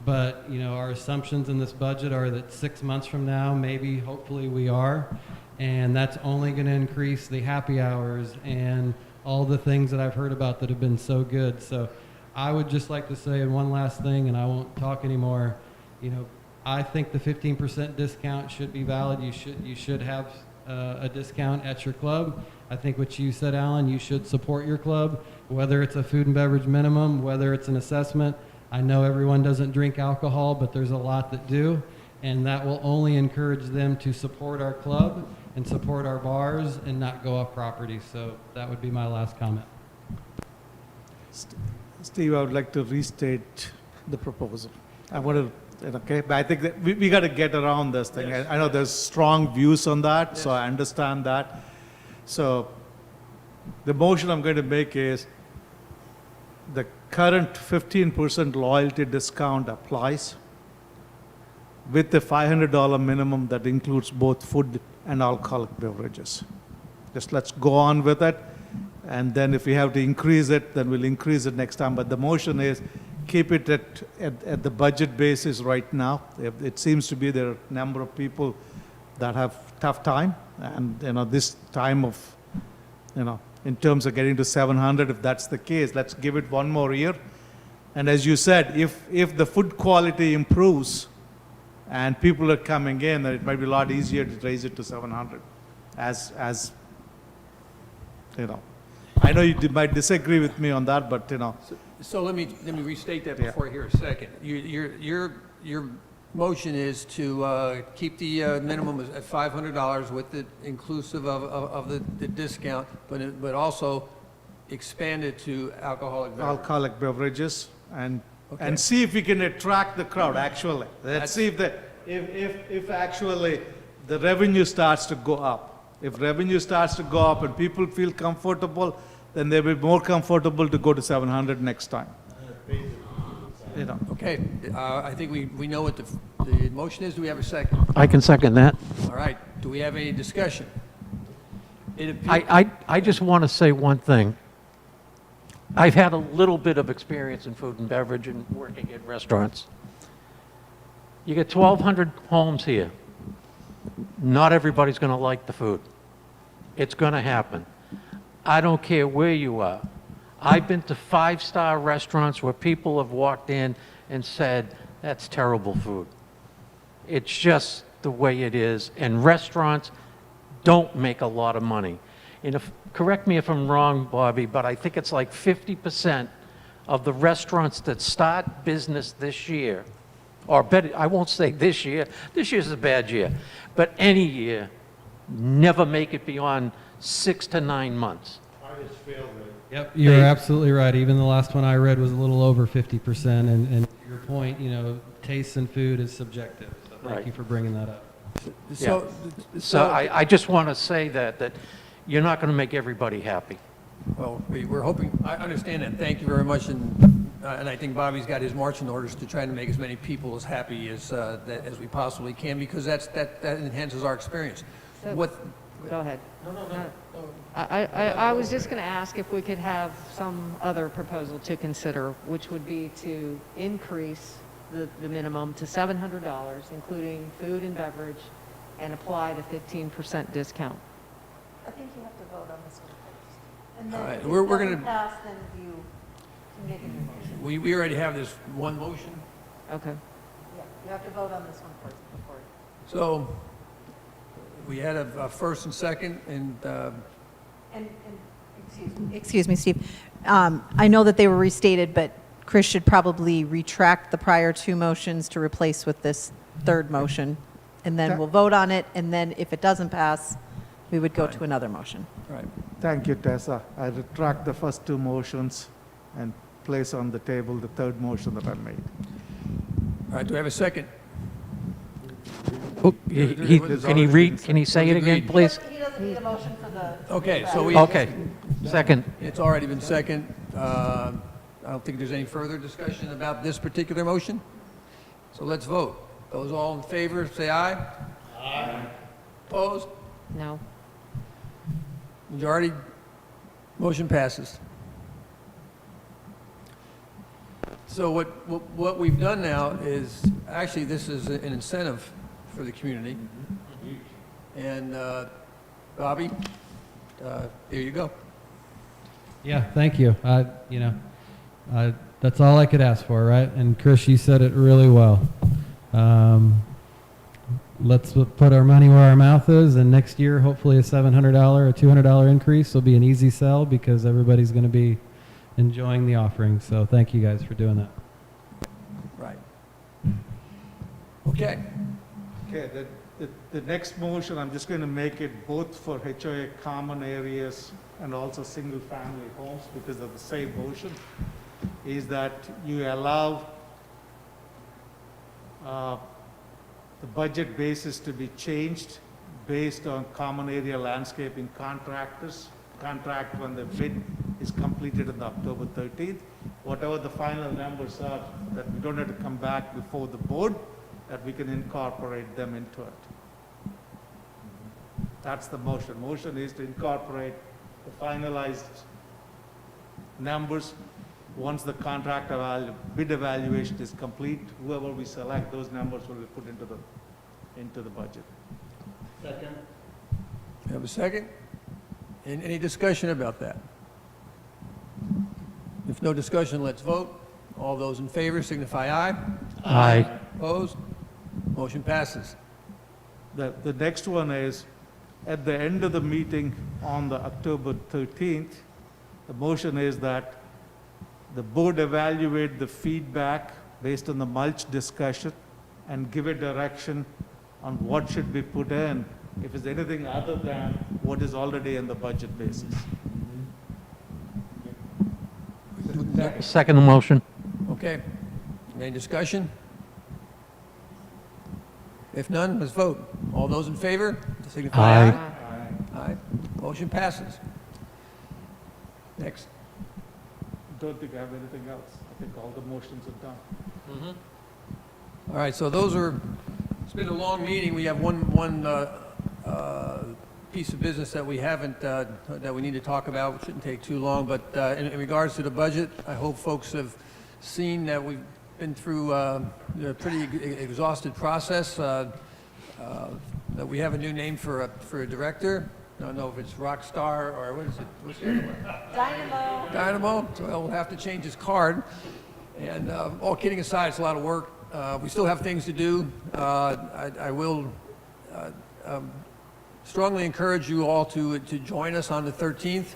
But, our assumptions in this budget are that 6 months from now, maybe, hopefully we are. And that's only going to increase the happy hours and all the things that I've heard about that have been so good. So I would just like to say one last thing, and I won't talk anymore. I think the 15% discount should be valid. You should have a discount at your club. I think what you said, Alan, you should support your club, whether it's a food and beverage minimum, whether it's an assessment. I know everyone doesn't drink alcohol, but there's a lot that do, and that will only encourage them to support our club and support our bars and not go off property. So that would be my last comment.
Steve, I would like to restate the proposal. I want to, okay, but I think that we got to get around this thing.
Yes.
I know there's strong views on that, so I understand that. So the motion I'm going to make is the current 15% loyalty discount applies with the $500 minimum that includes both food and alcoholic beverages. just let's go on with it. And then if we have to increase it, then we'll increase it next time. But the motion is keep it at the budget basis right now. It seems to be there are a number of people that have tough time. And, this time of, in terms of getting to 700, if that's the case, let's give it one more year. And as you said, if the food quality improves and people are coming in, then it might be a lot easier to raise it to 700. As I know you might disagree with me on that, but
So let me restate that
Yeah.
before here a second. Your motion is to keep the minimum at $500 with the inclusive of the discount, but also expand it to alcoholic beverage.
alcoholic beverages and
Okay.
see if we can attract the crowd, actually.
That's-
Let's see if actually the revenue starts to go up. If revenue starts to go up and people feel comfortable, then they'll be more comfortable to go to 700 next time.
Okay, I think we know what the motion is. Do we have a second?
I can second that.
All right, do we have any discussion? It appears,
I just want to say one thing. I've had a little bit of experience in food and beverage and working in restaurants. You get 1,200 homes here. Not everybody's going to like the food. It's going to happen. I don't care where you are. I've been to 5-star restaurants where people have walked in and said, that's terrible food. It's just the way it is. And restaurants don't make a lot of money. And correct me if I'm wrong, Bobby, but I think it's like 50% of the restaurants that start business this year, or better, I won't say this year's a bad year, but any year, never make it beyond 6 to 9 months.
Yep, you're absolutely right. Even the last one I read was a little over 50%. And to your point, taste and food is subjective. So thank
Right.
you for bringing that up.
So I just want to say that you're not going to make everybody happy.
well, we're hoping, I understand that. Thank you very much, and I think Bobby's got his marching orders to try to make as many people as happy as we possibly can, because that enhances our experience.
So-
What,
Go ahead. No. I was just going to ask if we could have some other proposal to consider, which would be to increase the minimum to $700, including food and beverage, and apply the 15% discount.
I think you have to vote on this one first. And
All
then
right,
if
we're
it doesn't
gonna-
pass, then you can make a new motion.
we already have this one motion,
Okay.
Yeah, you have to vote on this one first before.
so we had a first and second, and
Excuse me, Steve. I know that they were restated, but Chris should probably retract the prior two motions to replace with this third motion. And then we'll vote on it, and then if it doesn't pass, we would go to another motion.
right.
thank you, Tessa. I retract the first two motions and place on the table the third motion that I made.
All right, do we have a second?
Oh, can he say it again, please?
He doesn't need a motion for the.
Okay, so
Okay, second.
it's already been second. I don't think there's any further discussion about this particular motion. So let's vote. Those all in favor, say aye. Aye. Opposed?
No.
Majority? Motion passes. So what we've done now is, actually, this is an incentive for the community. And Bobby, here you go.
Yeah, thank you. That's all I could ask for, right? And Chris, you said it really well. Let's put our money where our mouth is, and next year, hopefully a $700 or $200 increase will be an easy sell because everybody's going to be enjoying the offering. So thank you guys for doing that.
Right. Okay.
Okay, the next motion, I'm just going to make it both for HOA common areas and also single-family homes because of the same motion, is that you allow the budget basis to be changed based on common area landscaping contractors, contract when the bid is completed on October 13th. Whatever the final numbers are, that we don't have to come back before the board, that we can incorporate them into it. That's the motion. Motion is to incorporate the finalized numbers. Once the contract bid evaluation is complete, whoever we select, those numbers will be put into the budget.
Second.
Have a second? Any discussion about that? If no discussion, let's vote. All those in favor signify aye.
Aye.
Opposed? Motion passes.
The next one is, at the end of the meeting on the October 13th, the motion is that the board evaluate the feedback based on the mulch discussion and give a direction on what should be put in, if it's anything other than what is already in the budget basis.
Second motion.
Okay. Any discussion? If none, let's vote. All those in favor signify aye. Aye. Motion passes. Next.
Don't think I have anything else. I think all the motions are done.
All right, so those are, it's been a long meeting. We have one piece of business that we haven't, that we need to talk about. It shouldn't take too long, but in regards to the budget, I hope folks have seen that we've been through a pretty exhausted process, that we have a new name for a director. I don't know if it's Rockstar or what is it? What's the other one? Dynamo. So we'll have to change his card. And all kidding aside, it's a lot of work. We still have things to do. I will strongly encourage you all to join us on the 13th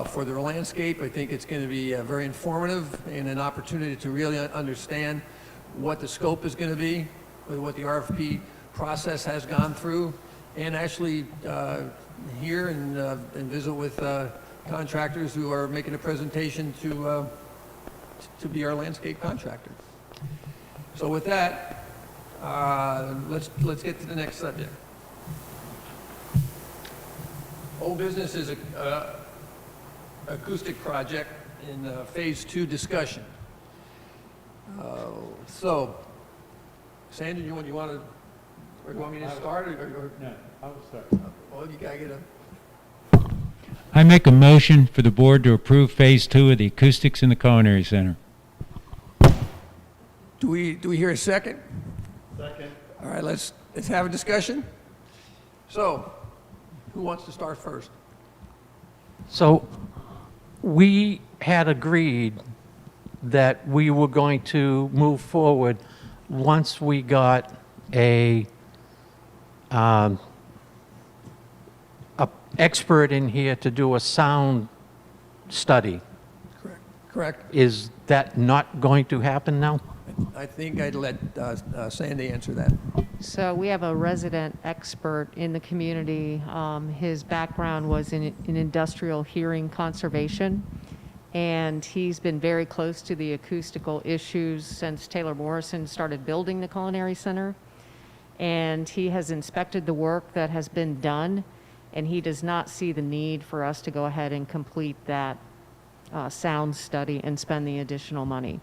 for the landscape. I think it's going to be very informative and an opportunity to really understand what the scope is going to be, what the RFP process has gone through, and actually hear and visit with contractors who are making a presentation to be our landscape contractor. So with that, let's get to the next subject. Old business is a acoustic project in phase 2 discussion. So, Sandra, you want to, or you want me to start?
No, I will start.
Well, you gotta get a.
I make a motion for the board to approve Phase 2 of the acoustics in the Culinary Center.
Do we hear a second?
Second.
All right, let's have a discussion. So, who wants to start first?
So we had agreed that we were going to move forward once we got a expert in here to do a sound study.
Correct.
Is that not going to happen now?
I think I'd let Sandy answer that.
So we have a resident expert in the community. His background was in industrial hearing conservation, and he's been very close to the acoustical issues since Taylor Morrison started building the Culinary Center. And he has inspected the work that has been done, and he does not see the need for us to go ahead and complete that sound study and spend the additional money.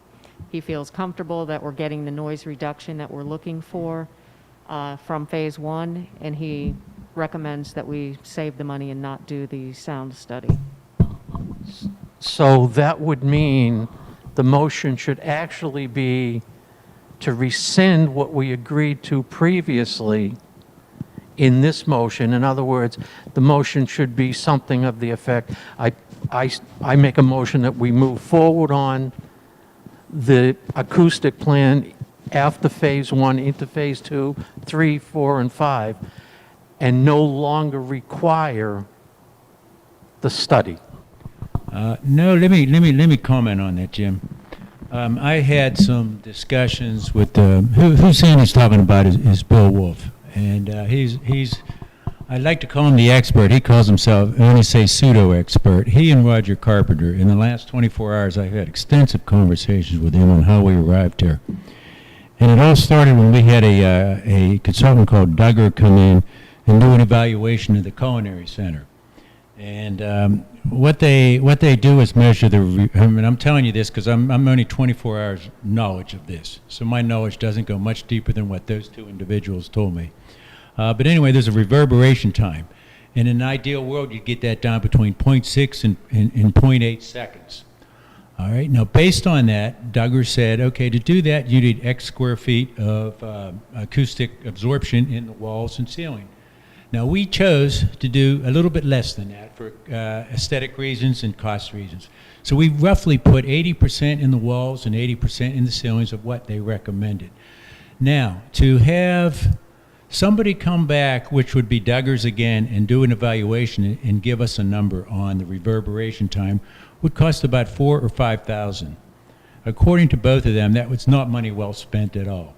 He feels comfortable that we're getting the noise reduction that we're looking for from phase 1, and he recommends that we save the money and not do the sound study.
So that would mean the motion should actually be to rescind what we agreed to previously in this motion. In other words, the motion should be something of the effect, I make a motion that we move forward on the acoustic plan after phase 1 into phase 2, 3, 4, and 5, and no longer require the study.
No, let me comment on that, Jim. I had some discussions with who Sandy's talking about is Bill Wolf, and he's I like to call him the expert. He calls himself, I only say pseudo-expert. He and Roger Carpenter, in the last 24 hours, I've had extensive conversations with him on how we arrived here. And it all started when we had a consultant called Duggar come in and do an evaluation of the Culinary Center. And what they do is measure I'm telling you this because I'm only 24 hours knowledge of this. So my knowledge doesn't go much deeper than what those two individuals told me. But anyway, there's a reverberation time. In an ideal world, you'd get that down between 0.6 and 0.8 seconds. All right, now based on that, Duggar said, okay, to do that, you need X square feet of acoustic absorption in the walls and ceiling. Now, we chose to do a little bit less than that for aesthetic reasons and cost reasons. So we roughly put 80% in the walls and 80% in the ceilings of what they recommended. Now, to have somebody come back, which would be Duggar's again, and do an evaluation and give us a number on the reverberation time would cost about $4,000 or $5,000. According to both of them, that was not money well spent at all.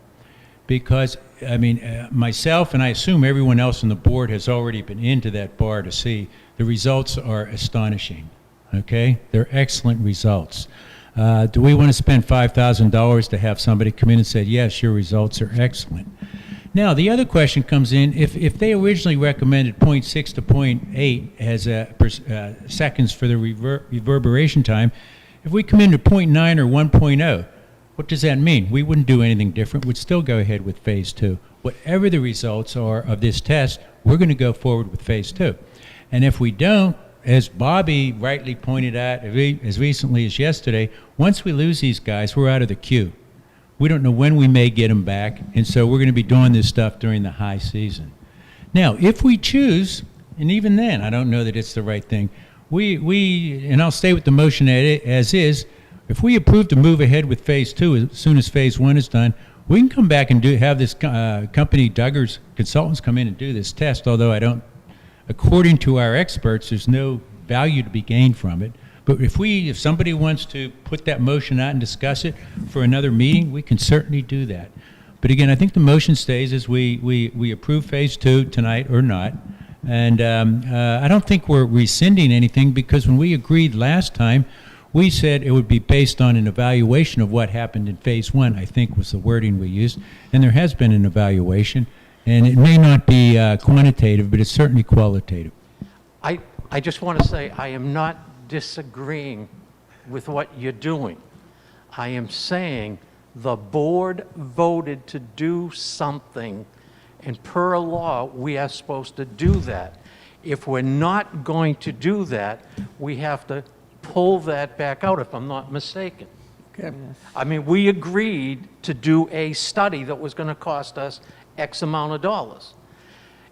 Because, I mean, myself and I assume everyone else on the board has already been into that bar to see, the results are astonishing, okay? They're excellent results. Do we want to spend $5,000 to have somebody come in and say, yes, your results are excellent? Now, the other question comes in, if they originally recommended 0.6 to 0.8 as seconds for the reverberation time, if we come in to 0.9 or 1.0, what does that mean? We wouldn't do anything different. We'd still go ahead with phase 2. Whatever the results are of this test, we're going to go forward with phase 2. And if we don't, as Bobby rightly pointed out as recently as yesterday, once we lose these guys, we're out of the queue. We don't know when we may get them back, and so we're going to be doing this stuff during the high season. Now, if we choose, and even then, I don't know that it's the right thing, and I'll stay with the motion as is, if we approve to move ahead with phase 2 as soon as phase 1 is done, we can come back and have this company, Duggar's consultants, come in and do this test, although according to our experts, there's no value to be gained from it. But if somebody wants to put that motion out and discuss it for another meeting, we can certainly do that. But again, I think the motion stays as we approve phase 2 tonight or not. And I don't think we're rescinding anything, because when we agreed last time, we said it would be based on an evaluation of what happened in phase 1, I think was the wording we used. And there has been an evaluation. And it may not be quantitative, but it's certainly qualitative.
I just want to say I am not disagreeing with what you're doing. I am saying the board voted to do something, and per law, we are supposed to do that. If we're not going to do that, we have to pull that back out, if I'm not mistaken.
Okay.
I mean, we agreed to do a study that was going to cost us X amount of dollars.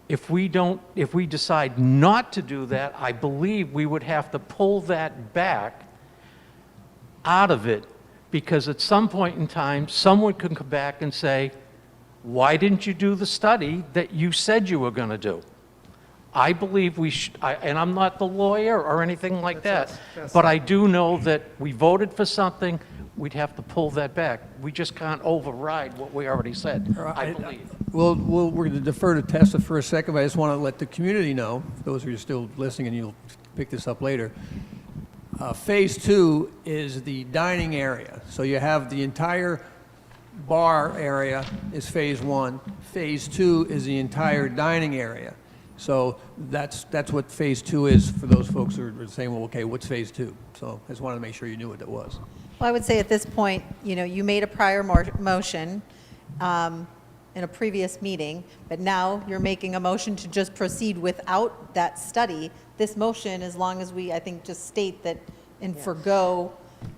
If we decide not to do that, I believe we would have to pull that back out of it, because at some point in time, someone can come back and say, why didn't you do the study that you said you were going to do? I believe we should, and I'm not the lawyer or anything like that, but I do know that we voted for something, we'd have to pull that back. We just can't override what we already said, I believe.
We're going to defer to Tessa for a second, but I just want to let the community know, those who are still listening, and you'll pick this up later. Phase 2 is the dining area. So you have the entire bar area is phase 1. Phase 2 is the entire dining area. So that's what phase 2 is for those folks who are saying, well, okay, what's phase 2? So I just wanted to make sure you knew what that was.
Well, I would say at this point, you made a prior motion in a previous meeting, but now you're making a motion to just proceed without that study. This motion, as long as we, I think, just state that and forgo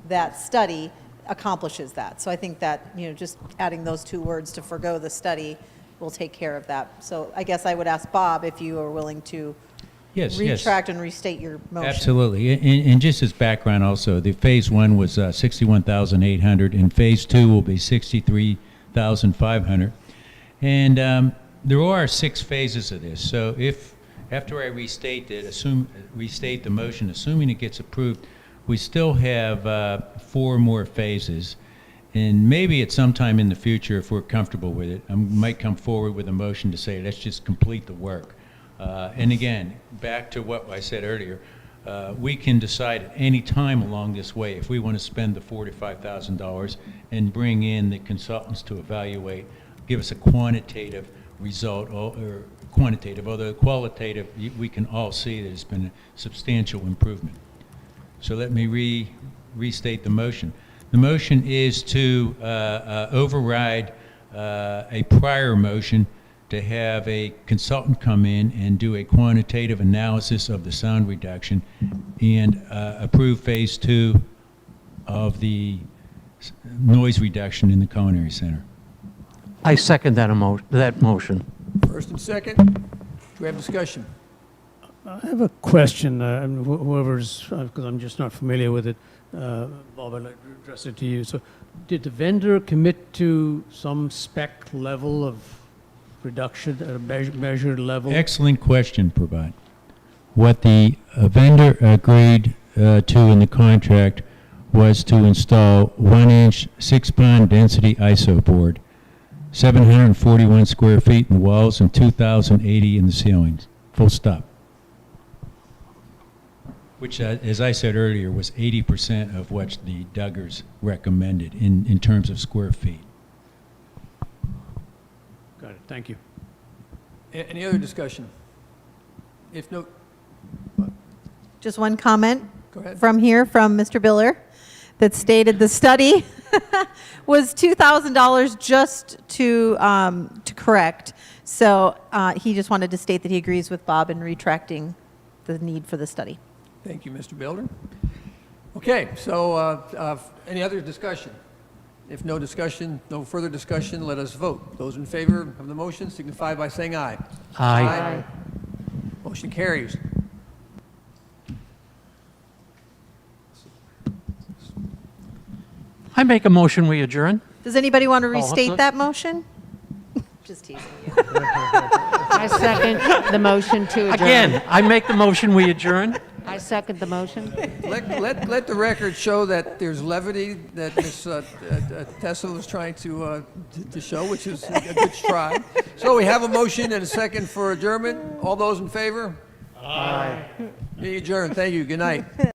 that study, accomplishes that. So I think that, just adding those two words to forgo the study will take care of that. So I guess I would ask Bob if you are willing to retract and restate your motion.
Absolutely. And just as background also, the phase 1 was 61,800, and phase 2 will be 63,500. And there are 6 phases of this. So if, after I restate the motion, assuming it gets approved, we still have 4 more phases. And maybe at some time in the future, if we're comfortable with it, I might come forward with a motion to say, let's just complete the work. And again, back to what I said earlier, we can decide at any time along this way if we want to spend the $4,000 to $5,000 and bring in the consultants to evaluate, give us a quantitative result, or quantitative, although qualitative, we can all see that it's been a substantial improvement. So let me restate the motion. The motion is to override a prior motion to have a consultant come in and do a quantitative analysis of the sound reduction and approve phase 2 of the noise reduction in the culinary center.
I second that motion.
First and second, do we have discussion?
I have a question, and whoever's, because I'm just not familiar with it, Bob, I'd like to address it to you. So did the vendor commit to some spec level of reduction at a measured level?
Excellent question, Prabhat. What the vendor agreed to in the contract was to install 1-inch 6-pond density ISO board, 741 square feet in the walls and 2,080 in the ceilings. Full stop. Which, as I said earlier, was 80% of what the Duggars recommended in terms of square feet.
Got it, thank you.
Any other discussion? If no,
Just one comment
go ahead.
from here, from Mr. Biller, that stated the study was $2,000 just to correct. So he just wanted to state that he agrees with Bob in retracting the need for the study.
Thank you, Mr. Builder. Okay, so any other discussion? If no discussion, no further discussion, let us vote. Those in favor of the motion signify by saying aye.
Aye.
Motion carries.
I make a motion, we adjourn.
Does anybody want to
let's
restate
look.
that motion? Just teasing you.
I second the motion to adjourn.
Again, I make the motion, we adjourn.
I second the motion.
Let the record show that there's levity that Ms. Tessa was trying to show, which is a good try. So we have a motion and a second for adjournment. All those in favor? Aye. Be adjourned. Thank you. Good night.